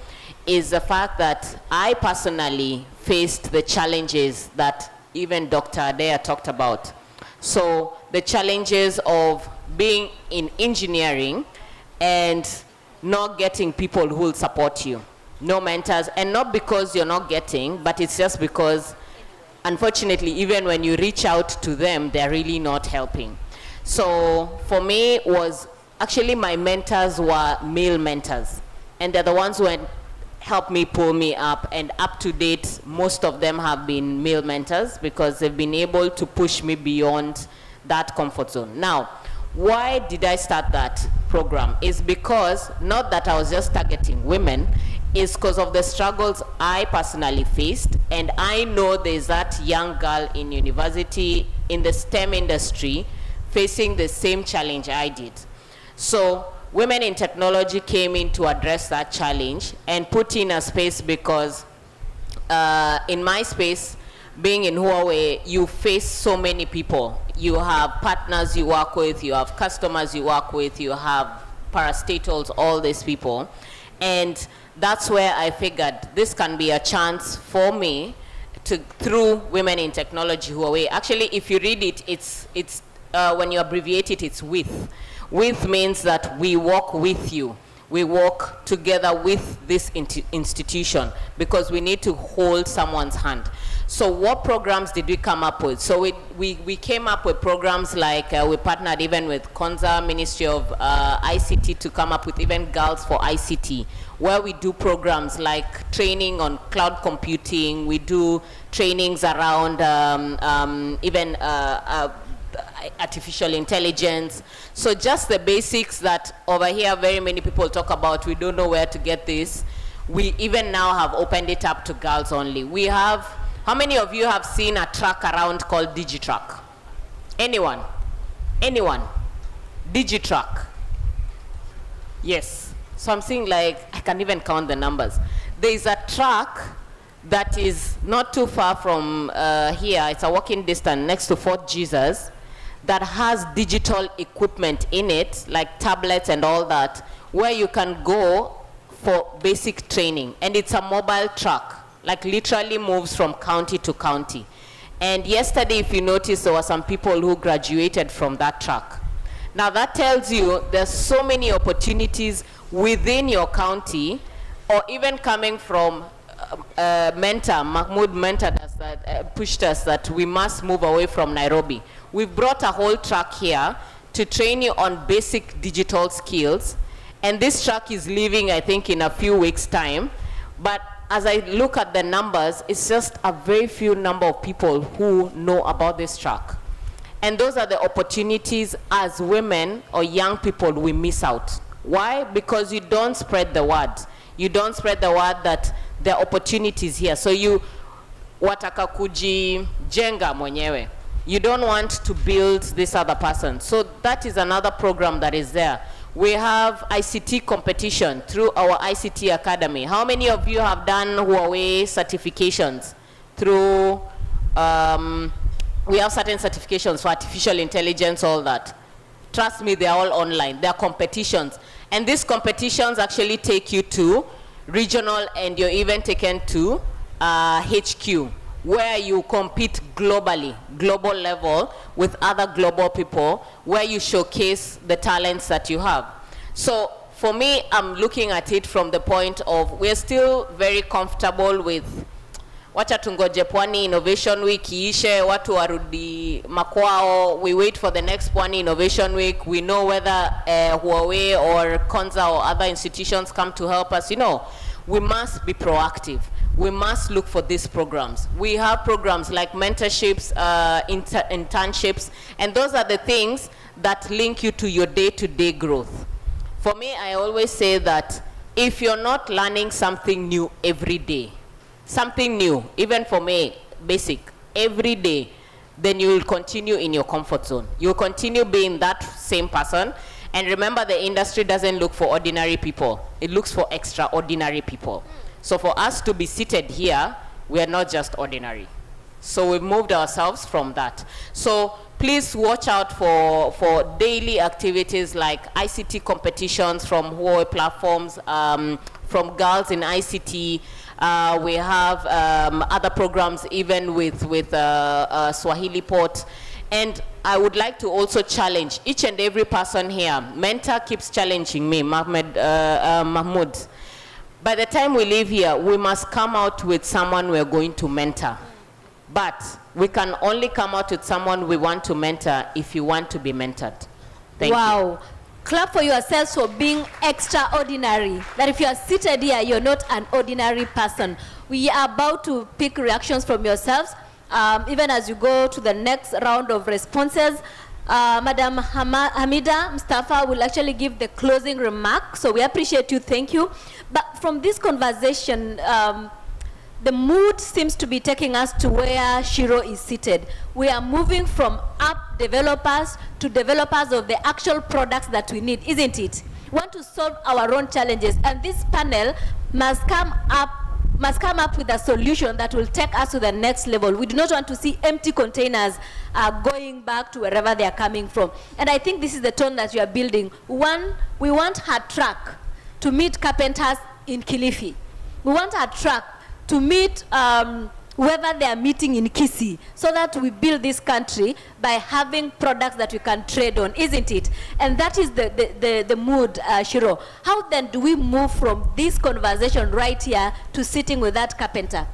is the fact that I personally faced the challenges that even Dr. Adair talked about. So the challenges of being in engineering and not getting people who will support you, no mentors, and not because you're not getting, but it's just because, unfortunately, even when you reach out to them, they're really not helping. So for me, it was actually my mentors were male mentors, and they're the ones who helped me pull me up, and up to date, most of them have been male mentors because they've been able to push me beyond that comfort zone. Now, why did I start that program? Is because, not that I was just targeting women, is because of the struggles I personally faced, and I know there's that young girl in university, in the STEM industry, facing the same challenge I did. So Women in Technology came in to address that challenge and put in a space because in my space, being in Huawei, you face so many people. You have partners you work with, you have customers you work with, you have parastatals, all these people. And that's where I figured this can be a chance for me to, through Women in Technology Huawei. Actually, if you read it, it's when you abbreviate it, it's WITH. WITH means that we walk with you. We walk together with this institution because we need to hold someone's hand. So what programs did we come up with? So we came up with programs like we partnered even with Konza Ministry of ICT to come up with even Girls for ICT, where we do programs like training on cloud computing. We do trainings around even artificial intelligence. So just the basics that over here very many people talk about, we don't know where to get this. We even now have opened it up to girls only. We have, how many of you have seen a truck around called DigiTruck? Anyone? Anyone? DigiTruck? Yes. So I'm saying, like, I can even count the numbers. There is a truck that is not too far from here. It's a walking distance next to Fort Jesus, that has digital equipment in it, like tablets and all that, where you can go for basic training. And it's a mobile truck, like literally moves from county to county. And yesterday, if you notice, there were some people who graduated from that truck. Now that tells you there's so many opportunities within your county, or even coming from Mentor, Mahmoud mentored us, that pushed us that we must move away from Nairobi. We've brought a whole truck here to train you on basic digital skills. And this truck is leaving, I think, in a few weeks' time. But as I look at the numbers, it's just a very few number of people who know about this truck. And those are the opportunities as women or young people we miss out. Why? Because you don't spread the word. You don't spread the word that there are opportunities here. So you wataka kujijenga mwenyewe. You don't want to build this other person. So that is another program that is there. We have ICT competition through our ICT Academy. How many of you have done Huawei certifications through, we have certain certifications for artificial intelligence, all that. Trust me, they're all online. They're competitions. And these competitions actually take you to regional, and you're even taken to HQ, where you compete globally, global level, with other global people, where you showcase the talents that you have. So for me, I'm looking at it from the point of, we're still very comfortable with, wacha tungoje Pwani Innovation Week iishe, watu warudi makwao, we wait for the next Pwani Innovation Week, we know whether Huawei or Konza or other institutions come to help us. You know, we must be proactive. We must look for these programs. We have programs like mentorships, internships, and those are the things that link you to your day-to-day growth. For me, I always say that if you're not learning something new every day, something new, even for me, basic, every day, then you will continue in your comfort zone. You'll continue being that same person. And remember, the industry doesn't look for ordinary people. It looks for extraordinary people. So for us to be seated here, we are not just ordinary. So we've moved ourselves from that. So please watch out for daily activities like ICT competitions from Huawei platforms, from girls in ICT. We have other programs even with Swahili Port. And I would like to also challenge each and every person here. Mentor keeps challenging me, Mahmoud. By the time we leave here, we must come out with someone we're going to mentor. But we can only come out with someone we want to mentor if you want to be mentored. Thank you. Wow. Clap for yourselves for being extraordinary. That if you are seated here, you're not an ordinary person. We are about to pick reactions from yourselves, even as you go to the next round of responses. Madam Hamida Mustafa will actually give the closing remark. So we appreciate you, thank you. But from this conversation, the mood seems to be taking us to where Shiro is seated. We are moving from app developers to developers of the actual products that we need, isn't it? We want to solve our own challenges, and this panel must come up with a solution that will take us to the next level. We do not want to see empty containers going back to wherever they are coming from. And I think this is the tone that you are building. One, we want her truck to meet carpenters in Kilifi. We want her truck to meet whoever they are meeting in Kisii, so that we build this country by having products that we can trade on, isn't it? And that is the mood, Shiro. How then do we move from this conversation right here to sitting with that carpenter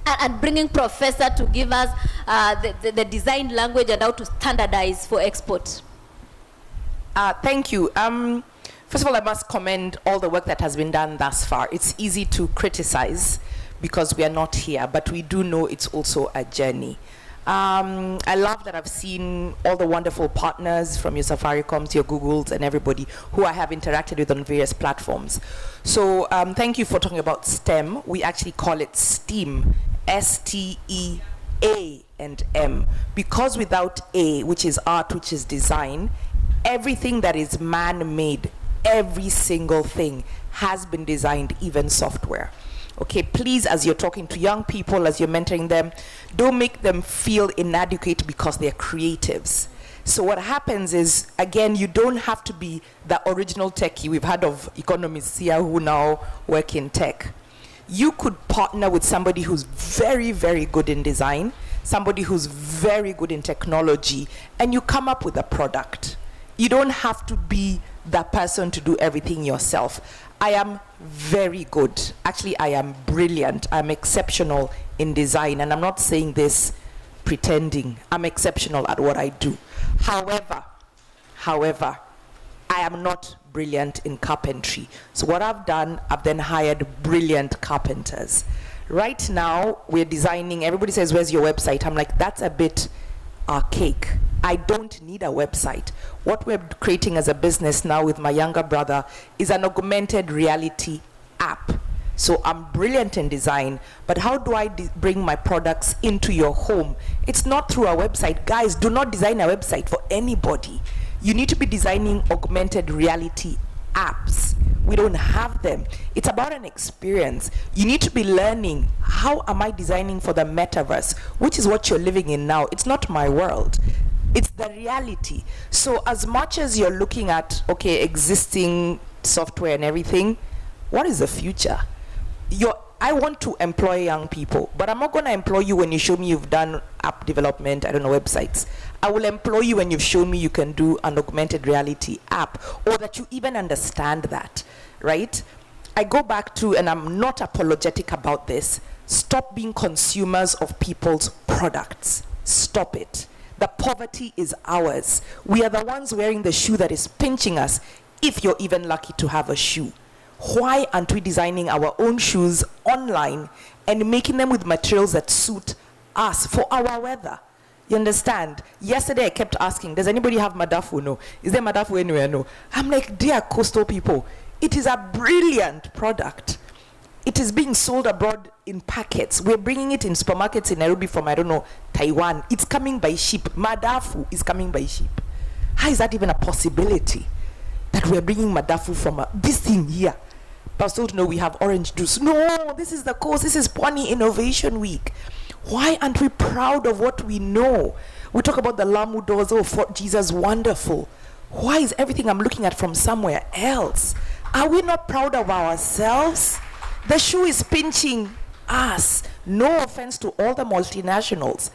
and bringing professor to give us the design language and how to standardize for export? Thank you. First of all, I must commend all the work that has been done thus far. It's easy to criticize because we are not here, but we do know it's also a journey. I love that I've seen all the wonderful partners from your Safaricoms, your Googles, and everybody who I have interacted with on various platforms. So thank you for talking about STEM. We actually call it STEAM, S-T-E-A and M, because without A, which is art, which is design, everything that is man-made, every single thing has been designed, even software. Okay, please, as you're talking to young people, as you're mentoring them, don't make them feel inadequate because they're creatives. So what happens is, again, you don't have to be the original techie. We've heard of economists here who now work in tech. You could partner with somebody who's very, very good in design, somebody who's very good in technology, and you come up with a product. You don't have to be that person to do everything yourself. I am very good. Actually, I am brilliant. I'm exceptional in design, and I'm not saying this pretending. I'm exceptional at what I do. However, I am not brilliant in carpentry. So what I've done, I've then hired brilliant carpenters. Right now, we're designing, everybody says, where's your website? I'm like, that's a bit archaic. I don't need a website. What we're creating as a business now with my younger brother is an augmented reality app. So I'm brilliant in design, but how do I bring my products into your home? It's not through a website. Guys, do not design a website for anybody. You need to be designing augmented reality apps. We don't have them. It's about an experience. You need to be learning, how am I designing for the metaverse, which is what you're living in now. It's not my world. It's the reality. So as much as you're looking at, okay, existing software and everything, what is the future? I want to employ young people, but I'm not going to employ you when you show me you've done app development, I don't know, websites. I will employ you when you've shown me you can do an augmented reality app, or that you even understand that, right? I go back to, and I'm not apologetic about this, stop being consumers of people's products. Stop it. The poverty is ours. We are the ones wearing the shoe that is pinching us, if you're even lucky to have a shoe. Why aren't we designing our own shoes online and making them with materials that suit us for our weather? You understand? Yesterday I kept asking, does anybody have Madafu? No. Is there Madafu anywhere? No. I'm like, dear coastal people, it is a brilliant product. It is being sold abroad in packets. We're bringing it in supermarkets in Nairobi from, I don't know, Taiwan. It's coming by ship. Madafu is coming by ship. How is that even a possibility? That we're bringing Madafu from this thing here? But still to know we have orange juice. No, this is the course. This is Pwani Innovation Week. Why aren't we proud of what we know? We talk about the Lamu doors, oh, Fort Jesus, wonderful. Why is everything I'm looking at from somewhere else? Are we not proud of ourselves? The shoe is pinching us. No offense to all the multinationals.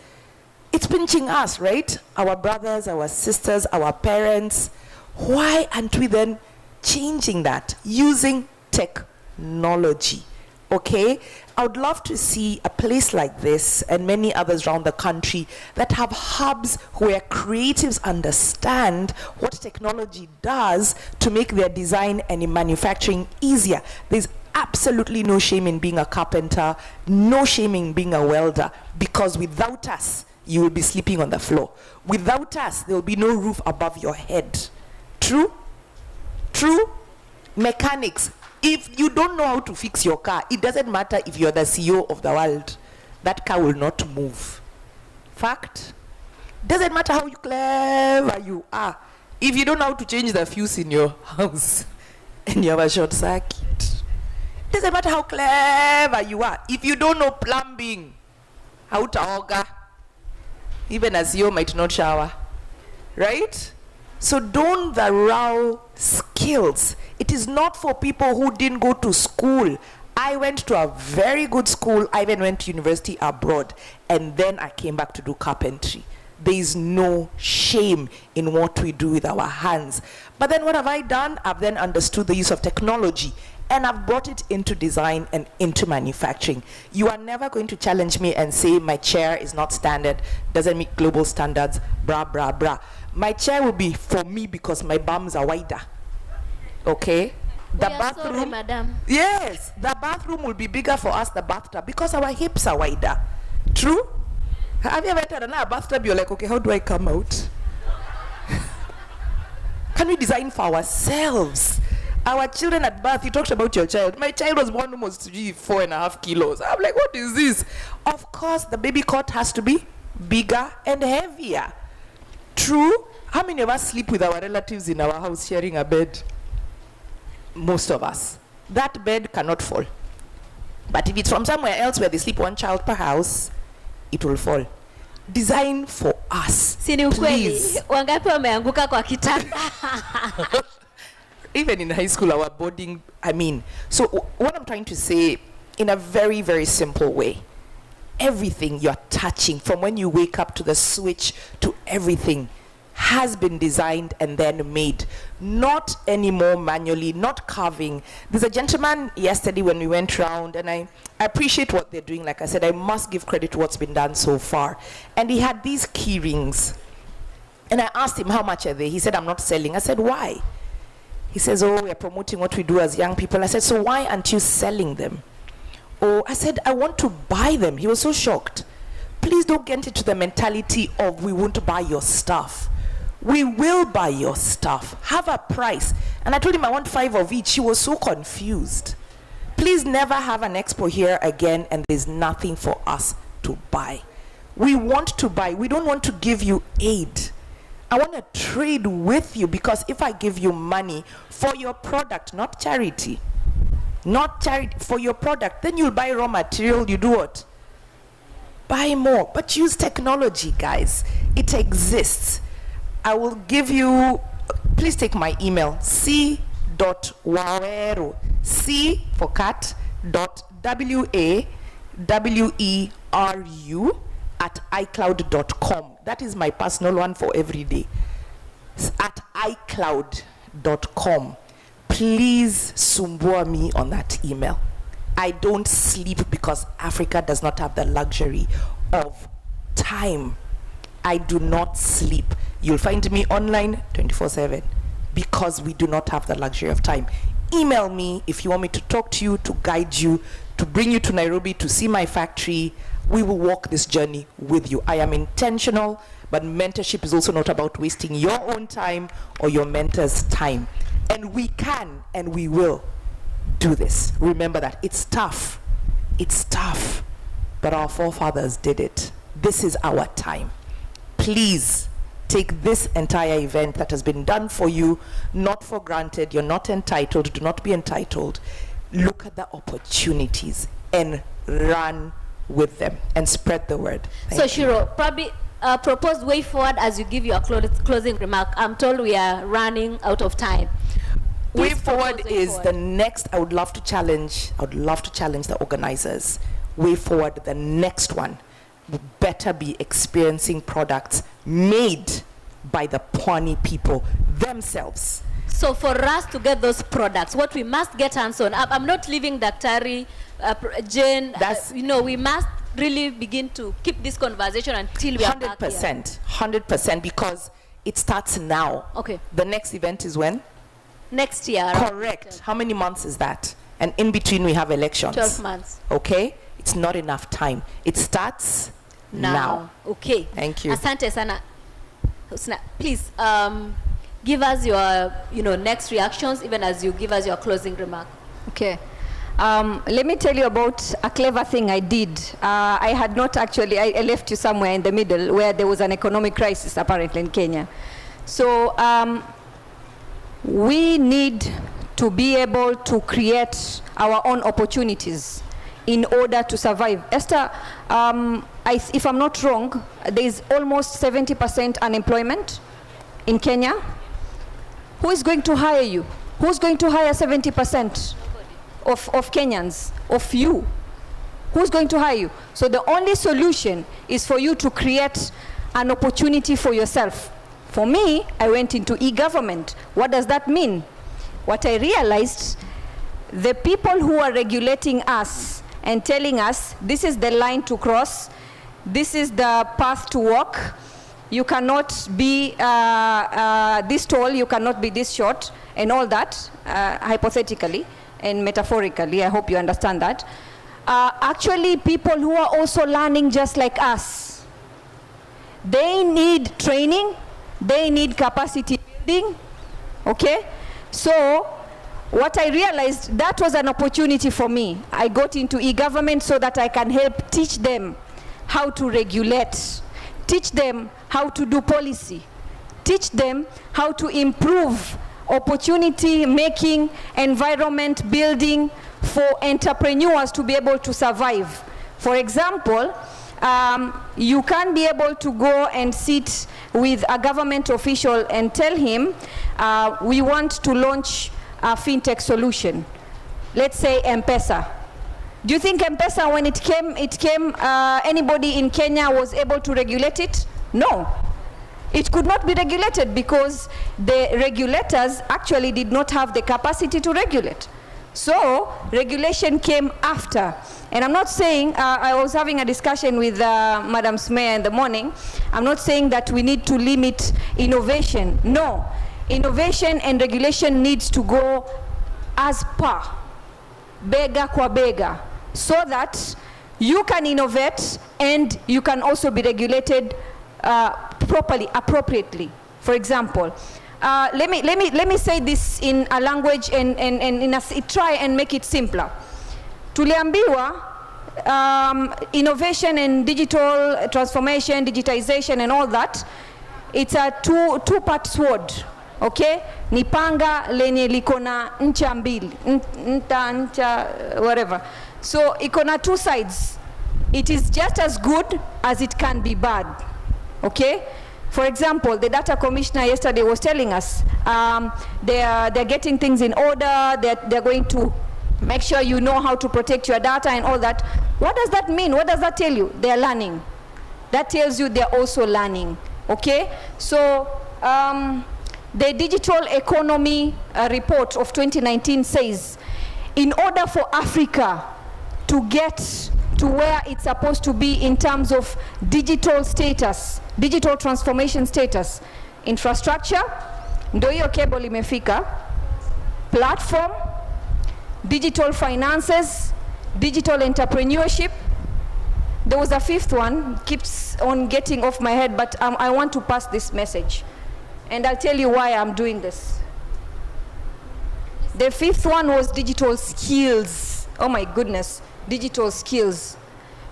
It's pinching us, right? Our brothers, our sisters, our parents. Why aren't we then changing that using technology? Okay? I would love to see a place like this and many others around the country that have hubs where creatives understand what technology does to make their design and in manufacturing easier. There's absolutely no shame in being a carpenter, no shame in being a welder, because without us, you will be sleeping on the floor. Without us, there will be no roof above your head. True? True? Mechanics. If you don't know how to fix your car, it doesn't matter if you're the CEO of the world. That car will not move. Fact? Doesn't matter how clever you are. If you don't know how to change the fuse in your house and you have a short circuit, doesn't matter how clever you are. If you don't know plumbing, how to auger, even a CEO might not shower. Right? So don't dharau skills. It is not for people who didn't go to school. I went to a very good school. I even went to university abroad. And then I came back to do carpentry. There is no shame in what we do with our hands. But then what have I done? I've then understood the use of technology. And I've brought it into design and into manufacturing. You are never going to challenge me and say my chair is not standard, doesn't meet global standards, blah, blah, blah. My chair will be for me because my bums are wider. Okay? The bathroom, sorry, madam. Yes, the bathroom will be bigger for us, the bathtub, because our hips are wider. True? Have you ever entered another bathtub? You're like, okay, how do I come out? Can we design for ourselves? Our children at birth, you talked about your child. My child was born almost 4.5 kilos. I'm like, what is this? Of course, the baby cot has to be bigger and heavier. True? How many of us sleep with our relatives in our house sharing a bed? Most of us. That bed cannot fall. But if it's from somewhere else where they sleep one child per house, it will fall. Design for us. Sini ukweli, wangapi wameanguka kwa kitanda? Even in high school, our boarding, so what I'm trying to say in a very, very simple way, everything you're touching, from when you wake up to the switch to everything, has been designed and then made. Not anymore manually, not carving. There's a gentleman yesterday when we went round, and I appreciate what they're doing. Like I said, I must give credit to what's been done so far. And he had these key rings. And I asked him, how much are they? He said, I'm not selling. I said, why? He says, oh, we're promoting what we do as young people. I said, so why aren't you selling them? Oh, I said, I want to buy them. He was so shocked. Please don't get into the mentality of we won't buy your stuff. We will buy your stuff. Have a price. And I told him I want 5 of each. He was so confused. Please never have an expo here again and there's nothing for us to buy. We want to buy. We don't want to give you aid. I want to trade with you, because if I give you money for your product, not charity, for your product, then you'll buy raw material, you do what? Buy more. But use technology, guys. It exists. I will give you, please take my email, c.waweru, C for cat, .waweru @icloud.com. That is my personal one for every day. At icloud.com. Please sumbua me on that email. I don't sleep because Africa does not have the luxury of time. I do not sleep. You'll find me online 24/7 because we do not have the luxury of time. Email me if you want me to talk to you, to guide you, to bring you to Nairobi to see my factory. We will walk this journey with you. I am intentional, but mentorship is also not about wasting your own time or your mentor's time. And we can and we will do this. Remember that. It's tough. It's tough. But our forefathers did it. This is our time. Please take this entire event that has been done for you, not for granted. You're not entitled. Do not be entitled. Look at the opportunities and run with them and spread the word. So Shiro, probably proposed way forward as you give your closing remark. I'm told we are running out of time. Way forward is the next. I would love to challenge the organizers. Way forward, the next one better be experiencing products made by the Pwani people themselves. So for us to get those products, what we must get hands on, I'm not leaving Daktari, Jane, we must really begin to keep this conversation until we are back here. 100%, because it starts now. Okay. The next event is when? Next year. Correct. How many months is that? And in between we have elections. 12 months. Okay? It's not enough time. It starts now. Okay. Thank you. Asante sana. Husna, please give us your next reactions, even as you give us your closing remark. Okay. Let me tell you about a clever thing I did. I had not actually, I left you somewhere in the middle where there was an economic crisis apparently in Kenya. So we need to be able to create our own opportunities in order to survive. Esther, if I'm not wrong, there is almost 70% unemployment in Kenya. Who is going to hire you? Who's going to hire 70% of Kenyans, of you? Who's going to hire you? So the only solution is for you to create an opportunity for yourself. For me, I went into e-government. What does that mean? What I realized, the people who are regulating us and telling us, this is the line to cross, this is the path to walk, you cannot be this tall, you cannot be this short, and all that, hypothetically and metaphorically, I hope you understand that. Actually, people who are also learning just like us. They need training, they need capacity building, okay? So, what I realized, that was an opportunity for me. I got into e-government so that I can help teach them how to regulate, teach them how to do policy, teach them how to improve opportunity making, environment building for entrepreneurs to be able to survive. For example, you can't be able to go and sit with a government official and tell him, we want to launch a fintech solution. Let's say M-Pesa. Do you think M-Pesa, when it came, anybody in Kenya was able to regulate it? No. It could not be regulated because the regulators actually did not have the capacity to regulate. So regulation came after. And I'm not saying, I was having a discussion with Madam Smear in the morning, I'm not saying that we need to limit innovation. No. Innovation and regulation needs to go as per, bega kwa bega, so that you can innovate and you can also be regulated properly, appropriately. For example, let me say this in a language and try and make it simpler. Tuliambiwa innovation and digital transformation, digitization and all that, it's a two-part sword. Okay? Ni panga lenye liko na ncha mbili, whatever. So iko na two sides. It is just as good as it can be bad. Okay? For example, the data commissioner yesterday was telling us they're getting things in order, they're going to make sure you know how to protect your data and all that. What does that mean? What does that tell you? They're learning. That tells you they're also learning. Okay? So the digital economy report of 2019 says, in order for Africa to get to where it's supposed to be in terms of digital status, digital transformation status, infrastructure, ndo hiyo cable imefika, platform, digital finances, digital entrepreneurship. There was a fifth one, keeps on getting off my head, but I want to pass this message. And I'll tell you why I'm doing this. The fifth one was digital skills. Oh my goodness, digital skills.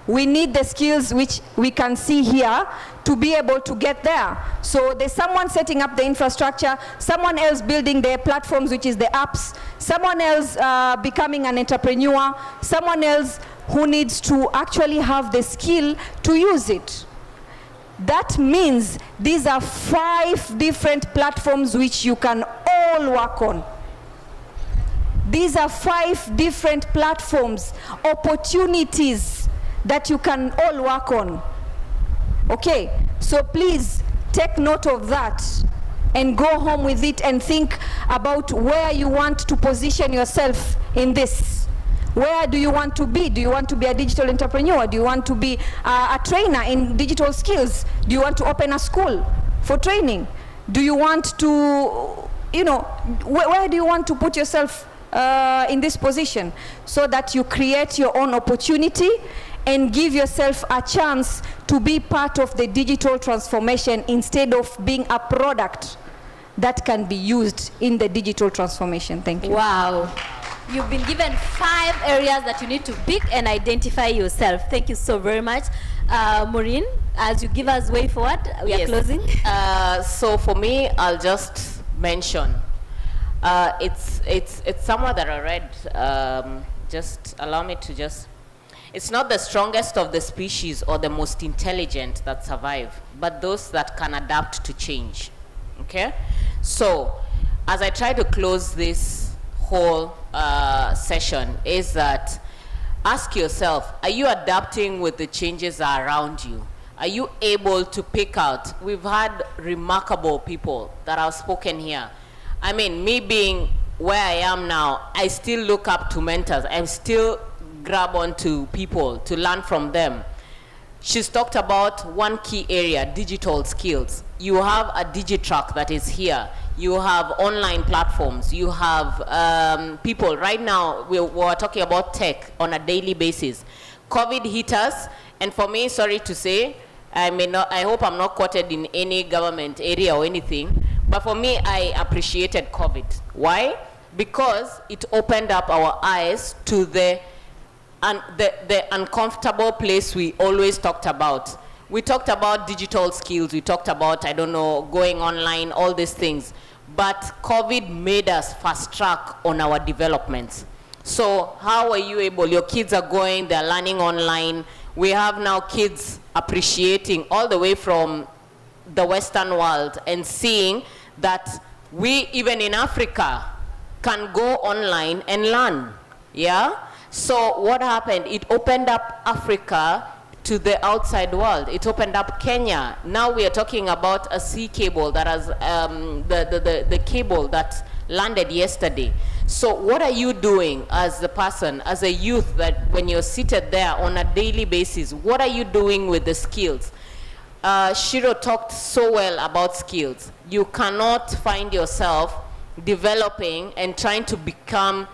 We need the skills which we can see here to be able to get there. So there's someone setting up the infrastructure, someone else building their platforms, which is the apps, someone else becoming an entrepreneur, someone else who needs to actually have the skill to use it. That means these are 5 different platforms which you can all work on. These are 5 different platforms, opportunities that you can all work on. Okay, so please take note of that. and go home with it and think about where you want to position yourself in this. Where do you want to be? Do you want to be a digital entrepreneur? Do you want to be a trainer in digital skills? Do you want to open a school for training? Do you want to, you know, where do you want to put yourself in this position so that you create your own opportunity and give yourself a chance to be part of the digital transformation instead of being a product that can be used in the digital transformation. Thank you. Wow. You've been given 5 areas that you need to pick and identify yourself. Thank you so very much. Maureen, as you give us way forward, we are closing. So for me, I'll just mention, it's somewhere that I read, just allow me to just, it's not the strongest of the species or the most intelligent that survive, but those that can adapt to change, okay? So, as I try to close this whole session, is that ask yourself, are you adapting with the changes around you? Are you able to pick out? We've had remarkable people that have spoken here. I mean, me being where I am now, I still look up to mentors. I still grab onto people to learn from them. She's talked about one key area, digital skills. You have a Digitrack that is here. You have online platforms. You have people. Right now, we're talking about tech on a daily basis. COVID hit us, and for me, sorry to say, I hope I'm not quoted in any government area or anything, but for me, I appreciated COVID. Why? Because it opened up our eyes to the uncomfortable place we always talked about. We talked about digital skills. We talked about, I don't know, going online, all these things. But COVID made us fast track on our developments. So how are you able? Your kids are going, they're learning online. We have now kids appreciating all the way from the Western world and seeing that we, even in Africa, can go online and learn, yeah? So what happened? It opened up Africa to the outside world. It opened up Kenya. Now we are talking about a sea cable that has, the cable that landed yesterday. So what are you doing as a person, as a youth, that when you're seated there on a daily basis, what are you doing with the skills? Shiro talked so well about skills. You cannot find yourself developing and trying to become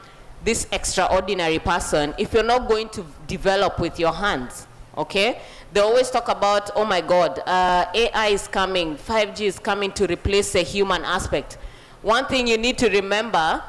this extraordinary person if you're not going to develop with your hands, okay? They always talk about, oh my God, AI is coming, 5G is coming to replace the human aspect. One thing you need to remember,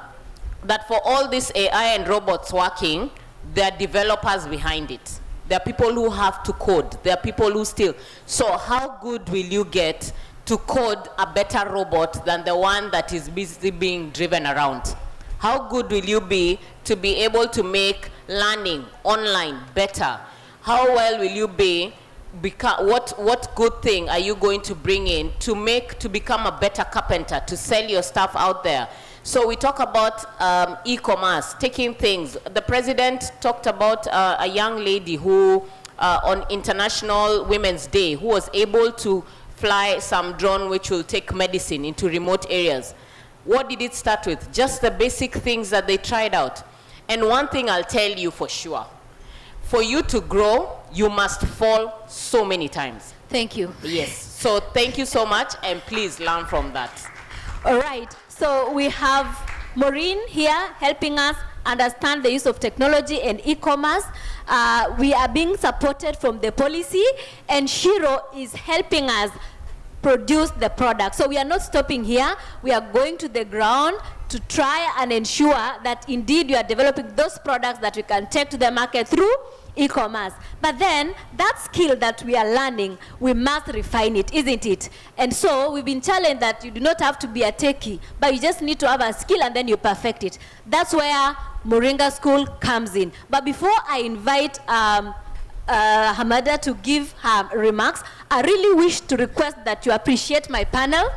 that for all this AI and robots working, there are developers behind it. There are people who have to code. There are people who still. So how good will you get to code a better robot than the one that is busy being driven around? How good will you be to be able to make learning online better? How well will you be, what good thing are you going to bring in to become a better carpenter, to sell your stuff out there? So we talk about e-commerce, taking things. The president talked about a young lady who, on International Women's Day, who was able to fly some drone which will take medicine into remote areas. What did it start with? Just the basic things that they tried out. And one thing I'll tell you for sure, for you to grow, you must fall so many times. Thank you. Yes. So thank you so much, and please learn from that. All right. So we have Maureen here helping us understand the use of technology and e-commerce. We are being supported from the policy, and Shiro is helping us produce the product. So we are not stopping here. We are going to the ground to try and ensure that indeed we are developing those products that we can take to the market through e-commerce. But then that skill that we are learning, we must refine it, isn't it? And so we've been challenged that you do not have to be a techie, but you just need to have a skill and then you perfect it. That's where Moringa School comes in. But before I invite Hamada to give her remarks, I really wish to request that you appreciate my panel.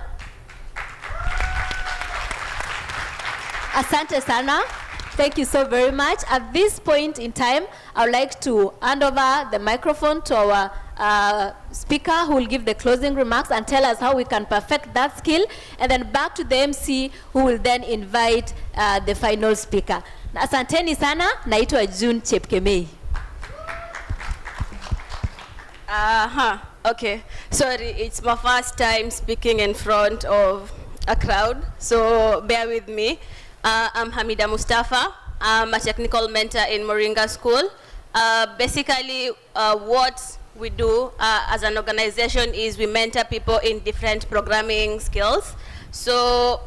Asante sana. Thank you so very much. At this point in time, I would like to hand over the microphone to our speaker who will give the closing remarks and tell us how we can perfect that skill, and then back to the MC who will then invite the final speaker. Asanteni sana, naitwa June Chepkemei. Okay, sorry, it's my first time speaking in front of a crowd, so bear with me. I'm Hamida Mustafa. I'm a technical mentor in Moringa School. Basically, what we do as an organization is we mentor people in different programming skills. So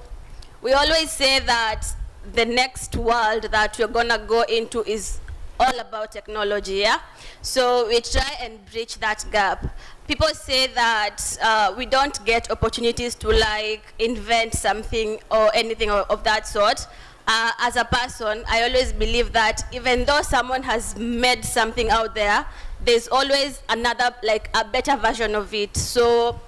we always say that the next world that we're gonna go into is all about technology, yeah? So we try and bridge that gap. People say that we don't get opportunities to like invent something or anything of that sort. As a person, I always believe that even though someone has made something out there, there's always another, like a better version of it. So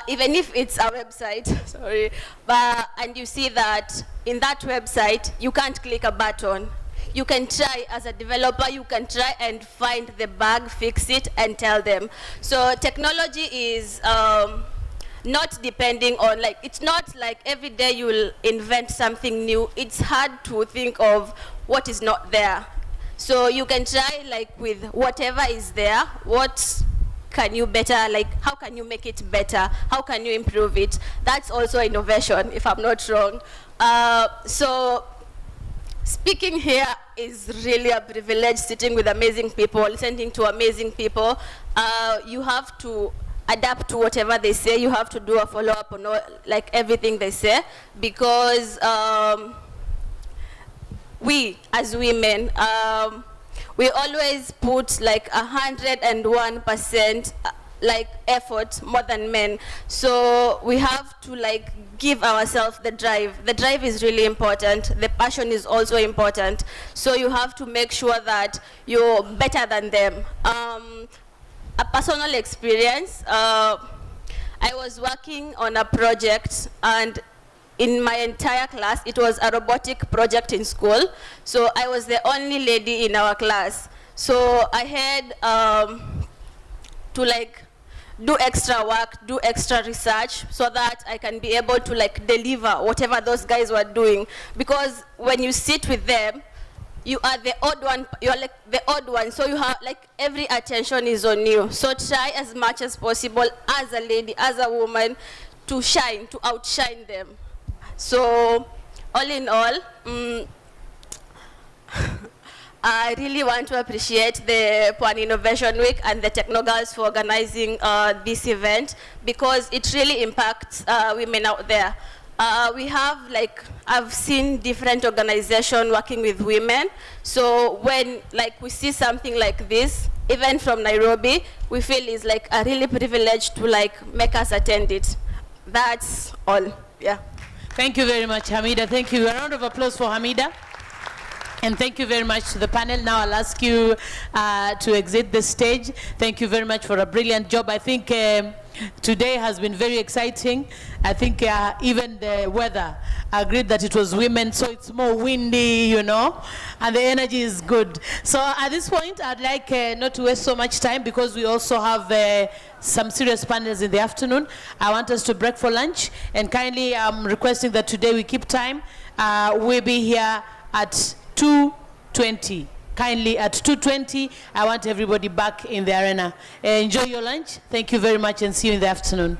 even if it's a website, sorry, and you see that in that website, you can't click a button. You can try as a developer, you can try and find the bug, fix it, and tell them. So technology is not depending on, like, it's not like every day you'll invent something new. It's hard to think of what is not there. So you can try like with whatever is there, what can you better, like how can you make it better? How can you improve it? That's also innovation, if I'm not wrong. So speaking here is really a privilege, sitting with amazing people, listening to amazing people. You have to adapt to whatever they say. You have to do a follow-up on all, like everything they say, because we as women, we always put like 101% like effort more than men. So we have to like give ourselves the drive. The drive is really important. The passion is also important. So you have to make sure that you're better than them. A personal experience, I was working on a project, and in my entire class, it was a robotic project in school. So I was the only lady in our class. So I had to like do extra work, do extra research, so that I can be able to like deliver whatever those guys were doing. Because when you sit with them, you are the odd one, you're like the odd one, so you have like every attention is on you. So try as much as possible as a lady, as a woman, to shine, to outshine them. So all in all, I really want to appreciate the Pwani Innovation Week and the Technologists for organizing this event, because it really impacts women out there. We have like, I've seen different organizations working with women. So when like we see something like this, even from Nairobi, we feel it's like a really privilege to like make us attend it. That's all, yeah. Thank you very much, Hamida. Thank you. A round of applause for Hamida. And thank you very much to the panel. Now I'll ask you to exit the stage. Thank you very much for a brilliant job. I think today has been very exciting. I think even the weather agreed that it was women, so it's more windy, you know, and the energy is good. So at this point, I'd like not to waste so much time, because we also have some serious panels in the afternoon. I want us to break for lunch, and kindly I'm requesting that today we keep time. We'll be here at 2:20. Kindly at 2:20, I want everybody back in the arena. Enjoy your lunch. Thank you very much, and see you in the afternoon.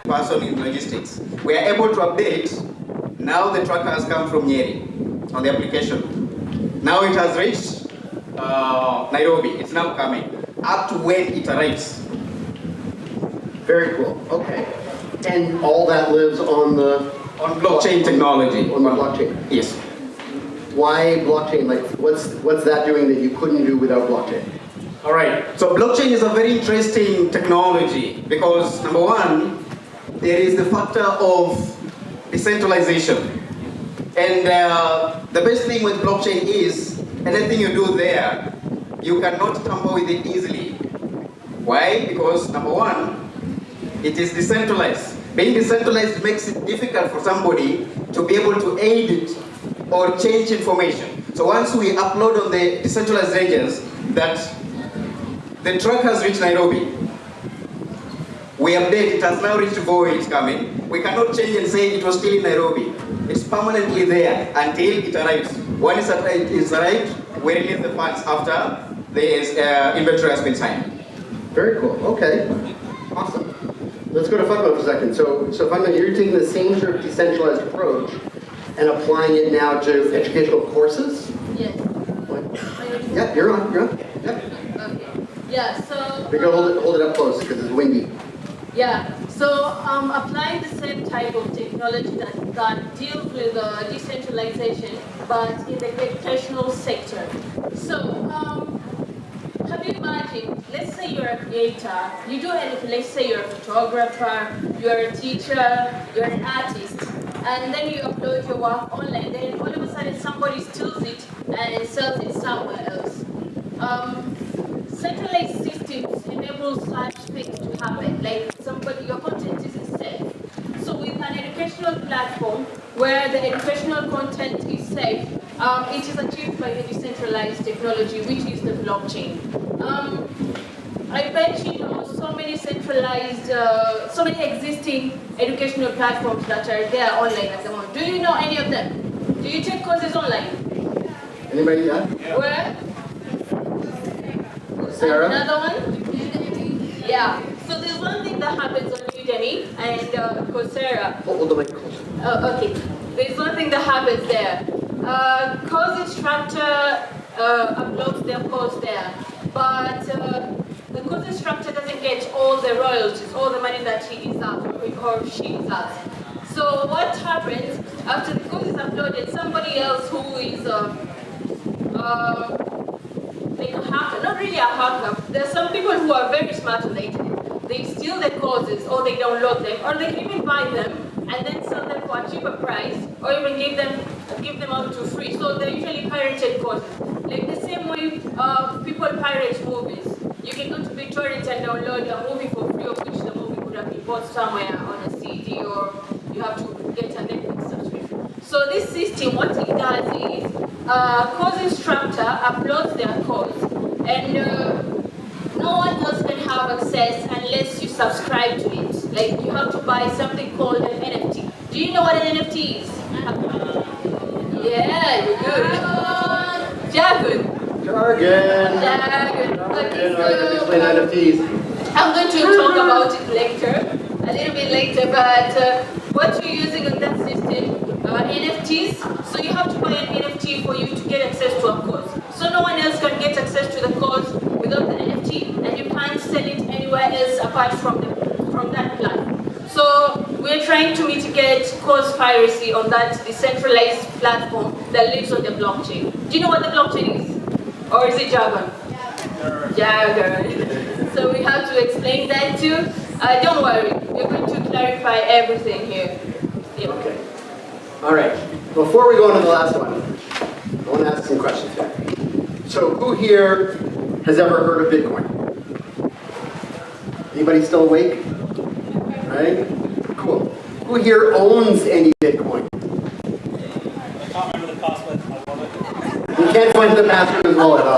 Person in logistics. We are able to update. Now the tracker has come from Nyeri on the application. Now it has reached Nairobi. It's now coming. Up to when it arrives. Very cool. Okay. And all that lives on the blockchain technology. On the blockchain. Yes. Why blockchain? Like, what's that doing that you couldn't do without blockchain? All right. So blockchain is a very interesting technology because number one, there is the factor of decentralization, and the best thing with blockchain is anything you do there, you cannot tamper with it easily. Why? Because number one, it is decentralized. Being decentralized makes it difficult for somebody to be able to edit or change information. So once we upload on the decentralized ledgers that the truck has reached Nairobi, we update, it has now reached Voi, it's coming. We cannot change and say it was still in Nairobi. It's permanently there until it arrives. Once it is arrived, we release the funds after the inventory has been signed. Very cool. Okay. Awesome. Let's go to Fatma for a second. So Fatma, you're taking the same sort of decentralized approach and applying it now to educational courses? Yes. Yeah, you're on. Yeah. Okay. Yeah, so... We go hold it up close because it's windy. Yeah, so applying the same type of technology that deals with decentralization, but in the educational sector. So, have you imagined, let's say you're a creator, you do anything, let's say you're a photographer, you're a teacher, you're an artist, and then you upload your work online, then all of a sudden somebody steals it and sells it somewhere else. Centralized systems enable such things to happen, like your content isn't safe. So with an educational platform where the educational content is safe, it is achieved by the decentralized technology, which is the blockchain. I bet you know so many centralized, so many existing educational platforms that are there online at the moment. Do you know any of them? Do you take courses online? Anybody? Yeah? Where? Sarah? Another one? Yeah. So there's one thing that happens on Udemy and Coursera. Hold the mic closer. Oh, okay. There's one thing that happens there. Course instructor uploads their course there, but the course instructor doesn't get all the royalties, all the money that he deserves or she deserves. So what happens after the course is uploaded? Somebody else who is like a hacker, not really a hacker. There are some people who are very smart on the internet. They steal the courses, or they download them, or they can even buy them and then sell them for a cheaper price, or even give them out to free. So they're usually pirated courses. Like the same way people pirate movies. You can go to BitTorrent and download a movie for free, of which the movie could have been bought somewhere on a CD, or you have to get a Netflix subscription. So this system, what it does is, course instructor uploads their course, and no one else can have access unless you subscribe to it. Like you have to buy something called an NFT. Do you know what an NFT is? Yeah, you're good. Jargon. Okay, so Explain NFTs. I'm going to talk about it later, a little bit later, but what you're using on that system, NFTs, so you have to buy an NFT for you to get access to a course. So no one else can get access to the course without the NFT, and you can't sell it anywhere else apart from that platform. So we're trying to mitigate course piracy on that decentralized platform that lives on the blockchain. Do you know what the blockchain is? Or is it jargon? Jargon. So we have to explain that too. Don't worry, we're going to clarify everything here. Yeah. Okay. All right. Before we go on to the last one, I want to ask some questions here. So who here has ever heard of Bitcoin? Anybody still awake? Right? Cool. Who here owns any Bitcoin? I can't remember the password. I love it. You can't find the password as well.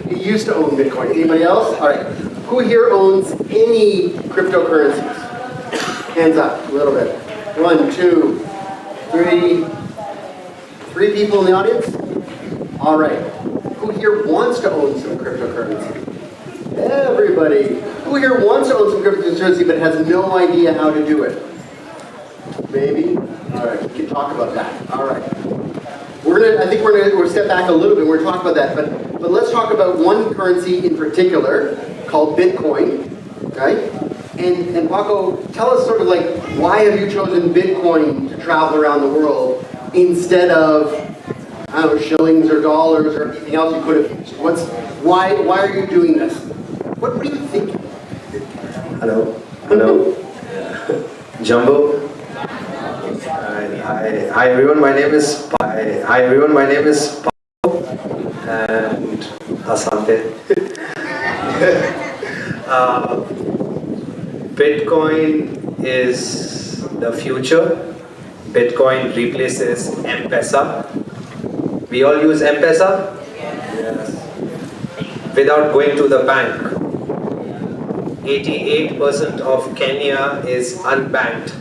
He used to own Bitcoin. Anybody else? All right. Who here owns any cryptocurrencies? Hands up, a little bit. 1, 2, 3. 3 people in the audience? All right. Who here wants to own some cryptocurrency? Everybody. Who here wants to own some cryptocurrency but has no idea how to do it? Maybe? All right, we can talk about that. All right. I think we're gonna step back a little bit. We're gonna talk about that, but let's talk about one currency in particular called Bitcoin. Okay. And Paco, tell us sort of like, why have you chosen Bitcoin to travel around the world instead of, I don't know, shillings or dollars or anything else you could have used? Why are you doing this? What do you think? Hello. Jumbo. Hi everyone. My name is Paco and Asante. Bitcoin is the future. Bitcoin replaces M-Pesa. We all use M-Pesa? Yes. Without going to the bank. 88% of Kenya is unbanked.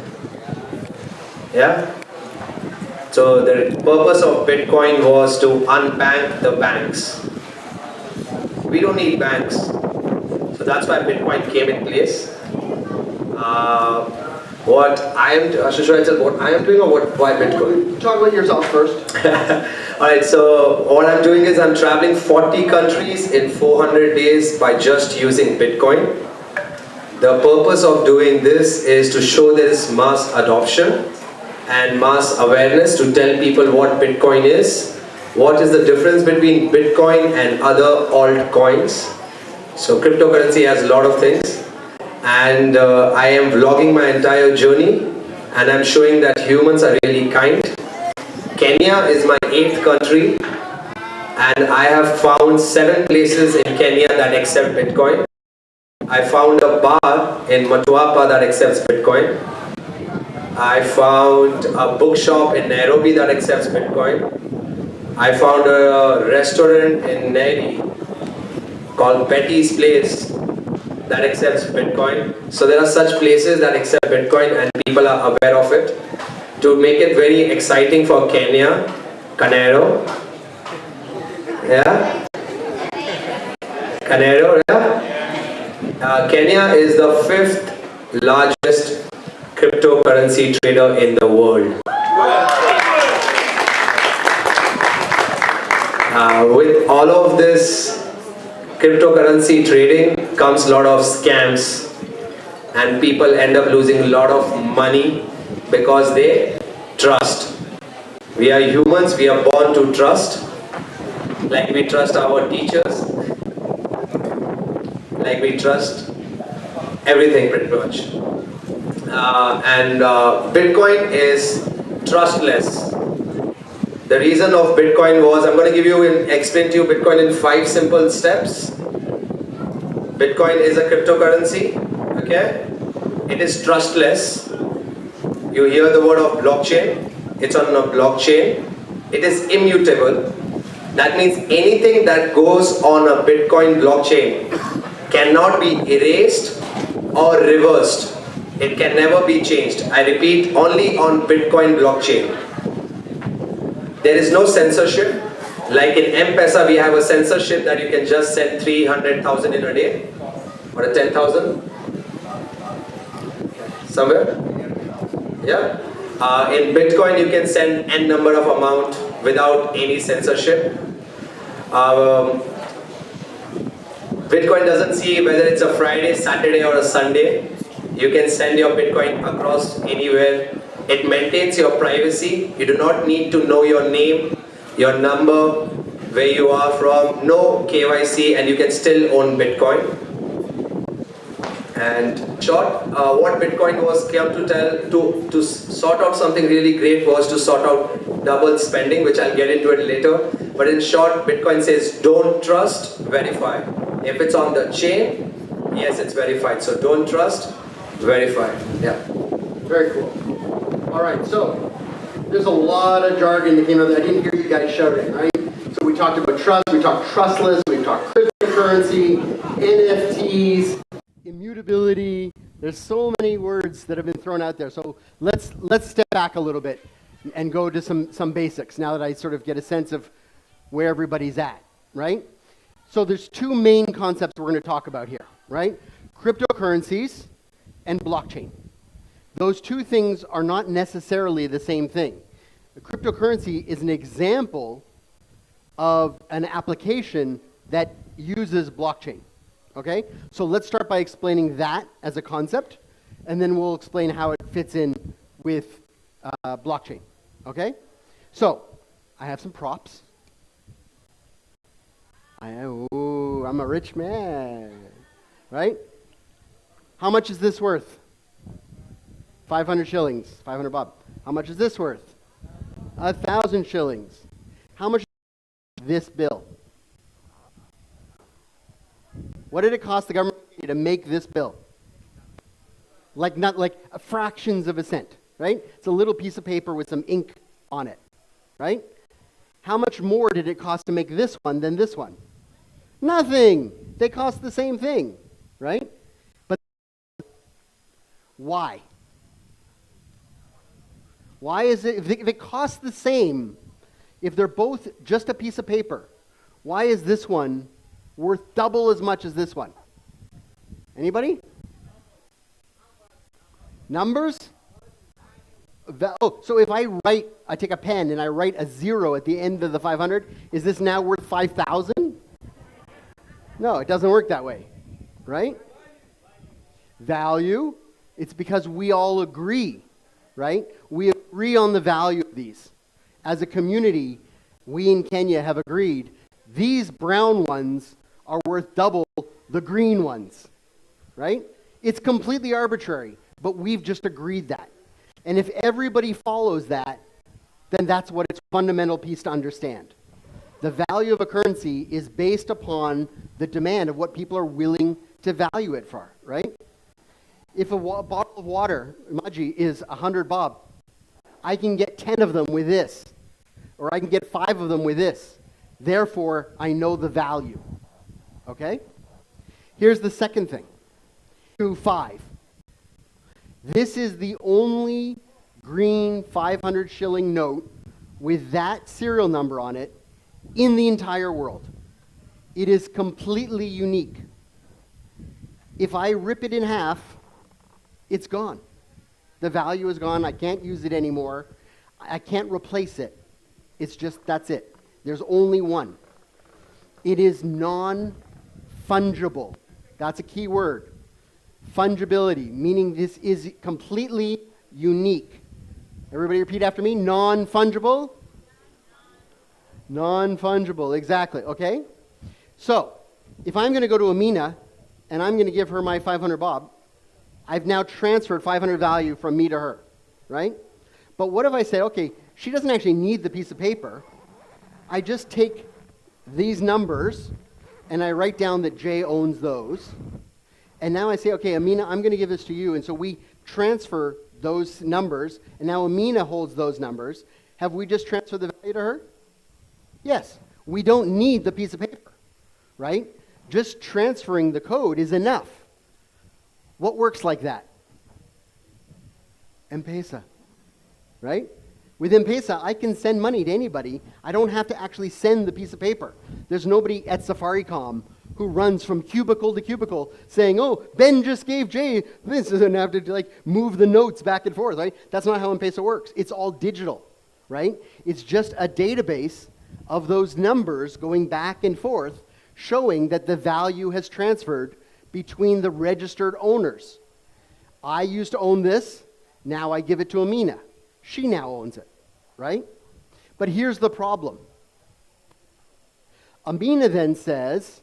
Yeah? So the purpose of Bitcoin was to unbank the banks. We don't need banks. So that's why Bitcoin came in place. What I am doing or why Bitcoin? Talk about yourself first. Alright, so what I'm doing is I'm traveling 40 countries in 400 days by just using Bitcoin. The purpose of doing this is to show there is mass adoption and mass awareness, to tell people what Bitcoin is, what is the difference between Bitcoin and other altcoins. So cryptocurrency has a lot of things, and I am vlogging my entire journey, and I'm showing that humans are really kind. Kenya is my 8th country, and I have found 7 places in Kenya that accept Bitcoin. I found a bar in Mtwapa that accepts Bitcoin. I found a bookshop in Nairobi that accepts Bitcoin. I found a restaurant in Nairobi called Betty's Place that accepts Bitcoin. So there are such places that accept Bitcoin and people are aware of it. To make it very exciting for Kenya, Canero. Yeah? Canero, yeah? Kenya is the 5th largest cryptocurrency trader in the world. With all of this cryptocurrency trading comes a lot of scams, and people end up losing a lot of money because they trust. We are humans, we are born to trust, like we trust our teachers, like we trust everything pretty much. Bitcoin is trustless. The reason of Bitcoin was, I'm going to explain to you Bitcoin in 5 simple steps. Bitcoin is a cryptocurrency, okay? It is trustless. You hear the word of blockchain. It's on a blockchain. It is immutable. That means anything that goes on a Bitcoin blockchain cannot be erased or reversed. It can never be changed. I repeat, only on Bitcoin blockchain. There is no censorship. Like in M-Pesa, we have a censorship that you can just send 300,000 in a day or a 10,000 somewhere. Yeah. In Bitcoin, you can send n number of amount without any censorship. Bitcoin doesn't see whether it's a Friday, Saturday, or a Sunday. You can send your Bitcoin across anywhere. It maintains your privacy. You do not need to know your name, your number, where you are from, no KYC, and you can still own Bitcoin. And short, what Bitcoin was came to tell, to sort out something really great was to sort out double spending, which I'll get into it later. But in short, Bitcoin says don't trust, verify. If it's on the chain, yes, it's verified. So don't trust, verify. Yeah. Very cool. All right, so there's a lot of jargon that came out there. I didn't hear you guys shouting, right? So we talked about trust, we talked trustless, we talked cryptocurrency, NFTs, immutability. There's so many words that have been thrown out there. So let's step back a little bit and go to some basics now that I sort of get a sense of where everybody's at, right? So there's 2 main concepts we're going to talk about here, right? Cryptocurrencies and blockchain. Those 2 things are not necessarily the same thing. A cryptocurrency is an example of an application that uses blockchain, Okay? So let's start by explaining that as a concept, and then we'll explain how it fits in with blockchain. Okay? So, I have some props. I'm a rich man. Right? How much is this worth? 500 shillings, 500 bob. How much is this worth? 1,000 shillings. How much is this bill? What did it cost the government to make this bill? Not like fractions of a cent, right? It's a little piece of paper with some ink on it, right? How much more did it cost to make this one than this one? Nothing. They cost the same thing, right? But why? Why is it, if it costs the same, if they're both just a piece of paper, why is this one worth double as much as this one? Anybody? Numbers? So if I take a pen and I write a 0 at the end of the 500, is this now worth 5,000? No, it doesn't work that way, right? Value, it's because we all agree, right? We agree on the value of these. As a community, we in Kenya have agreed these brown ones are worth double the green ones, right? It's completely arbitrary, but we've just agreed that. And if everybody follows that, then that's what it's a fundamental piece to understand. The value of a currency is based upon the demand of what people are willing to value it for, right? If a bottle of water, Maji, is 100 bob, I can get 10 of them with this, or I can get 5 of them with this. Therefore, I know the value, okay? Here's the second thing, 5. This is the only green 500 shilling note with that serial number on it in the entire world. It is completely unique. If I rip it in half, it's gone. The value is gone. I can't use it anymore. I can't replace it. It's just, that's it. There's only one. It is non-fungible. That's a key word. Fungibility, meaning this is completely unique. Everybody repeat after me. Non-fungible? Non-fungible, exactly, okay? So, if I'm going to go to Amina, and I'm going to give her my 500 bob, I've now transferred 500 value from me to her, right? But what if I say, okay, she doesn't actually need the piece of paper. I just take these numbers, and I write down that Jay owns those. And now I say, okay, Amina, I'm going to give this to you. And so we transfer those numbers, and now Amina holds those numbers. Have we just transferred the value to her? Yes. We don't need the piece of paper, right? Just transferring the code is enough. What works like that? M-Pesa, right? With M-Pesa, I can send money to anybody. I don't have to actually send the piece of paper. There's nobody at Safaricom who runs from cubicle to cubicle saying, oh, Ben just gave Jay this, and have to move the notes back and forth, right? That's not how M-Pesa works. It's all digital, right? It's just a database of those numbers going back and forth showing that the value has transferred between the registered owners. I used to own this. Now I give it to Amina. She now owns it, right? But here's the problem. Amina then says,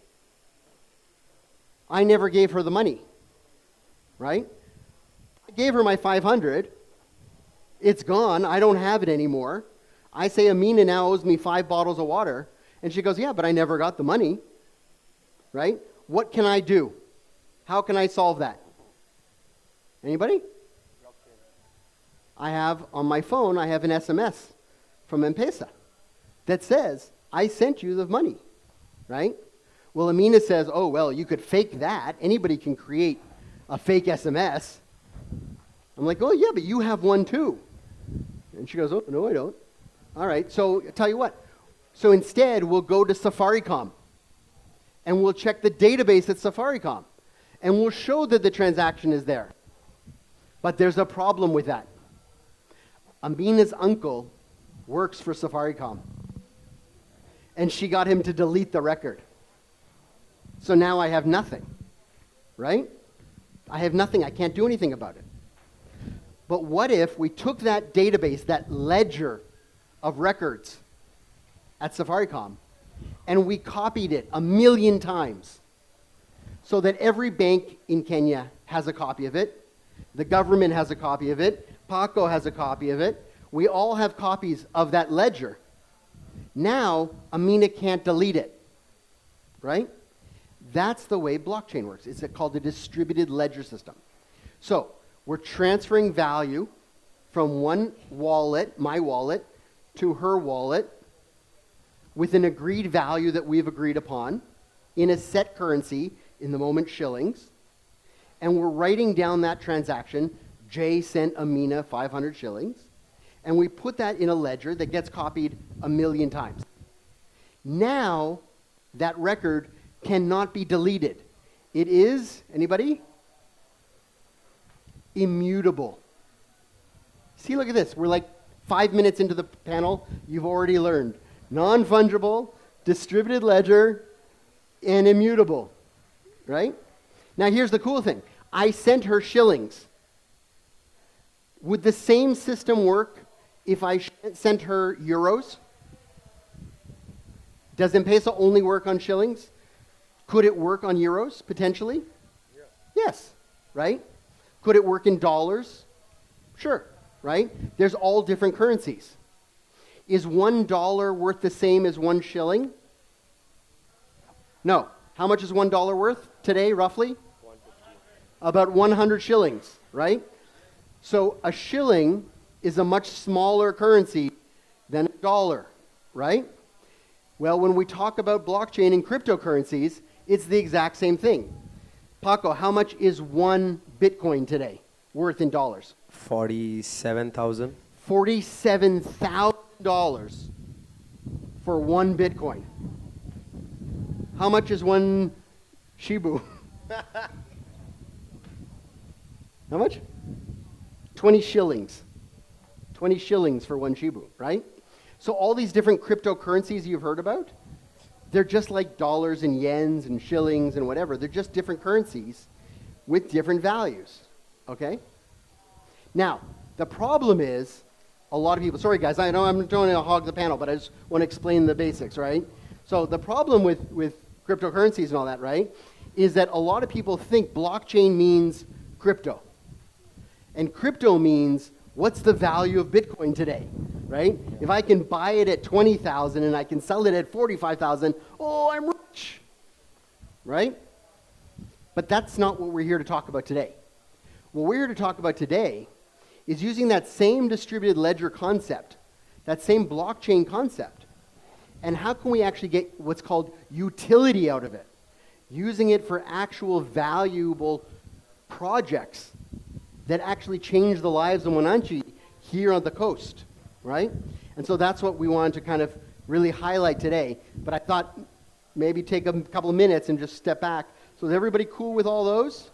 I never gave her the money, right? I gave her my 500. It's gone. I don't have it anymore. I say Amina now owes me 5 bottles of water. And she goes, yeah, but I never got the money, right? What can I do? How can I solve that? Anybody? I have on my phone, I have an SMS from M-Pesa that says, I sent you the money, right? Well, Amina says, oh, well, you could fake that. Anybody can create a fake SMS. I'm like, oh, yeah, but you have one too. And she goes, oh, no, I don't. All right, so I'll tell you what. So instead, we'll go to Safaricom, and we'll check the database at Safaricom, and we'll show that the transaction is there. But there's a problem with that. Amina's uncle works for Safaricom, and she got him to delete the record. So now I have nothing. right? I have nothing, I can't do anything about it. But what if we took that database, that ledger of records at Safaricom, and we copied it 1,000,000 times so that every bank in Kenya has a copy of it, the government has a copy of it, Paco has a copy of it, we all have copies of that ledger. Now, Amina can't delete it, right? That's the way blockchain works. It's called a distributed ledger system. So, we're transferring value from one wallet, my wallet, to her wallet with an agreed value that we've agreed upon in a set currency, in the moment shillings, and we're writing down that transaction. Jay sent Amina 500 shillings, and we put that in a ledger that gets copied 1,000,000 times. Now, that record cannot be deleted. It is, anybody? Immutable. See, look at this. We're like 5 minutes into the panel. You've already learned non-fungible, distributed ledger, and immutable, right? Now, here's the cool thing. I sent her shillings. Would the same system work if I sent her euros? Does M-Pesa only work on shillings? Could it work on euros, potentially? Yeah. Yes, right? Could it work in dollars? Sure, right? There's all different currencies. Is $1 worth the same as 1 shilling? No. How much is $1 worth today, roughly? 150. About 100 shillings, right? So a shilling is a much smaller currency than a dollar, right? Well, when we talk about blockchain and cryptocurrencies, it's the exact same thing. Paco, how much is 1 Bitcoin today worth in dollars? 47,000. $47,000 for 1 Bitcoin. How much is 1 Shibu? How much? 20 shillings. 20 shillings for 1 Shibu, right? So all these different cryptocurrencies you've heard about, they're just like dollars and yens and shillings and whatever. They're just different currencies with different values, okay? Now, the problem is, a lot of people, sorry guys, I know I'm not trying to hog the panel, but I just want to explain the basics, right? So the problem with cryptocurrencies and all that, right, is that a lot of people think blockchain means crypto. And crypto means, what's the value of Bitcoin today, right? If I can buy it at 20,000 and I can sell it at 45,000, oh, I'm rich, right? But that's not what we're here to talk about today. What we're here to talk about today is using that same distributed ledger concept, that same blockchain concept, and how can we actually get what's called utility out of it, using it for actual valuable projects that actually change the lives of Mwananchi here on the coast, right? And so that's what we wanted to kind of really highlight today. But I thought maybe take a couple of minutes and just step back. So is everybody cool with all those?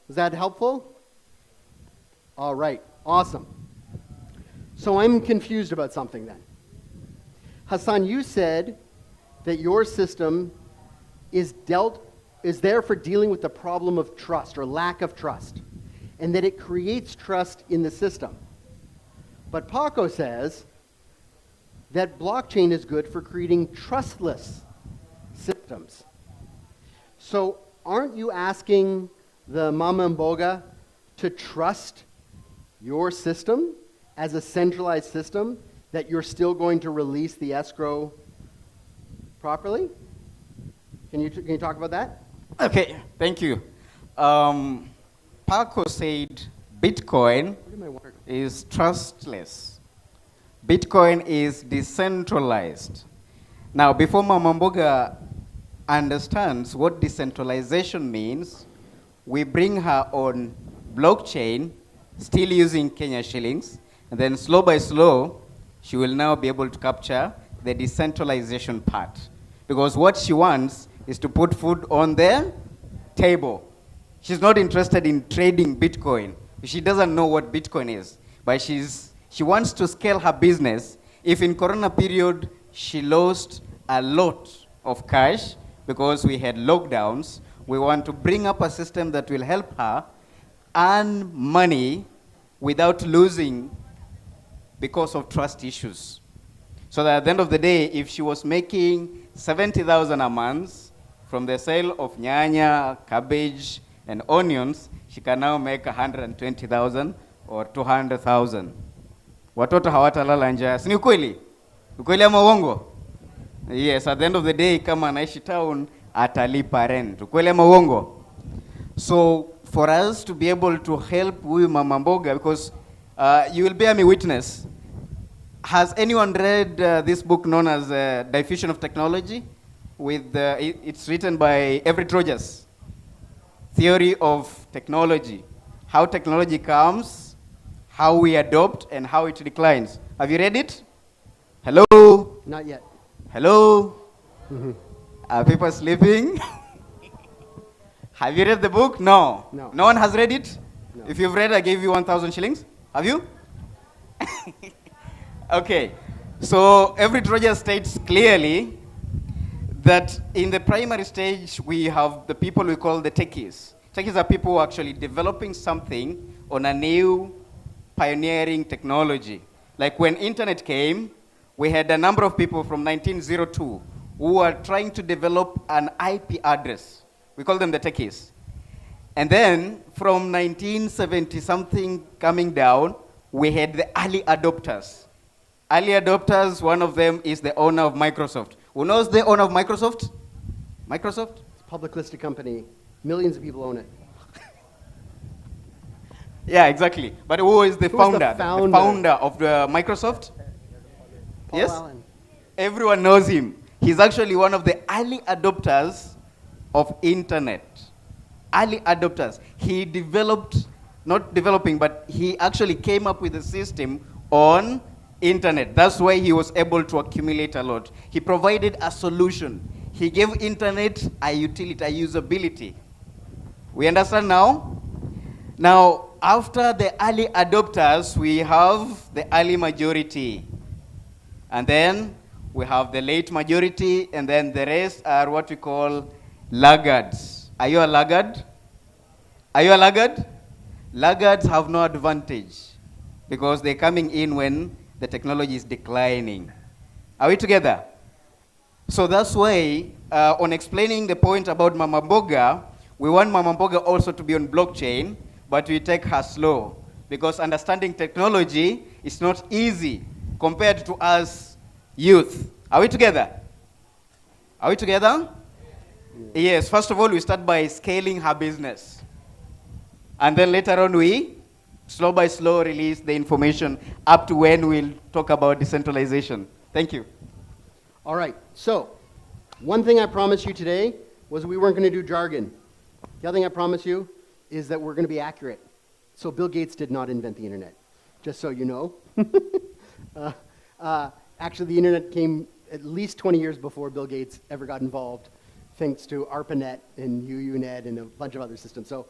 Is that helpful? All right, awesome. So I'm confused about something then. Hassan, you said that your system is there for dealing with the problem of trust or lack of trust, and that it creates trust in the system. But Paco says that blockchain is good for creating trustless systems. So aren't you asking the Mama Mboga to trust your system as a centralized system, that you're still going to release the escrow properly? Can you talk about that? Okay, thank you. Paco said Bitcoin is trustless. Bitcoin is decentralized. Now, before Mama Mboga understands what decentralization means, we bring her on blockchain, still using Kenya shillings, and then slow by slow, she will now be able to capture the decentralization part. Because what she wants is to put food on the table. She's not interested in trading Bitcoin. She doesn't know what Bitcoin is, but she wants to scale her business. If in Corona period, she lost a lot of cash because we had lockdowns, We want to bring up a system that will help her earn money without losing because of trust issues. So that at the end of the day, if she was making 70,000 a month from the sale of nyanya, cabbage, and onions, she can now make 120,000 or 200,000. Watoto hawatalala njaa. Si ni ukweli? Ukweli ama uongo? Yes, at the end of the day, kama anaishi town, atalipa rent. Ukweli ama uongo? So for us to be able to help huyu mama mboga, because you will bear me witness, has anyone read this book known as Diffusion of Technology? It's written by Everett Rogers. Theory of Technology. How technology comes, how we adopt, and how it declines. Have you read it? Hello? Not yet. Hello? Are people sleeping? Have you read the book? No. No one has read it? No. If you've read, I gave you 1,000 shillings. Have you? Okay. So Everett Rogers states clearly that in the primary stage, we have the people we call the techies. Techies are people who are actually developing something on a new pioneering technology. Like when internet came, we had a number of people from 1902 who were trying to develop an IP address. We call them the techies. And then from 1970 something coming down, we had the early adopters. Early adopters, one of them is the owner of Microsoft. Who knows the owner of Microsoft? Microsoft? It's a public listed company. Millions of people own it. Yeah, exactly. But who is the founder? The founder? The founder of the Microsoft? Paul Yes? Allen. Everyone knows him. He's actually one of the early adopters of internet. Early adopters. He developed, not developing, but he actually came up with a system on internet. That's why he was able to accumulate a lot. He provided a solution. He gave internet a utility, a usability. We understand now? Now, after the early adopters, we have the early majority. And then we have the late majority, and then the rest are what we call laggards. Are you a laggard? Are you a laggard? Laggards have no advantage because they're coming in when the technology is declining. Are we together? So that's why, on explaining the point about Mama Mboga, we want Mama Mboga also to be on blockchain, but we take her slow because understanding technology is not easy compared to us youth. Are we together? Are we together? Yes, first of all, we start by scaling her business. And then later on, we slow by slow release the information up to when we'll talk about decentralization. Thank you. All right, so one thing I promised you today was we weren't going to do jargon. The other thing I promised you is that we're going to be accurate. So Bill Gates did not invent the internet, just so you know. Actually, the internet came at least 20 years before Bill Gates ever got involved, thanks to ARPANET and UUNet and a bunch of other systems. So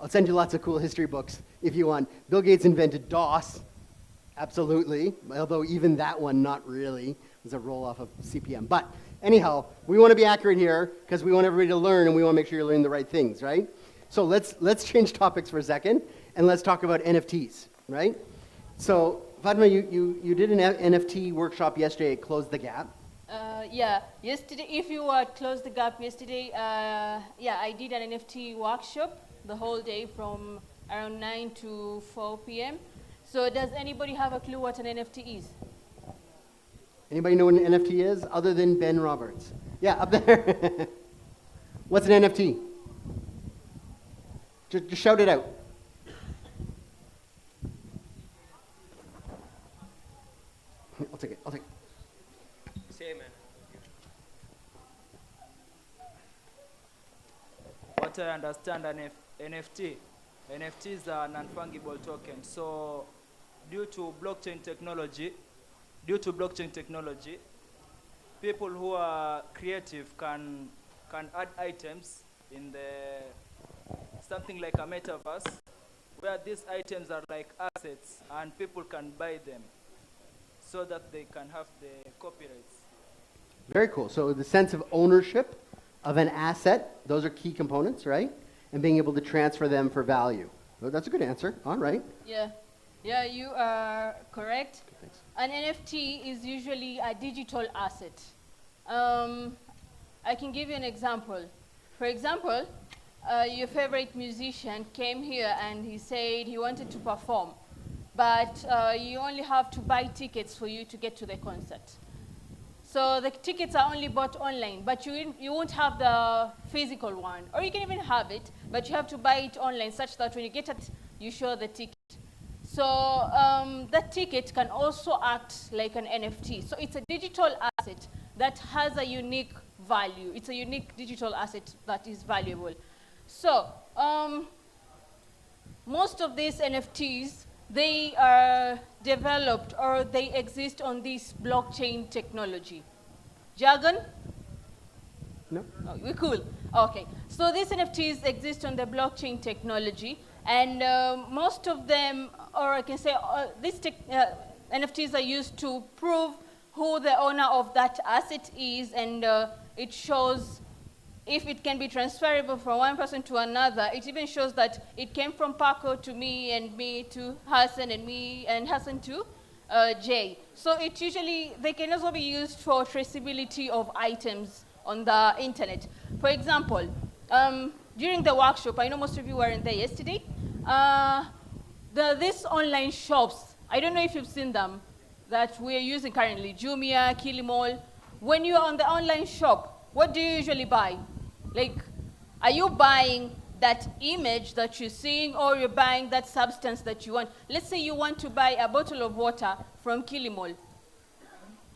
I'll send you lots of cool history books if you want. Bill Gates invented DOS, absolutely, although even that one, not really. It was a roll-off of CPM. But anyhow, we want to be accurate here because we want everybody to learn and we want to make sure you're learning the right things, right? So let's change topics for a second and let's talk about NFTs, right? So Fatima, you did an NFT workshop yesterday at Close the Gap. Yeah, yesterday, if you closed the gap yesterday, yeah, I did an NFT workshop the whole day from around 9 to 4 p.m. So does anybody have a clue what an NFT is? Anybody know what an NFT is other than Ben Roberts? Yeah, up there. What's an NFT? Just shout it out. I'll take it. Say, man. What I understand NFT is a non-fungible token. So due to blockchain technology, people who are creative can add items in something like a metaverse, where these items are like assets and people can buy them so that they can have the copyrights. Very cool. So the sense of ownership of an asset. Those are key components, right? And being able to transfer them for value. Well, that's a good answer. All right. Yeah. Yeah, you are correct. An NFT is usually a digital asset. I can give you an example. For example, your favorite musician came here and he said he wanted to perform, but you only have to buy tickets for you to get to the concert. So the tickets are only bought online, but you won't have the physical one. Or you can even have it, but you have to buy it online such that when you get it, you show the ticket. So that ticket can also act like an NFT. So it's a digital asset that has a unique value. It's a unique digital asset that is valuable. So most of these NFTs, they are developed or they exist on this blockchain technology. Jargon? No. Oh, we're cool. Okay. So these NFTs exist on the blockchain technology, and most of them, or I can say these NFTs are used to prove who the owner of that asset is, and it shows if it can be transferable from one person to another. It even shows that it came from Paco to me, and me to Hassan, and me and Hassan to Jay. So it usually, they can also be used for traceability of items on the internet. For example, during the workshop, I know most of you weren't there yesterday, these online shops, I don't know if you've seen them, that we're using currently, Jumia, Kilimall. When you're on the online shop, what do you usually buy? Like, are you buying that image that you're seeing, or you're buying that substance that you want? Let's say you want to buy a bottle of water from Kilimall.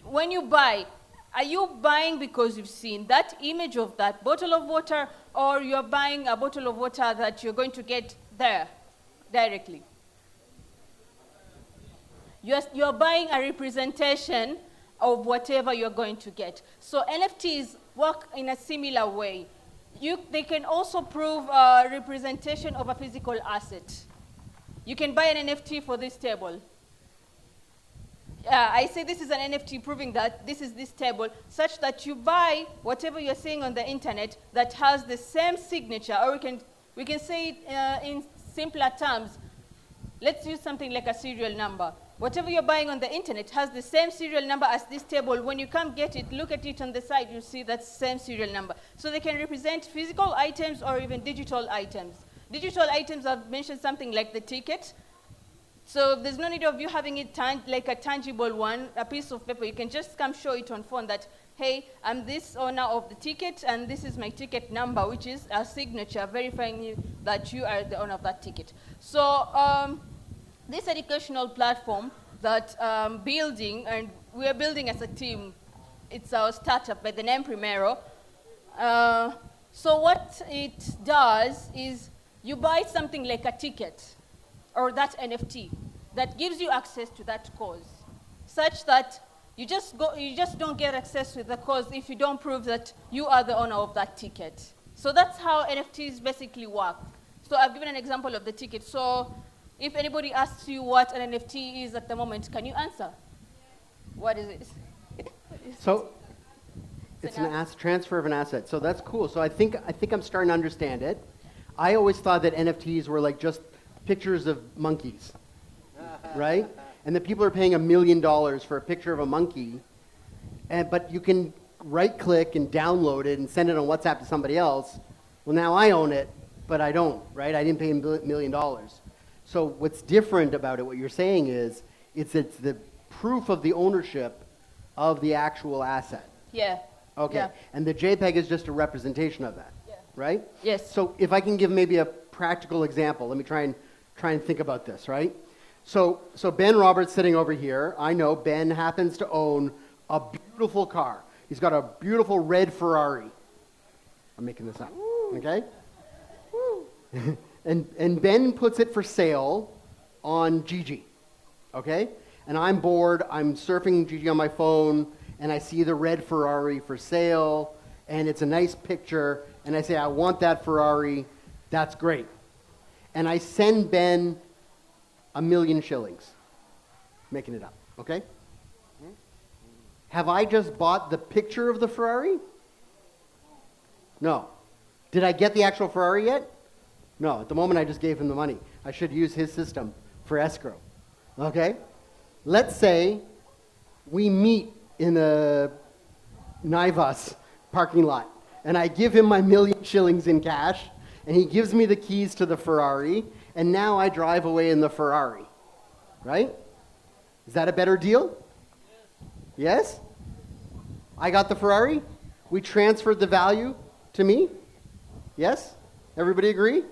When you buy, are you buying because you've seen that image of that bottle of water, or you're buying a bottle of water that you're going to get there directly? You're buying a representation of whatever you're going to get. So NFTs work in a similar way. They can also prove a representation of a physical asset. You can buy an NFT for this table. I say this is an NFT proving that this is this table, such that you buy whatever you're seeing on the internet that has the same signature, or we can say it in simpler terms. Let's use something like a serial number. Whatever you're buying on the internet has the same serial number as this table. When you come get it, look at it on the side, you'll see that same serial number. So they can represent physical items or even digital items. Digital items, I've mentioned something like the ticket. So there's no need of you having it like a tangible one, a piece of paper. You can just come show it on phone that, hey, I'm this owner of the ticket, and this is my ticket number, which is a signature verifying you that you are the owner of that ticket. So this educational platform that building, and we are building as a team, it's our startup by the name Primero. So what it does is you buy something like a ticket or that NFT that gives you access to that cause, such that you just don't get access to the cause if you don't prove that you are the owner of that ticket. So that's how NFTs basically work. So I've given an example of the ticket. So if anybody asks you what an NFT is at the moment, can you answer? What is it? So it's an transfer of an asset. So that's cool. So I think I'm starting to understand it. I always thought that NFTs were like just pictures of monkeys, right? And that people are paying $1 million for a picture of a monkey, but you can right-click and download it and send it on WhatsApp to somebody else. Well, now I own it, but I don't, right? I didn't pay $1 million. So what's different about it, what you're saying is, it's the proof of the ownership of the actual asset. Yeah. Okay. Yeah. And the JPEG is just a representation of that, right? Yes. So if I can give maybe a practical example, let me try and think about this, right? So Ben Roberts sitting over here, I know Ben happens to own a beautiful car. He's got a beautiful red Ferrari. I'm making this up, okay? And Ben puts it for sale on Gigi, okay? And I'm bored, I'm surfing Gigi on my phone, and I see the red Ferrari for sale, and it's a nice picture, and I say, I want that Ferrari, that's great. And I send Ben $1 million shillings, making it up, okay? Have I just bought the picture of the Ferrari? No. Did I get the actual Ferrari yet? No. At the moment, I just gave him the money. I should use his system for escrow. Okay? Let's say we meet in a Naivas parking lot, and I give him my 1,000,000 shillings in cash, and he gives me the keys to the Ferrari, and now I drive away in the Ferrari. Right? Is that a better deal? Yes? I got the Ferrari. We transferred the value to me. Yes? Everybody agree?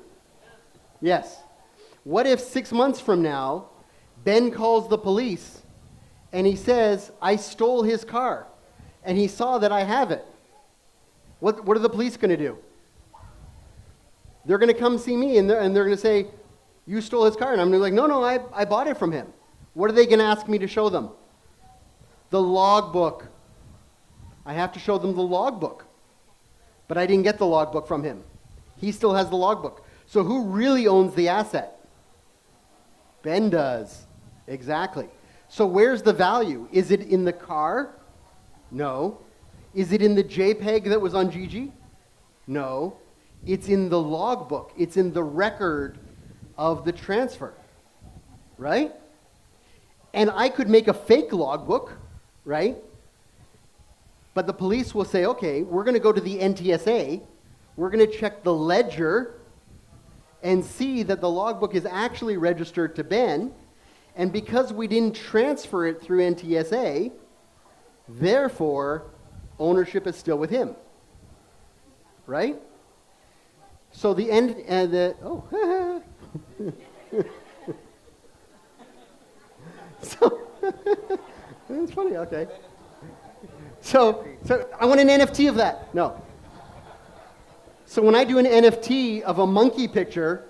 Yes. What if 6 months from now, Ben calls the police and he says, I stole his car, and he saw that I have it? What are the police going to do? They're going to come see me and they're going to say, you stole his car. And I'm going to be like, no, I bought it from him. What are they going to ask me to show them? The logbook. I have to show them the logbook. But I didn't get the logbook from him. He still has the logbook. So who really owns the asset? Ben does. Exactly. So where's the value? Is it in the car? No. Is it in the JPEG that was on Gigi? No. It's in the logbook. It's in the record of the transfer. Right? And I could make a fake logbook, right? But the police will say, okay, we're going to go to the NTSA. We're going to check the ledger and see that the logbook is actually registered to Ben. And because we didn't transfer it through NTSA, therefore, ownership is still with him. Right? So the end, oh, so, it's funny, okay. So I want an NFT of that. No. So when I do an NFT of a monkey picture,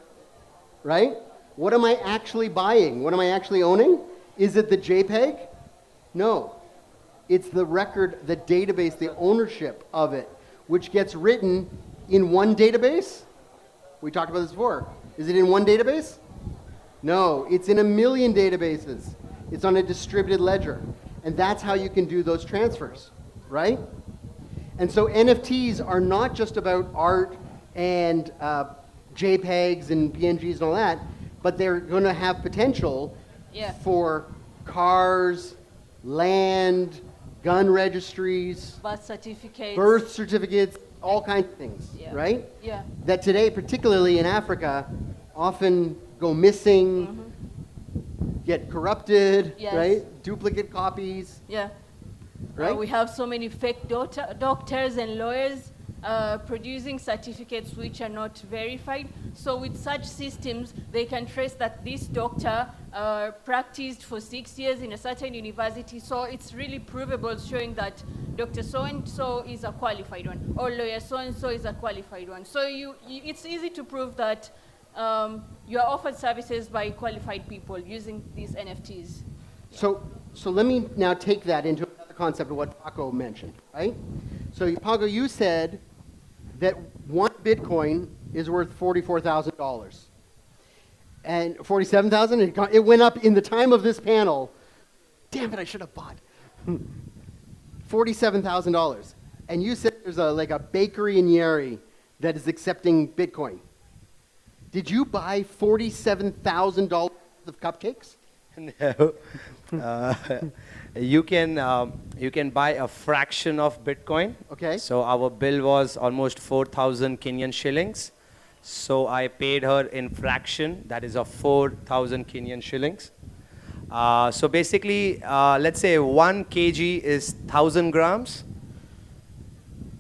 right, what am I actually buying? What am I actually owning? Is it the JPEG? No. It's the record, the database, the ownership of it, which gets written in one database. We talked about this before. Is it in one database? No, it's in 1,000,000 databases. It's on a distributed ledger. And that's how you can do those transfers, right? And so NFTs are not just about art and JPEGs and PNGs and all that, but they're going to have potential for cars, land, gun registries, birth certificates, all kinds of things, right? Yeah. That today, particularly in Africa, often go missing, get corrupted, right? Duplicate copies. Yeah. Right? We have so many fake doctors and lawyers producing certificates which are not verified. So with such systems, they can trace that this doctor practiced for 6 years in a certain university. So it's really provable, showing that Dr. So-and-so is a qualified one, or lawyer so-and-so is a qualified one. So it's easy to prove that you are offered services by qualified people using these NFTs. So let me now take that into another concept of what Paco mentioned, right? So Paco, you said that one Bitcoin is worth $44,000. And $47,000, it went up in the time of this panel. Damn it, I should have bought. $47,000. And you said there's like a bakery in Yeri that is accepting Bitcoin. Did you buy $47,000 of cupcakes? No. You can buy a fraction of Bitcoin. Okay. So our bill was almost 4,000 Kenyan shillings. So I paid her in fraction, that is of 4,000 Kenyan shillings. So basically, let's say 1 kg is 1,000 grams.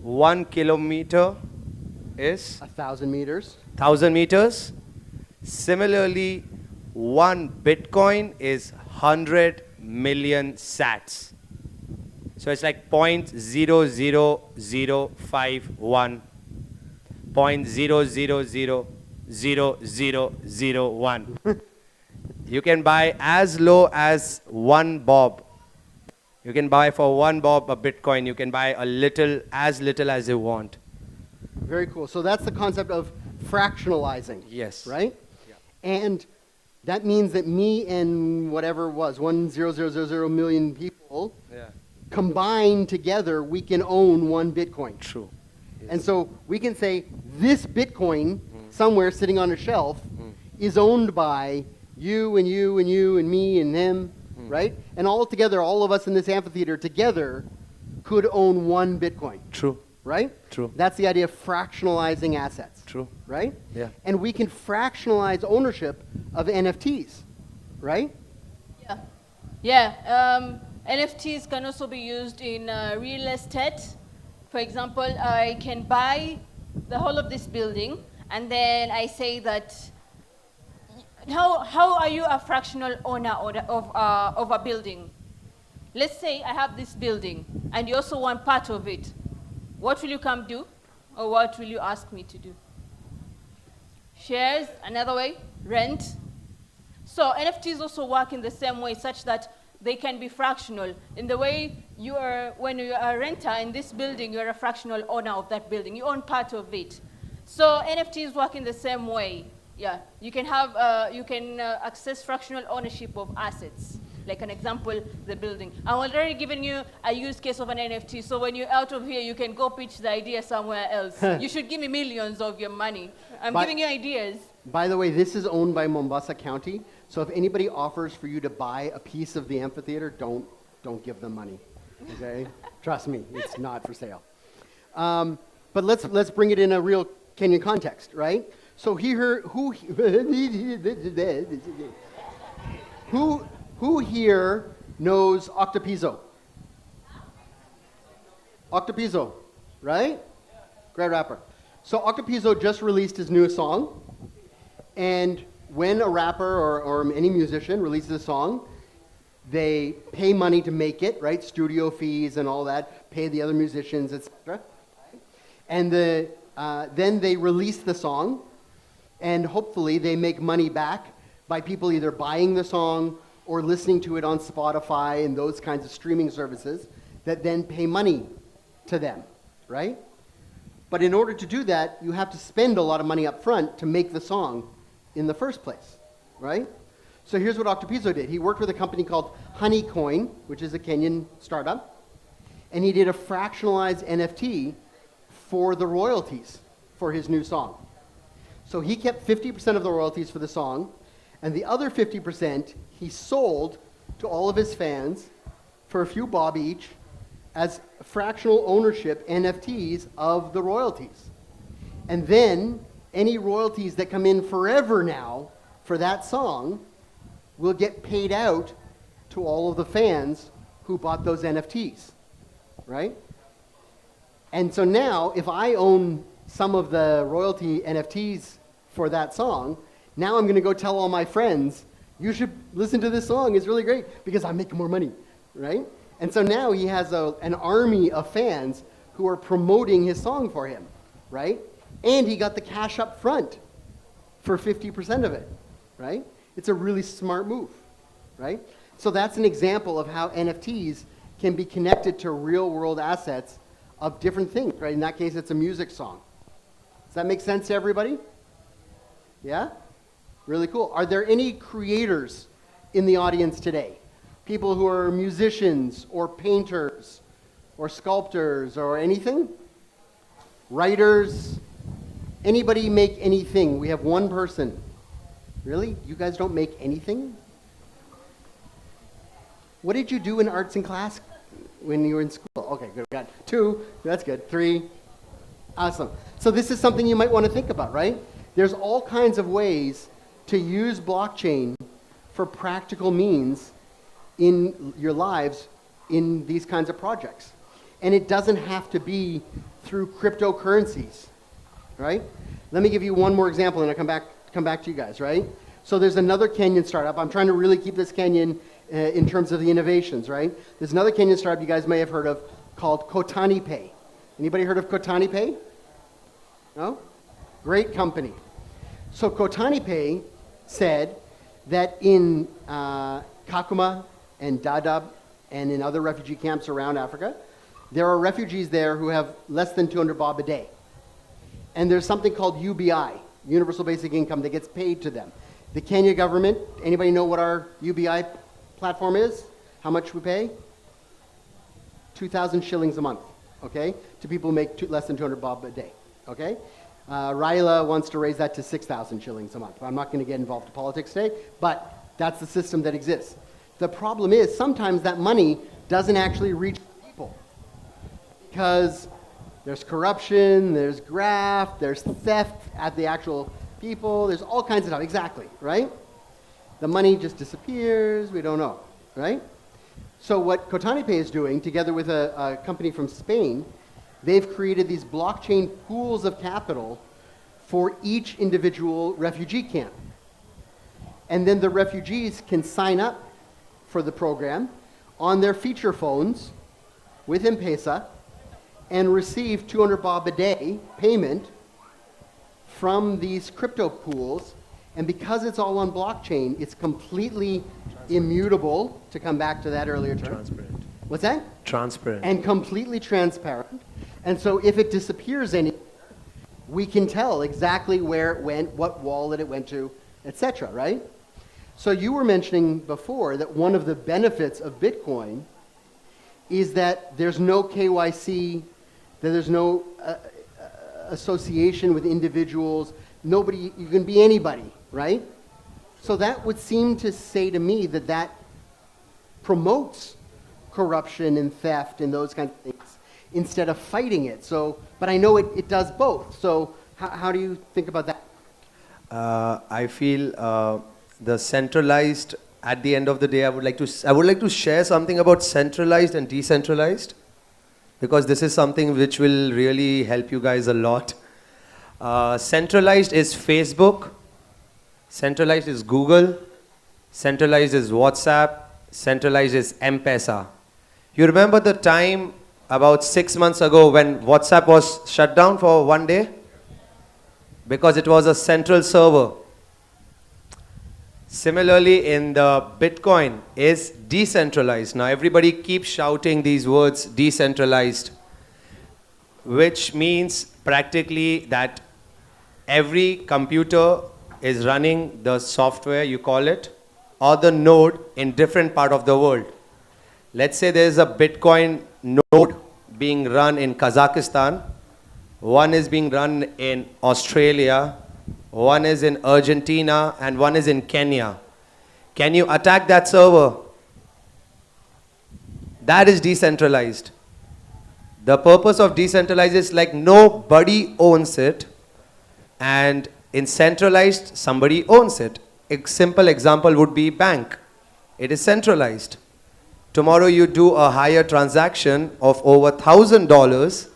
1 kilometer is 1,000 meters. 1,000 meters. Similarly, 1 Bitcoin is 100 million sats. So it's like 0.00051, 0.0000001. You can buy as low as 1 bob. You can buy for 1 bob a Bitcoin. You can buy as little as you want. Very cool. So that's the concept of fractionalizing. Yes. Right? Yeah. And that means that me and whatever it was, 1,000,000 million people, combined together, we can own 1 Bitcoin. True. And so we can say this Bitcoin somewhere sitting on a shelf is owned by you and you and you and me and them, right? And all together, all of us in this amphitheater together could own one Bitcoin. True. Right? True. That's the idea of fractionalizing assets. True. Right? Yeah. And we can fractionalize ownership of NFTs, right? Yeah. NFTs can also be used in real estate. For example, I can buy the whole of this building, and then I say that, how are you a fractional owner of a building? Let's say I have this building, and you also want part of it. What will you come do, or what will you ask me to do? Shares, another way, rent. So NFTs also work in the same way, such that they can be fractional. In the way when you are a renter in this building, you're a fractional owner of that building. You own part of it. So NFTs work in the same way. Yeah, you can have, access fractional ownership of assets. Like an example, the building. I'm already giving you a use case of an NFT, so when you're out of here, you can go pitch the idea somewhere else. You should give me millions of your money. I'm giving you ideas. By the way, this is owned by Mombasa County, so if anybody offers for you to buy a piece of the amphitheater, don't give them money, okay? Trust me, it's not for sale. But let's bring it in a real Kenyan context, right? So who here knows Octopizzo? Octopizzo, right? Great rapper. So Octopizzo just released his newest song, and when a rapper or any musician releases a song, they pay money to make it, right? Studio fees and all that, pay the other musicians, etc. And then they release the song, and hopefully they make money back by people either buying the song or listening to it on Spotify and those kinds of streaming services that then pay money to them, right? But in order to do that, you have to spend a lot of money up front to make the song in the first place, right? So here's what Octopizzo did. He worked with a company called Honeycoin, which is a Kenyan startup, and he did a fractionalized NFT for the royalties for his new song. So he kept 50% of the royalties for the song, and the other 50% he sold to all of his fans for a few bob each as fractional ownership NFTs of the royalties. And then any royalties that come in forever now for that song will get paid out to all of the fans who bought those NFTs, right? And so now, if I own some of the royalty NFTs for that song, now I'm going to go tell all my friends, you should listen to this song, it's really great, because I'm making more money, right? And so now he has an army of fans who are promoting his song for him, right? And he got the cash up front for 50% of it, right? It's a really smart move, right? So that's an example of how NFTs can be connected to real-world assets of different things, right? In that case, it's a music song. Does that make sense to everybody? Yeah? Really cool. Are there any creators in the audience today? People who are musicians or painters or sculptors or anything? Writers? Anybody make anything? We have one person. Really? You guys don't make anything? What did you do in arts and class when you were in school? Okay, good. We got 2. That's good. 3. Awesome. So this is something you might want to think about, right? There's all kinds of ways to use blockchain for practical means in your lives in these kinds of projects. And it doesn't have to be through cryptocurrencies, right? Let me give you one more example and I'll come back to you guys, right? So there's another Kenyan startup. I'm trying to really keep this Kenyan in terms of the innovations, right? There's another Kenyan startup you guys may have heard of called Kotani Pay. Anybody heard of Kotani Pay? No? Great company. So Kotani Pay said that in Kakuma and Dadaab and in other refugee camps around Africa, there are refugees there who have less than 200 bob a day. And there's something called UBI, Universal Basic Income, that gets paid to them. The Kenya government, anybody know what our UBI platform is? How much we pay? 2,000 shillings a month. okay, to people who make less than 200 bob a day, okay? Raila wants to raise that to 6,000 shillings a month. I'm not going to get involved in politics today, but that's the system that exists. The problem is sometimes that money doesn't actually reach people because there's corruption, there's graft, there's theft at the actual people, there's all kinds of stuff, exactly, right? The money just disappears, we don't know, right? So what Cotanipay is doing, together with a company from Spain, they've created these blockchain pools of capital for each individual refugee camp. And then the refugees can sign up for the program on their feature phones with M-Pesa and receive 200 bob a day payment from these crypto pools. And because it's all on blockchain, it's completely immutable, to come back to that earlier term. Transparent. What's that? Transparent. And completely transparent. And so if it disappears we can tell exactly where it went, what wallet it went to, etc., right? So you were mentioning before that one of the benefits of Bitcoin is that there's no KYC, that there's no association with individuals. Nobody, you can be anybody, right? So that would seem to say to me that that promotes corruption and theft and those kinds of things instead of fighting it. So, but I know it does both. So how do you think about that? I feel the centralized, at the end of the day, I would like to share something about centralized and decentralized, because this is something which will really help you guys a lot. Centralized is Facebook, centralized is Google, centralized is WhatsApp, centralized is M-Pesa. You remember the time about 6 months ago when WhatsApp was shut down for one day? Because it was a central server. Similarly, in the Bitcoin is decentralized. Now everybody keeps shouting these words, decentralized, which means practically that every computer is running the software, you call it, or the node in different part of the world. Let's say there's a Bitcoin node being run in Kazakhstan, one is being run in Australia, one is in Argentina, and one is in Kenya. Can you attack that server? That is decentralized. The purpose of decentralized is like nobody owns it, and in centralized, somebody owns it. A simple example would be bank. It is centralized. Tomorrow you do a higher transaction of over $1,000,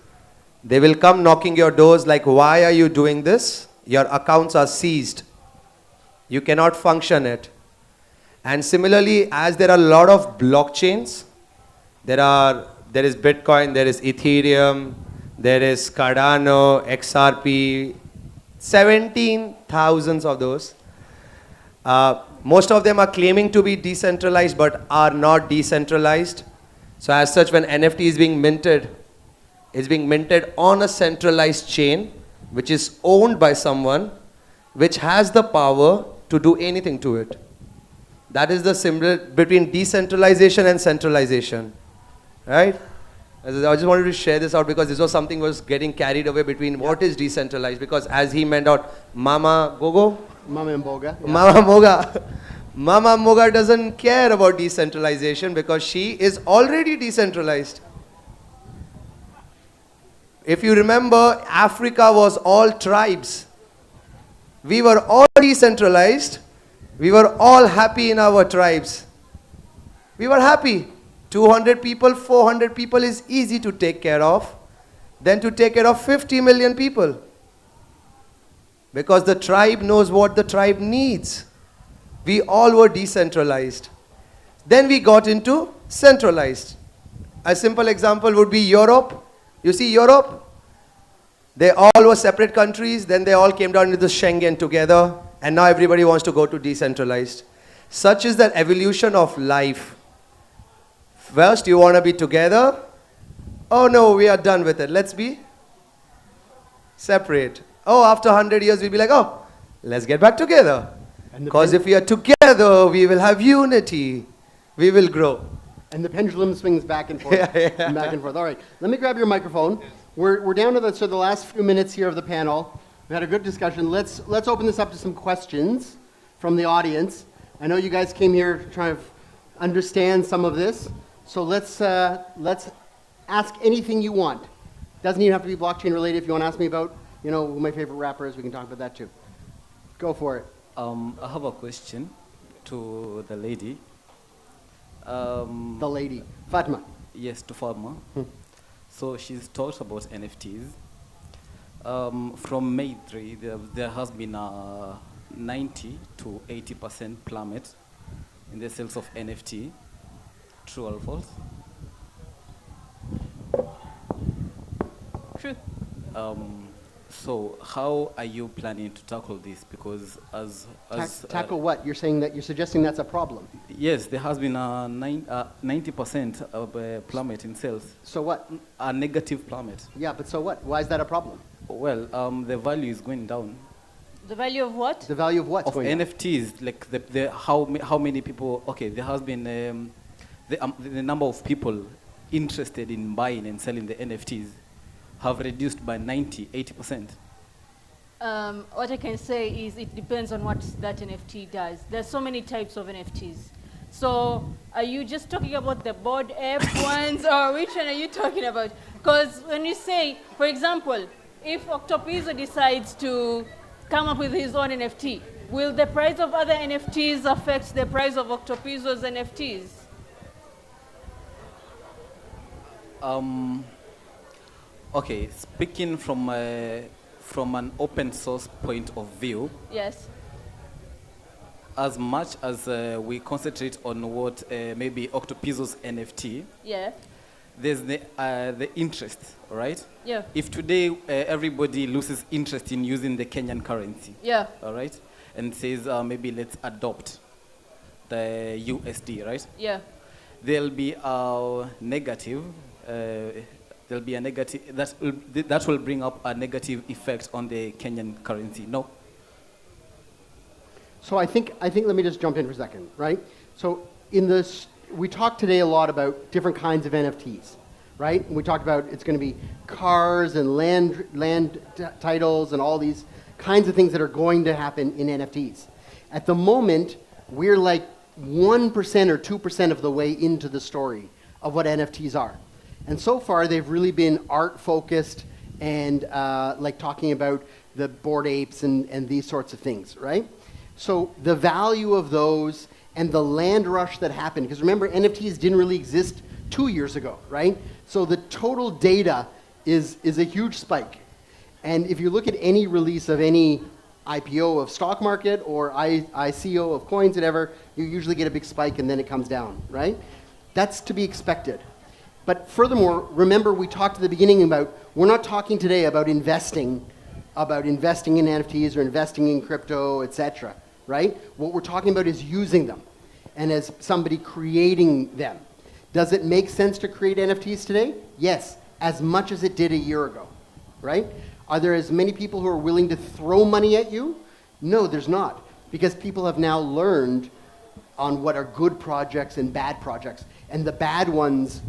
they will come knocking your doors like, why are you doing this? Your accounts are seized. You cannot function it. And similarly, as there are a lot of blockchains, there is Bitcoin, there is Ethereum, there is Cardano, XRP, 17,000 of those. Most of them are claiming to be decentralized but are not decentralized. So as such, when NFT is being minted, it's being minted on a centralized chain which is owned by someone which has the power to do anything to it. That is the symbol between decentralization and centralization, right? I just wanted to share this out because this was something was getting carried away between what is decentralized, because as he meant out, Mama Gogo? Mama Mboga. Yeah. Mama Moga. Mama Moga doesn't care about decentralization because she is already decentralized. If you remember, Africa was all tribes. We were all decentralized. We were all happy in our tribes. We were happy. 200 people, 400 people is easy to take care of than to take care of 50 million people. Because the tribe knows what the tribe needs. We all were decentralized. Then we got into centralized. A simple example would be Europe. You see Europe? They all were separate countries, then they all came down into the Schengen together, and now everybody wants to go to decentralized. Such is the evolution of life. First, you want to be together. Oh no, we are done with it. Let's be separate. Oh, after 100 years, we'll be like, oh, let's get back together. Because if we are together, we will have unity. We will grow. And the pendulum swings back and forth, and back and forth. All right, let me grab your microphone. We're down to the last few minutes here of the panel. We had a good discussion. Let's open this up to some questions from the audience. I know you guys came here to try to understand some of this, so let's ask anything you want. Doesn't even have to be blockchain related. If you want to ask me about, who my favorite rapper is, we can talk about that too. Go for it. I have a question to the lady. The lady, Fatma. Yes, to Fatma. So she's talked about NFTs. From May 3, there has been a 90 to 80% plummet in the sales of NFT. True or false? True. So how are you planning to tackle this? Because tackle what? You're suggesting that's a problem. Yes, there has been a 90% of plummet in sales. So what? A negative plummet. Yeah, but so what? Why is that a problem? Well, the value is going down. The value of what? The value of what? Of NFTs, like how many people? Okay, there has been the number of people interested in buying and selling the NFTs have reduced by 80%. What I can say is it depends on what that NFT does. There's so many types of NFTs. So are you just talking about the Bored Ape ones, or which one are you talking about? Because when you say, for example, if Octopizzo decides to come up with his own NFT, will the price of other NFTs affect the price of Octopizzo's NFTs? Okay, speaking from an open source point of view. Yes. As much as we concentrate on what maybe Octopizzo's NFT. Yeah. There's the interest, right? Yeah. If today everybody loses interest in using the Kenyan currency. Yeah. All right, and says maybe let's adopt the USD, right? Yeah. There'll be a negative. There'll be a negative that will bring up a negative effect on the Kenyan currency. No. So I think let me just jump in for a second, right? So we talked today a lot about different kinds of NFTs, right? And we talked about it's going to be cars and land titles and all these kinds of things that are going to happen in NFTs. At the moment, we're like 1% or 2% of the way into the story of what NFTs are. And so far, they've really been art-focused and like talking about the Bored Apes and these sorts of things, right? So the value of those and the land rush that happened, because remember, NFTs didn't really exist 2 years ago, right? So the total data is a huge spike. And if you look at any release of any IPO of stock market or ICO of coins, whatever, you usually get a big spike and then it comes down, right? That's to be expected. But furthermore, remember we talked at the beginning about, we're not talking today about investing in NFTs or investing in crypto, etc., right? What we're talking about is using them and as somebody creating them. Does it make sense to create NFTs today? Yes, as much as it did a year ago, right? Are there as many people who are willing to throw money at you? No, there's not, because people have now learned on what are good projects and bad projects, and the bad ones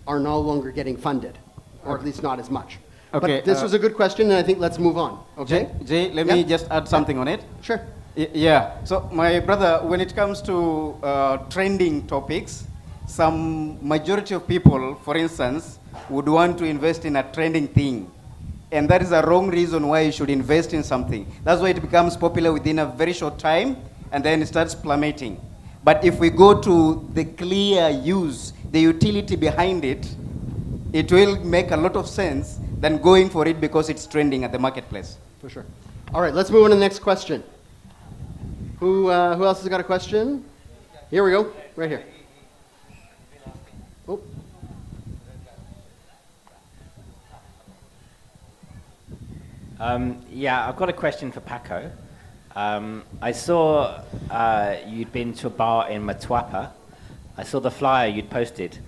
are no longer getting funded, or at least not as much. Okay, but this was a good question, and I think let's move on. Okay, Jay, let me just add something on it. Sure. Yeah. So my brother, when it comes to trending topics, some majority of people, for instance, would want to invest in a trending thing, and that is a wrong reason why you should invest in something. That's why it becomes popular within a very short time, and then it starts plummeting. But if we go to the clear use, the utility behind it, it will make a lot of sense than going for it because it's trending at the marketplace. For sure. All right, let's move on to the next question. Who else has got a question? Here we go, right here. Oh. Yeah, I've got a question for Paco. I saw you'd been to a bar in Matwapa. I saw the flyer you'd posted.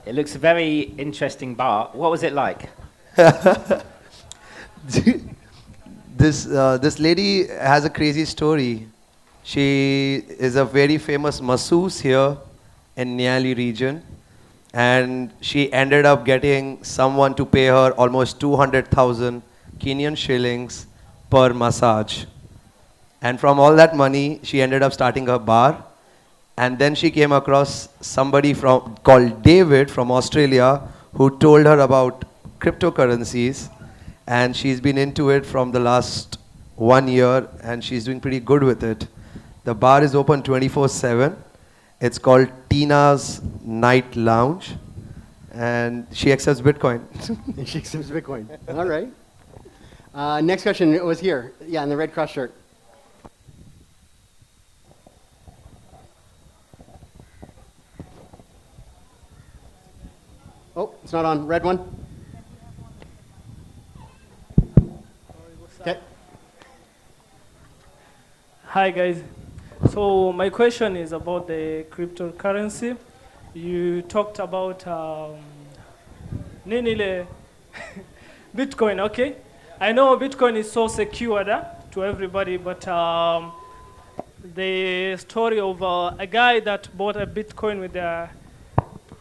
It looks a very interesting bar. What was it like? This lady has a crazy story. She is a very famous masseuse here in Nyali region. and she ended up getting someone to pay her almost 200,000 Kenyan shillings per massage. And from all that money, she ended up starting a bar. And then she came across somebody called David from Australia who told her about cryptocurrencies. And she's been into it from the last 1 year, and she's doing pretty good with it. The bar is open 24/7. It's called Tina's Night Lounge, and she accepts Bitcoin. She accepts Bitcoin. All right. Next question was here. Yeah, in the red cross shirt. Oh, it's not on. Red one. Okay. Hi guys. So my question is about the cryptocurrency. You talked about Ninile Bitcoin, okay? I know Bitcoin is so secure to everybody, but the story of a guy that bought a Bitcoin with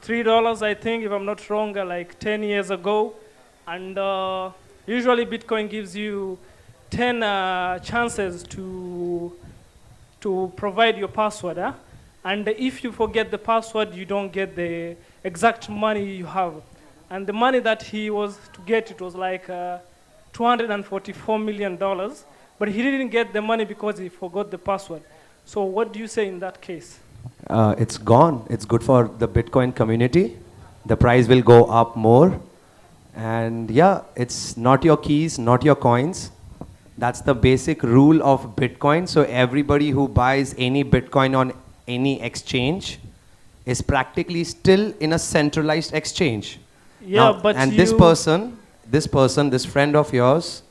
$3, I think, if I'm not wrong, like 10 years ago. And usually Bitcoin gives you 10 chances to provide your password. And if you forget the password, you don't get the exact money you have. And the money that he was to get, it was like $244 million. But he didn't get the money because he forgot the password. So what do you say in that case? It's gone. It's good for the Bitcoin community. The price will go up more. And yeah, it's not your keys, not your coins. That's the basic rule of Bitcoin. So everybody who buys any Bitcoin on any exchange is practically still in a centralized exchange. Yeah, now, but and this friend of yours,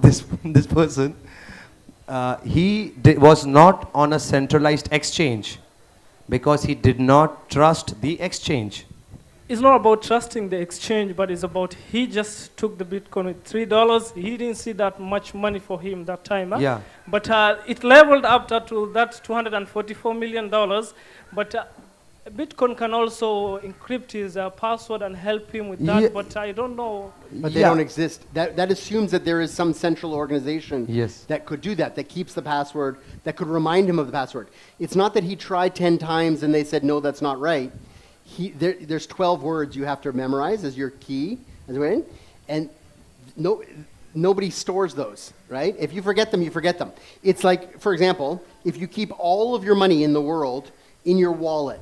this person, he was not on a centralized exchange because he did not trust the exchange. It's not about trusting the exchange, but it's about he just took the Bitcoin with $3. He didn't see that much money for him that time. Yeah. But it leveled up to that $244 million. But Bitcoin can also encrypt his password and help him with that. Yeah. But I don't know. But they don't exist. That assumes that there is some central organization that could do that keeps the password, that could remind him of the password. It's not that he tried 10 times and they said, no, that's not right. There's 12 words you have to memorize as your key, and nobody stores those, right? If you forget them, you forget them. It's like, for example, if you keep all of your money in the world in your wallet,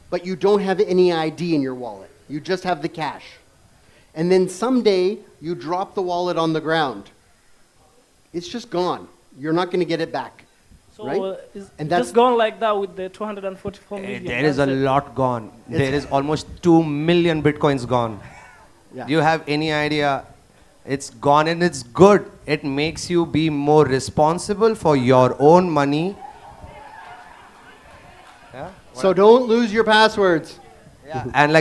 but you don't have any ID in your wallet, you just have the cash, and then someday you drop the wallet on the ground, it's just gone. You're not going to get it back. So right? And that's gone like that with the 244 million. There is a lot gone. There is almost 2 million Bitcoins gone. Yeah. Do you have any idea? It's gone, and it's good. It makes you be more responsible for your own money. Yeah? So don't lose your passwords. Yeah. And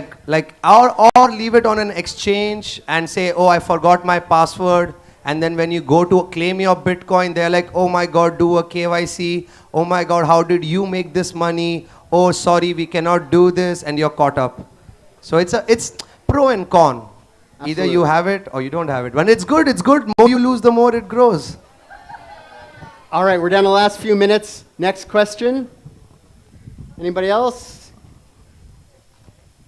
or leave it on an exchange and say, oh, I forgot my password. And then when you go to claim your Bitcoin, they're like, oh my God, do a KYC. Oh my God, how did you make this money? Oh, sorry, we cannot do this. And you're caught up. So it's pro and con. Absolutely. Either you have it or you don't have it. When it's good, it's good. The more you lose, the more it grows. All right, we're down to the last few minutes. Next question. Anybody else?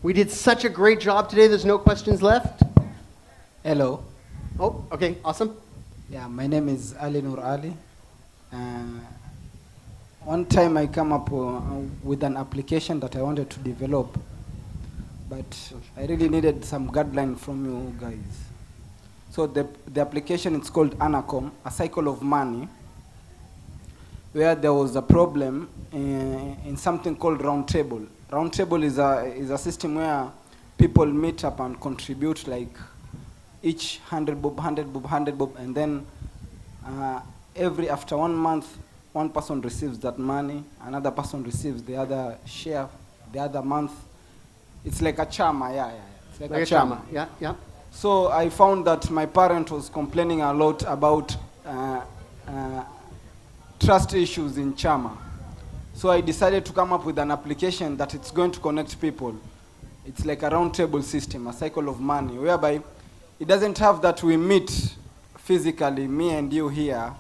We did such a great job today, there's no questions left. Hello. Oh, okay, awesome. Yeah, my name is Ali Nur Ali. One time I come up with an application that I wanted to develop, but I really needed some guideline from you guys. So the application is called Anacom, a cycle of money, where there was a problem in something called Roundtable. Roundtable is a system where people meet up and contribute like each 100 bob, 100 bob, 100 bob, and then after 1 month, one person receives that money, another person receives the other share, the other month. It's like a chama, yeah. It's like a chama. Yeah. So I found that my parent was complaining a lot about trust issues in chama. So I decided to come up with an application that it's going to connect people. It's like a round table system, a cycle of money, whereby it doesn't have that we meet physically, me and you here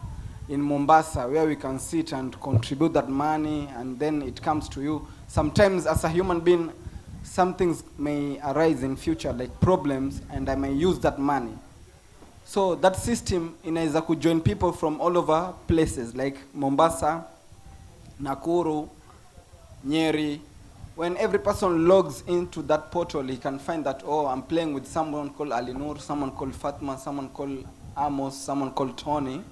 in Mombasa, where we can sit and contribute that money, and then it comes to you. Sometimes as a human being, some things may arise in future, like problems, and I may use that money. So that system inaweza kujoin people from all over places, like Mombasa, Nakuru, Nyeri. When every person logs into that portal, he can find that, oh, I'm playing with someone called Alinur, someone called Fatma, someone called Amos, someone called Tony.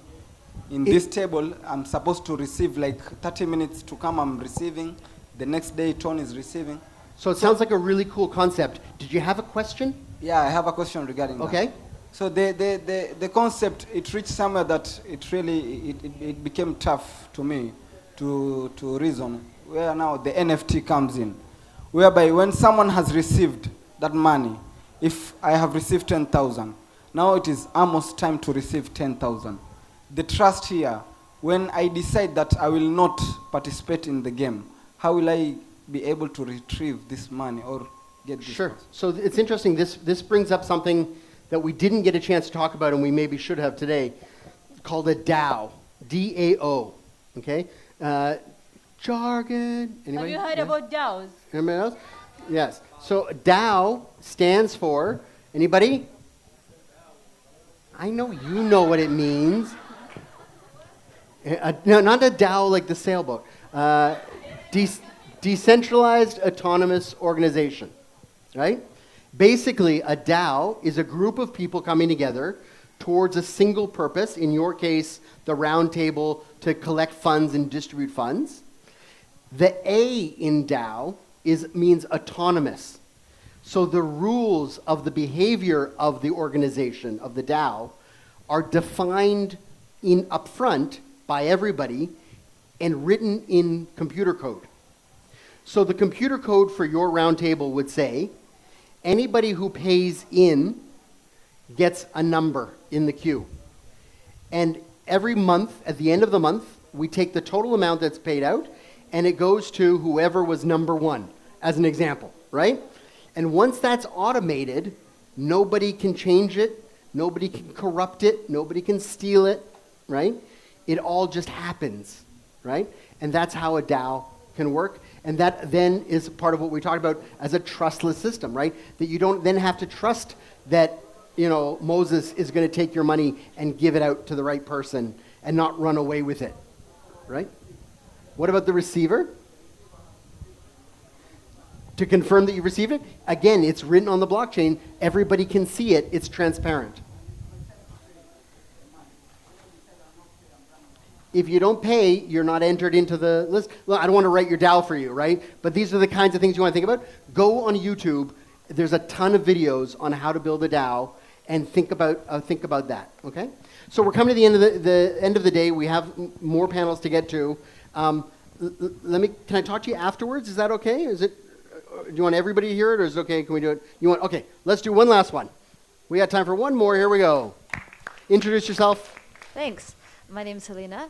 In this table, I'm supposed to receive like 30 minutes to come, I'm receiving. The next day, Tony is receiving. So it sounds like a really cool concept. Did you have a question? Yeah, I have a question regarding that. Okay. So the concept, it reached somewhere that it really, it became tough to me to reason, where now the NFT comes in. Whereby when someone has received that money, if I have received 10,000, now it is almost time to receive 10,000. The trust here, when I decide that I will not participate in the game, how will I be able to retrieve this money or get this? Sure. So it's interesting. This brings up something that we didn't get a chance to talk about, and we maybe should have today, called a DAO. D-A-O. Okay? Jargon. Anybody? Have you heard about DAOs? Anybody else? Yes. So DAO stands for, anybody? I know you know what it means. No, not a DAO like the sailboat. Decentralized Autonomous Organization, right? Basically, a DAO is a group of people coming together towards a single purpose, in your case, the round table to collect funds and distribute funds. The A in DAO means autonomous. So the rules of the behavior of the organization, of the DAO, are defined upfront by everybody and written in computer code. So the computer code for your round table would say, anybody who pays in gets a number in the queue. And every month, at the end of the month, we take the total amount that's paid out, and it goes to whoever was number one, as an example, right? And once that's automated, nobody can change it, nobody can corrupt it, nobody can steal it, right? It all just happens, right? And that's how a DAO can work. And that then is part of what we talked about as a trustless system, right? That you don't then have to trust that, you know, Moses is going to take your money and give it out to the right person and not run away with it, right? What about the receiver? To confirm that you received it, again, it's written on the blockchain. Everybody can see it. It's transparent. If you don't pay, you're not entered into the list. Well, I don't want to write your DAO for you, right? But these are the kinds of things you want to think about. Go on YouTube. There's a ton of videos on how to build a DAO, and think about that. Okay. So we're coming to the end of the day. We have more panels to get to. Can I talk to you afterwards? Is that okay? Is it? Do you want everybody to hear it, or is it okay? Can we do it? Okay. Let's do one last one. We got time for one more. Here we go. Introduce yourself. Thanks. My name is Helena.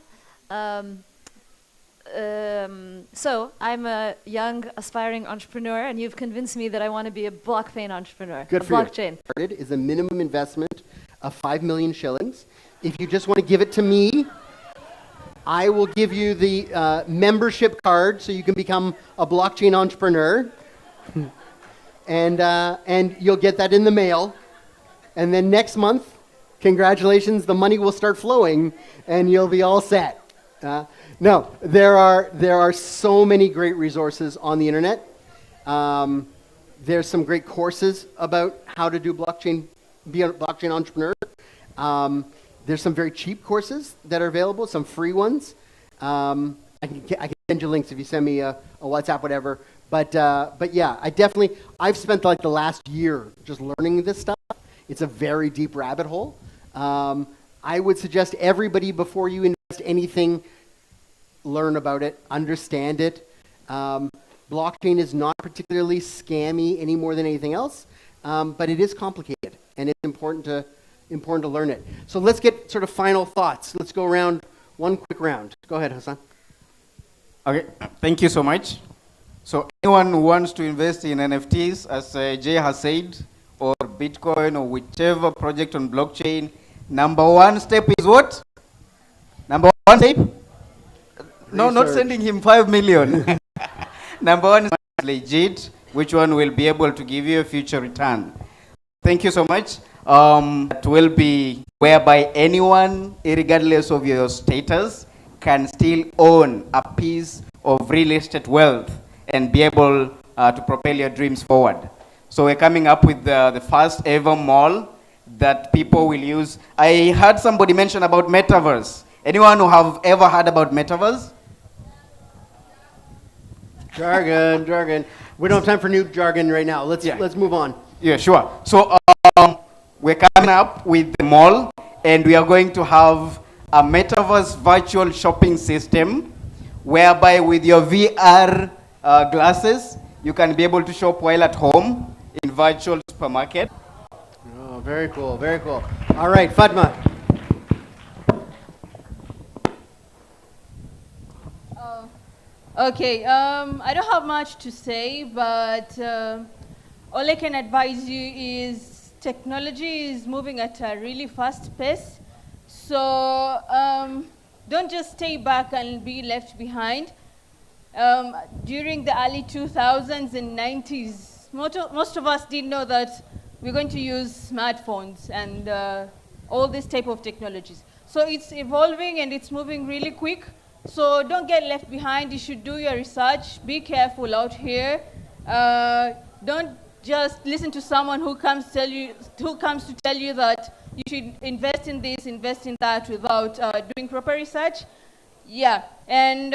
So I'm a young, aspiring entrepreneur, and you've convinced me that I want to be a blockchain entrepreneur. Good for blockchain. You. It is a minimum investment of 5 million shillings. If you just want to give it to me, I will give you the membership card so you can become a blockchain entrepreneur. And you'll get that in the mail. And then next month, congratulations, the money will start flowing and you'll be all set. No, there are so many great resources on the internet. There's some great courses about how to do blockchain, be a blockchain entrepreneur. There's some very cheap courses that are available, some free ones. I can send you links if you send me a WhatsApp, whatever. But yeah, I've spent like the last year just learning this stuff. It's a very deep rabbit hole. I would suggest everybody, before you invest anything, learn about it, understand it. Blockchain is not particularly scammy any more than anything else, but it is complicated, and it's important to learn it. So let's get sort of final thoughts. Let's go around one quick round. Go ahead, Hassan. Okay, thank you so much. So anyone who wants to invest in NFTs, as Jay has said, or Bitcoin, or whichever project on blockchain, number one step is what? Number one step? No, not sending him 5 million. Number one is legit, which one will be able to give you a future return. Thank you so much. It will be whereby anyone, regardless of your status, can still own a piece of real estate wealth and be able to propel your dreams forward. So we're coming up with the first ever mall that people will use. I heard somebody mention about metaverse. Anyone who have ever heard about metaverse? Jargon. We don't have time for new jargon right now. Let's move on. Yeah, sure. So we're coming up with the mall, and we are going to have a metaverse virtual shopping system, whereby with your VR glasses, you can be able to shop while at home in virtual supermarket. Oh, very cool, very cool. All right, Fatma. Okay, I don't have much to say, but all I can advise you is technology is moving at a really fast pace. So don't just stay back and be left behind. During the early 2000s and 90s, most of us didn't know that we're going to use smartphones and all this type of technologies. So it's evolving and it's moving really quick. So don't get left behind. You should do your research. Be careful out here. Don't just listen to someone who comes to tell you that you should invest in this, invest in that without doing proper research. Yeah, and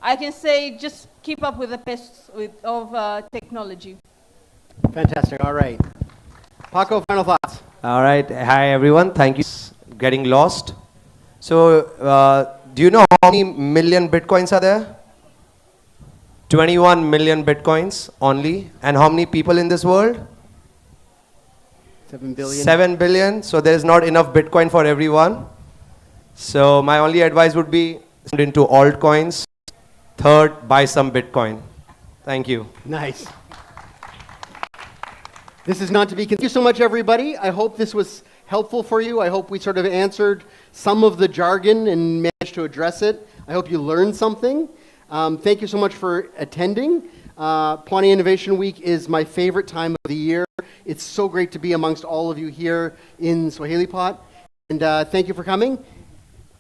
I can say just keep up with the pace of technology. Fantastic. All right. Paco, final thoughts. All right. Hi, everyone. Thank you for getting lost. So, do you know how many million Bitcoins are there? 21 million Bitcoins only. And how many people in this world? 7 billion. 7 billion. So, there is not enough Bitcoin for everyone. So, my only advice would be into altcoins. Third, buy some Bitcoin. Thank you. Nice. This is not to be. Thank you so much, everybody. I hope this was helpful for you. I hope we sort of answered some of the jargon and managed to address it. I hope you learned something. Thank you so much for attending. Pwani Innovation Week is my favorite time of the year. It's so great to be amongst all of you here in Swahili Pot. And thank you for coming.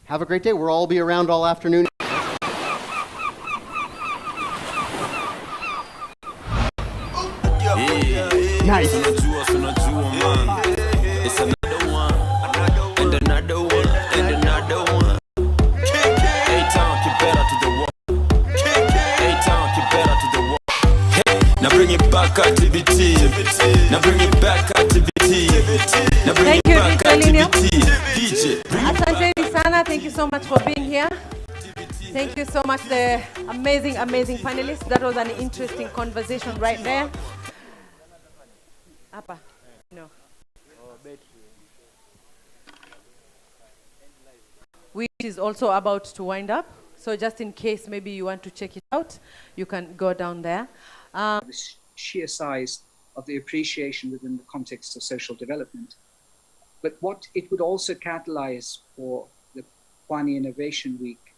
Have a great day. We'll all be around all afternoon. Nice. Now bring it back activity. Now bring it back activity. Now bring it back activity. DJ. Asante sana. Thank you so much for being here. Thank you so much, the amazing panelists. That was an interesting conversation right there. Apa? No. Which is also about to wind up. So just in case maybe you want to check it out, you can go down there. The sheer size of the appreciation within the context of social development. But what it would also catalyze for the Pwani Innovation Week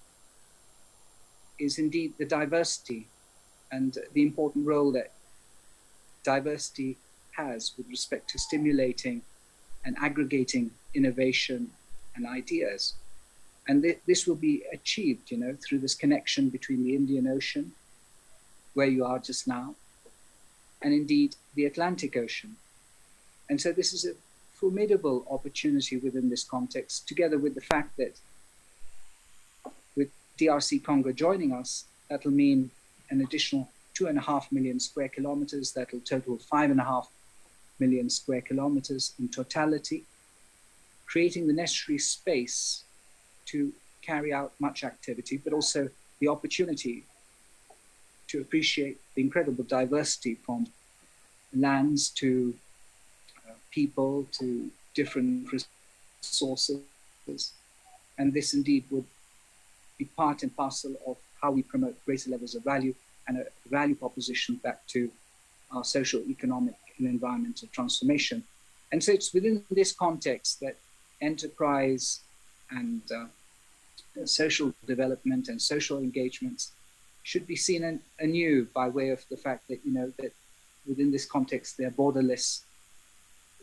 is indeed the diversity and the important role that diversity has with respect to stimulating and aggregating innovation and ideas. And this will be achieved, through this connection between the Indian Ocean, where you are just now, and indeed the Atlantic Ocean. And so this is a formidable opportunity within this context, together with the fact that with DRC Congo joining us, that'll mean an additional 2.5 million square kilometers, that'll total 5.5 million square kilometers in totality, creating the necessary space to carry out much activity, but also the opportunity to appreciate the incredible diversity from lands to people to different resources. And this indeed would be part and parcel of how we promote greater levels of value and a value proposition back to our social, economic, and environmental transformation. And so it's within this context that enterprise and social development and social engagements should be seen anew by way of the fact that, that within this context, they're borderless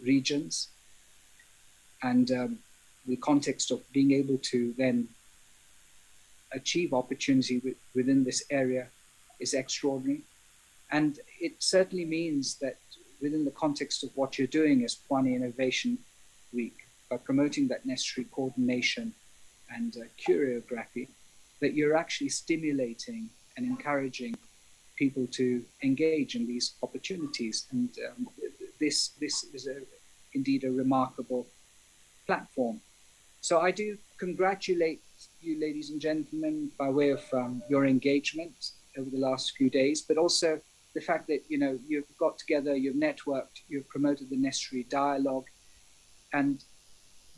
regions. And the context of being able to then achieve opportunity within this area is extraordinary. And it certainly means that within the context of what you're doing as Pwani Innovation Week, by promoting that necessary coordination and choreography, that you're actually stimulating and encouraging people to engage in these opportunities. And this is indeed a remarkable platform. So I do congratulate you, ladies and gentlemen, by way of your engagement over the last few days, but also the fact that, you've got together, you've networked, you've promoted the necessary dialogue. And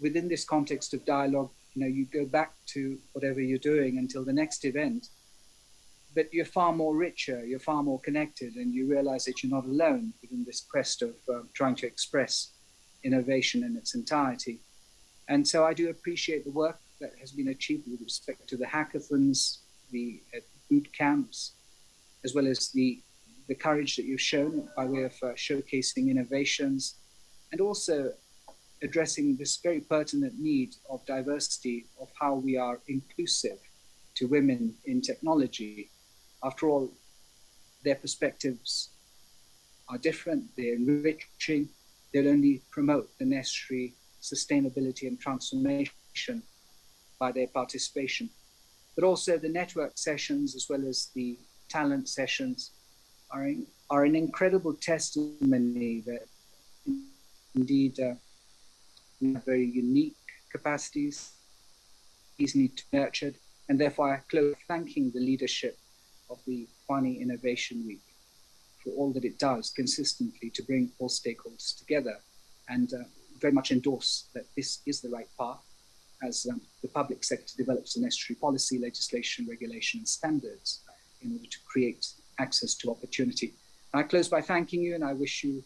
within this context of dialogue, you go back to whatever you're doing until the next event, but you're far more richer, you're far more connected, and you realize that you're not alone within this quest of trying to express innovation in its entirety. And so I do appreciate the work that has been achieved with respect to the hackathons, the boot camps, as well as the courage that you've shown by way of showcasing innovations, and also addressing this very pertinent need of diversity, of how we are inclusive to women in technology. After all, their perspectives are different, they're enriching, they'll only promote the necessary sustainability and transformation by their participation. But also the network sessions, as well as the talent sessions, are an incredible testimony that indeed we have very unique capacities. These need to be nurtured, and therefore I close thanking the leadership of the Pwani Innovation Week for all that it does consistently to bring all stakeholders together, and very much endorse that this is the right path as the public sector develops the necessary policy, legislation, regulation, and standards in order to create access to opportunity. I close by thanking you, and I wish you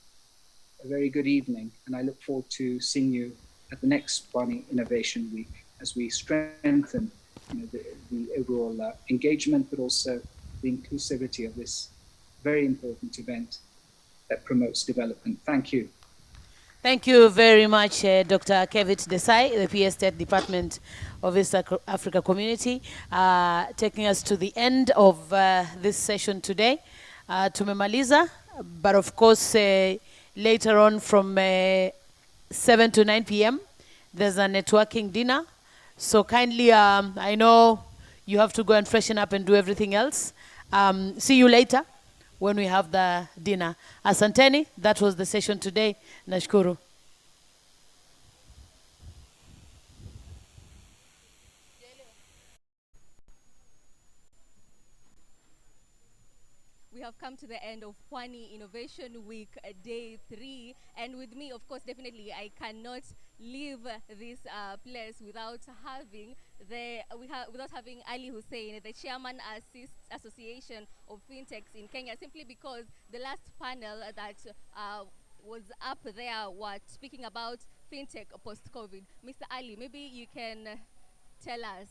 a very good evening, and I look forward to seeing you at the next Pwani Innovation Week as we strengthen the overall engagement, but also the inclusivity of this very important event that promotes development. Thank you. Thank you very much, Dr. Caveke Desai, the PS State Department of East Africa Community, taking us to the end of this session today. Tumemaliza, but of course, later on from 7 to 9 p.m., there's a networking dinner. So kindly, I know you have to go and freshen up and do everything else. See you later when we have the dinner. Asanteni, that was the session today. Nashukuru. We have come to the end of Pwani Innovation Week, day 3. And with me, of course, definitely, I cannot leave this place without having Ali Hussein, the Chairman Association of Fintechs in Kenya, simply because the last panel that was up there was speaking about fintech post-COVID. Mr. Ali, maybe you can tell us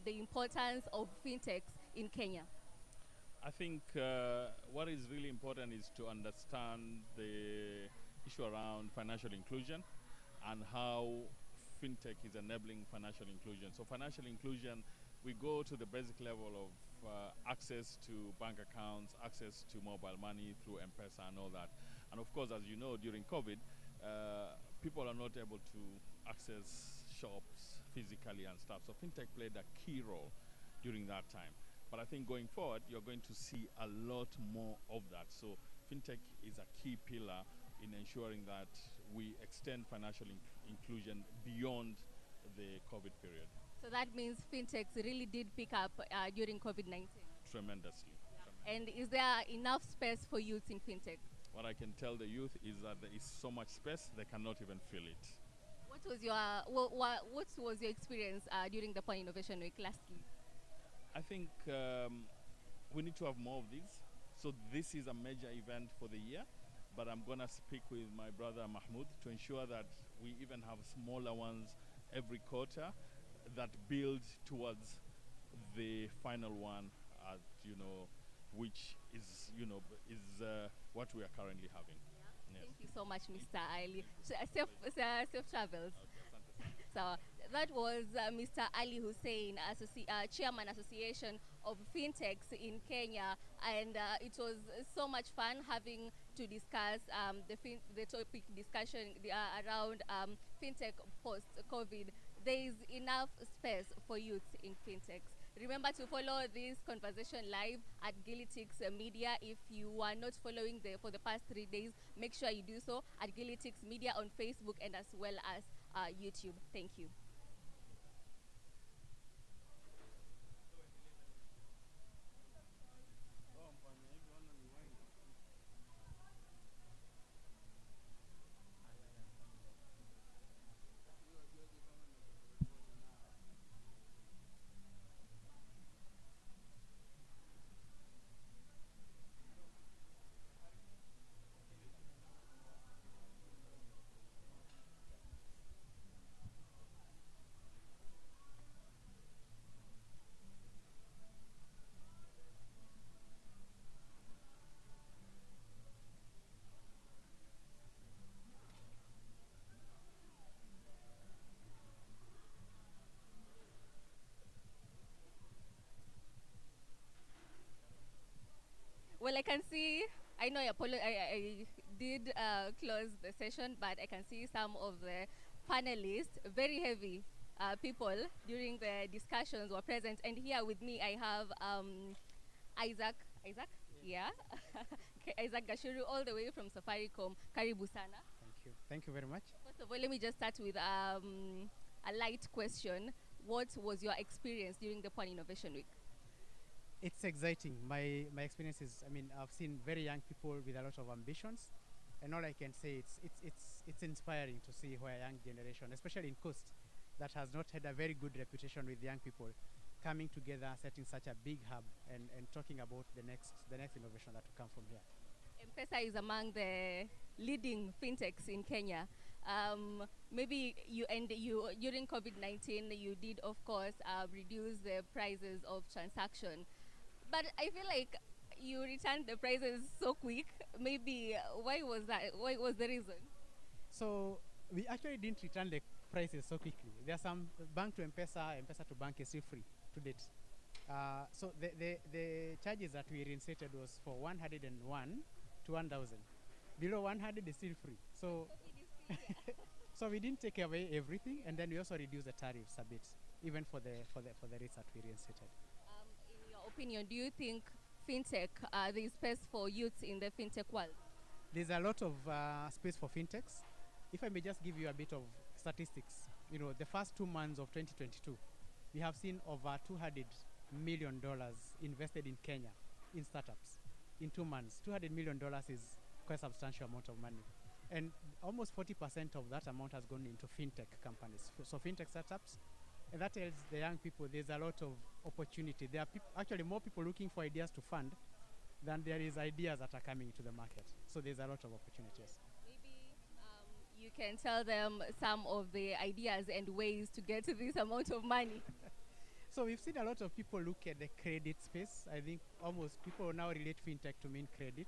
the importance of fintechs in Kenya. I think what is really important is to understand the issue around financial inclusion and how fintech is enabling financial inclusion. So financial inclusion, we go to the basic level of access to bank accounts, access to mobile money through M-Pesa and all that. And of course, as you know, during COVID, people are not able to access shops physically and stuff. So fintech played a key role during that time. But I think going forward, you're going to see a lot more of that. So fintech is a key pillar in ensuring that we extend financial inclusion beyond the COVID period. So that means fintechs really did pick up during COVID-19? Tremendously. Yeah. And is there enough space for youth in fintech? What I can tell the youth is that there is so much space, they cannot even fill it. What was your experience during the Pwani Innovation Week lastly? I think we need to have more of these. So this is a major event for the year, but I'm going to speak with my brother Mahmoud to ensure that we even have smaller ones every quarter that build towards the final one, which is, what we are currently having. Yes. Thank you so much, Mr. Ali. Safe travels. So that was Mr. Ali Hussein, Chairman Association of Fintechs in Kenya, and it was so much fun having to discuss the topic discussion around fintech post-COVID. There is enough space for youth in fintechs. Remember to follow this conversation live at Gilitix Media. If you are not following for the past 3 days, make sure you do so at Gilitix Media on Facebook and as well as YouTube. Thank you. Well, I can see, I know I did close the session, but I can see some of the panelists, very heavy people during the discussions were present. And here with me, I have Isaac? Yeah. Isaac Gashuru, all the way from Safaricom. Karibu sana. Thank you. Thank you very much. First of all, let me just start with a light question. What was your experience during the Pwani Innovation Week? It's exciting. My experience is, I've seen very young people with a lot of ambitions, and all I can say it's inspiring to see where a young generation, especially in Coast, that has not had a very good reputation with young people, coming together, setting such a big hub, and talking about the next innovation that will come from here. M-Pesa is among the leading fintechs in Kenya. Maybe during COVID-19, you did, of course, reduce the prices of transaction. But I feel like you returned the prices so quick. Maybe why was that? What was the reason? So we actually didn't return the prices so quickly. There are some bank to M-Pesa, M-Pesa to bank is still free to date. So the charges that we reinstated was for 101 to 1,000. Below 100 is still free. So so we didn't take away everything, and then we also reduced the tariffs a bit, even for the rates that we reinstated. In your opinion, do you think fintech, there is space for youths in the fintech world? There's a lot of space for fintechs. If I may just give you a bit of statistics, the first 2 months of 2022, we have seen over $200 million invested in Kenya in startups in 2 months. $200 million is quite a substantial amount of money. And almost 40% of that amount has gone into fintech companies, so fintech startups. And that tells the young people there's a lot of opportunity. There are actually more people looking for ideas to fund than there is ideas that are coming to the market. So there's a lot of opportunities. Maybe you can tell them some of the ideas and ways to get to this amount of money. So we've seen a lot of people look at the credit space. I think almost people now relate fintech to mean credit.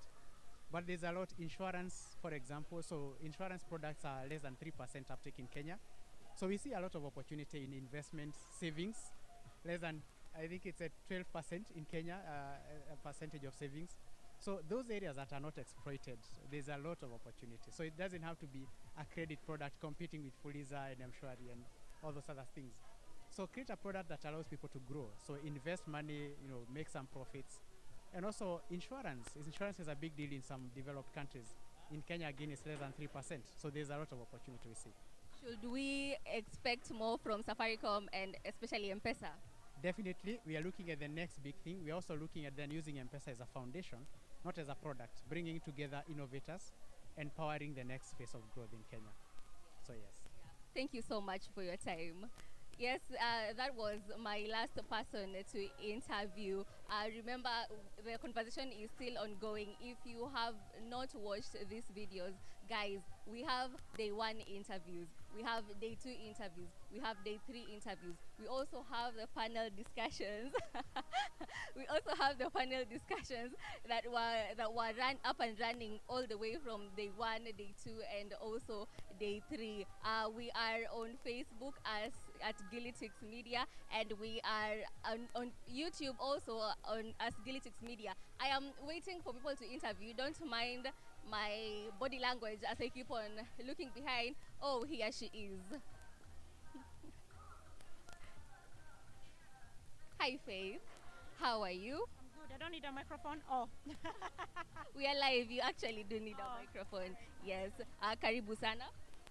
But there's a lot insurance, for example. So insurance products are less than 3% uptake in Kenya. So we see a lot of opportunity in investment savings, less than, I think it's at 12% in Kenya, a percentage of savings. So those areas that are not exploited, there's a lot of opportunity. So it doesn't have to be a credit product competing with Fuliza and Mshwari and all those other things. So create a product that allows people to grow. So invest money, make some profits. And also insurance. Insurance is a big deal in some developed countries. In Kenya, again, it's less than 3%. So there's a lot of opportunity we see. Should we expect more from Safaricom and especially M-Pesa? Definitely. We are looking at the next big thing. We're also looking at then using M-Pesa as a foundation, not as a product, bringing together innovators and powering the next phase of growth in Kenya. So yes. Thank you so much for your time. Yes, that was my last person to interview. Remember, the conversation is still ongoing. If you have not watched these videos, guys, we have day 1 interviews, we have day 2 interviews, we have day 3 interviews. We also have the panel discussions. We also have the panel discussions that were run up and running all the way from day 1, day 2, and also day 3. We are on Facebook as at Gilitix Media, and we are on YouTube also as Gilitix Media. I am waiting for people to interview. Don't mind my body language as I keep on looking behind. Oh, here she is. Hi, Faith. How are you? Good. I don't need a microphone. Oh. We are live. You actually do need a microphone. Yes. Karibu sana.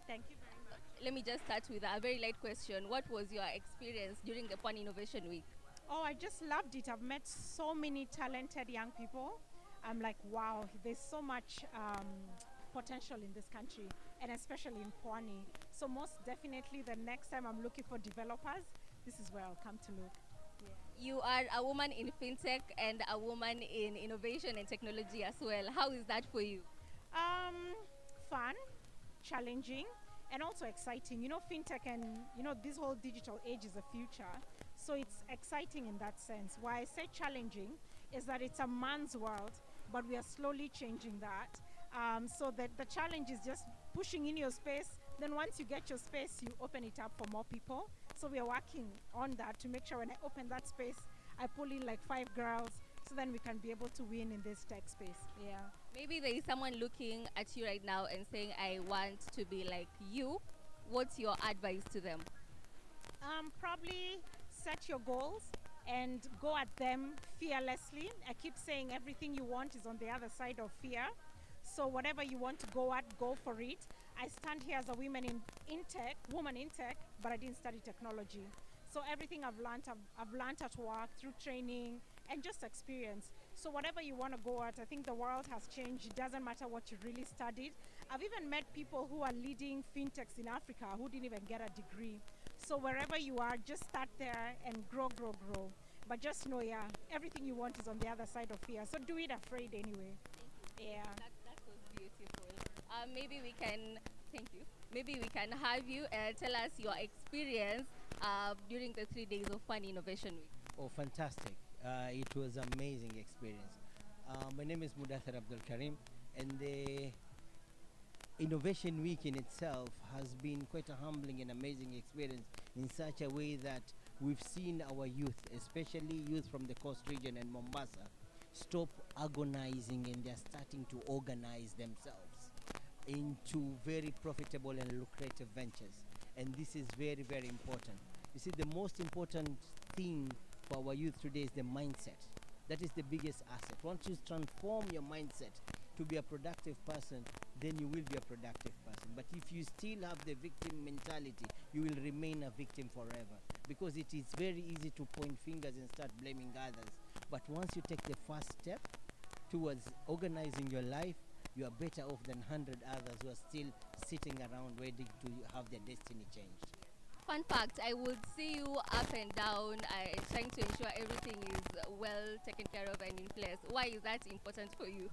Thank you very much. Let me just start with a very light question. What was your experience during the Pwani Innovation Week? Oh, I just loved it. I've met so many talented young people. I'm like, wow, there's so much potential in this country, and especially in Pwani. So most definitely the next time I'm looking for developers, this is where I'll come to look. You are a woman in fintech and a woman in innovation and technology as well. How is that for you? Fun, challenging, and also exciting. You know, fintech and, this whole digital age is the future. So it's exciting in that sense. Why I say challenging is that it's a man's world, but we are slowly changing that. So that the challenge is just pushing in your space. Then once you get your space, you open it up for more people. So we are working on that to make sure when I open that space, I pull in like 5 girls, so then we can be able to win in this tech space. Yeah. Maybe there is someone looking at you right now and saying, I want to be like you. What's your advice to them? Probably set your goals and go at them fearlessly. I keep saying everything you want is on the other side of fear. So whatever you want to go at, go for it. I stand here as a woman in tech, but I didn't study technology. So everything I've learned at work through training and just experience. So whatever you want to go at, I think the world has changed. It doesn't matter what you really studied. I've even met people who are leading fintechs in Africa who didn't even get a degree. So wherever you are, just start there and grow. But just know, everything you want is on the other side of fear. So do it afraid anyway. Yeah. That was beautiful. Maybe we can, thank you. Maybe we can have you tell us your experience during the 3 days of Pwani Innovation Week. Oh, fantastic. It was an amazing experience. My name is Mudathir Abdul Karim, and the Innovation Week in itself has been quite a humbling and amazing experience in such a way that we've seen our youth, especially youth from the coast region and Mombasa, stop agonizing, and they're starting to organize themselves into very profitable and lucrative ventures. And this is very, very important. You see, the most important thing for our youth today is the mindset. That is the biggest asset. Once you transform your mindset to be a productive person, then you will be a productive person. But if you still have the victim mentality, you will remain a victim forever. Because it is very easy to point fingers and start blaming others. But once you take the first step towards organizing your life, you are better off than 100 others who are still sitting around waiting to have their destiny changed. Fun fact, I would see you up and down trying to ensure everything is well taken care of and in place. Why is that important for you?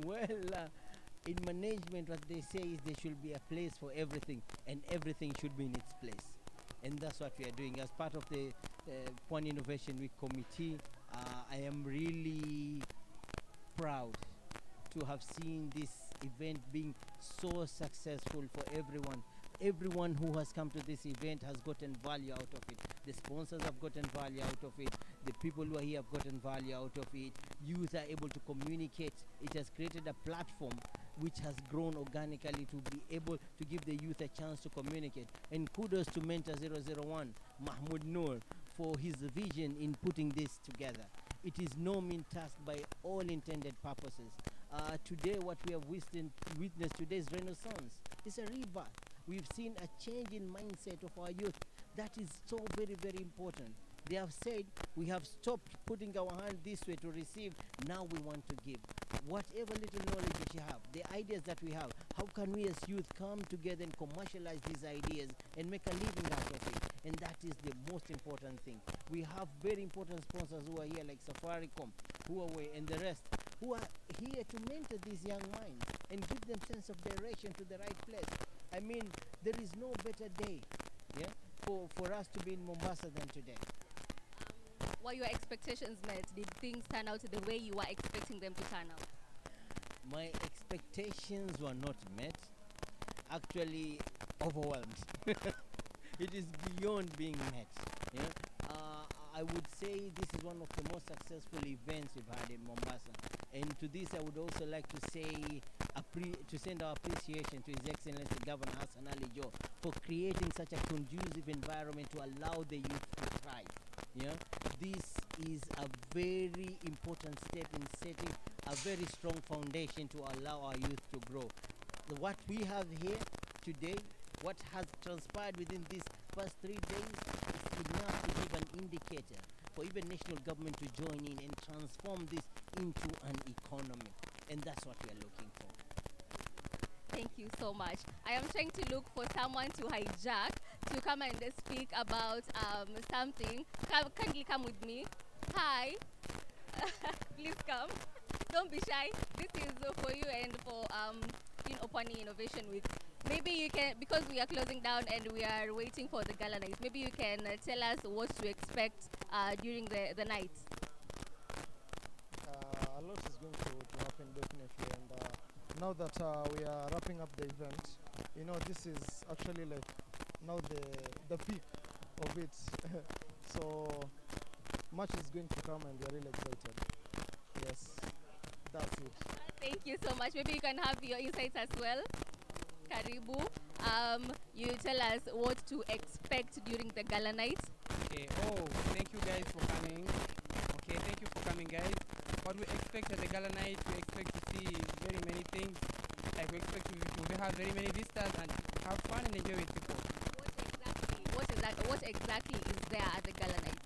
Well, in management, what they say is there should be a place for everything, and everything should be in its place. And that's what we are doing. As part of the Pwani Innovation Week Committee, I am really proud to have seen this event being so successful for everyone. Everyone who has come to this event has gotten value out of it. The sponsors have gotten value out of it. The people who are here have gotten value out of it. Youth are able to communicate. It has created a platform which has grown organically to be able to give the youth a chance to communicate. And kudos to Mentor 001, Mahmoud Noor, for his vision in putting this together. It is no mean task by all intended purposes. Today, what we have witnessed today is renaissance. It's a rebirth. We've seen a change in mindset of our youth. That is so very, very important. They have said, we have stopped putting our hand this way to receive, now we want to give. Whatever little knowledge that you have, the ideas that we have, how can we as youth come together and commercialize these ideas and make a living out of it? And that is the most important thing. We have very important sponsors who are here, like Safaricom, Huawei, and the rest, who are here to mentor these young minds and give them sense of direction to the right place. I mean, there is no better day, yeah, for us to be in Mombasa than today. Were your expectations met? Did things turn out the way you were expecting them to turn out? My expectations were not met, actually overwhelmed. It is beyond being met. Yeah? I would say this is one of the most successful events we've had in Mombasa. And to this, I would also like to say, to send our appreciation to His Excellency Governor Hassan Ali Joe for creating such a conducive environment to allow the youth to thrive. Yeah? This is a very important step in setting a very strong foundation to allow our youth to grow. What we have here today, what has transpired within these first 3 days, is enough to give an indicator for even national government to join in and transform this into an economy. And that's what we are looking for. Thank you so much. I am trying to look for someone to hijack to come and speak about something. Kindly come with me. Hi. Please come. Don't be shy. This is for you and for Pwani Innovation Week. Maybe you can, because we are closing down and we are waiting for the gala night, maybe you can tell us what to expect during the night. A lot is going to happen definitely, and now that we are wrapping up the event, this is actually like now the peak of it. So much is going to come and we are really excited. Yes, that's it. Thank you so much. Maybe you can have your insights as well. Karibu. You tell us what to expect during the gala night. Okay. Oh, thank you guys for coming. Okay, thank you for coming, guys. What we expect at the gala night, we expect to see very many things. Like we expect to have very many visitors and have fun and enjoy with people. What exactly is there at the gala night?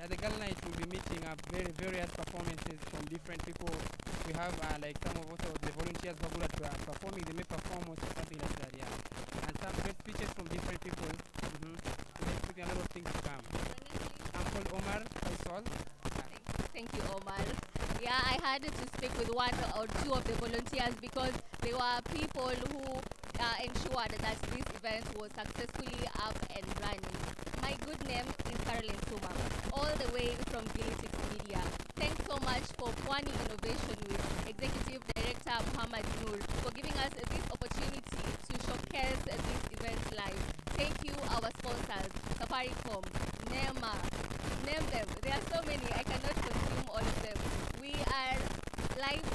At the gala night, we'll be meeting up various performances from different people. We have like some of also the volunteers who are good at performing. They may perform or something like that, yeah. And some great speeches from different people. We're expecting a lot of things to come. I'm called Omar Faisal. Thank you, Omar. Yeah, I had to speak with one or two of the volunteers because they were people who ensured that this event was successfully up and running. My good name is Caroline Suma, all the way from Demystified Media. Thanks so much for Pwani Innovation Week, Executive Director Muhammad Noor, for giving us this opportunity to showcase this event live. Thank you, our sponsors, Safaricom, Nema, name them. There are so many, I cannot consume all of them. We are live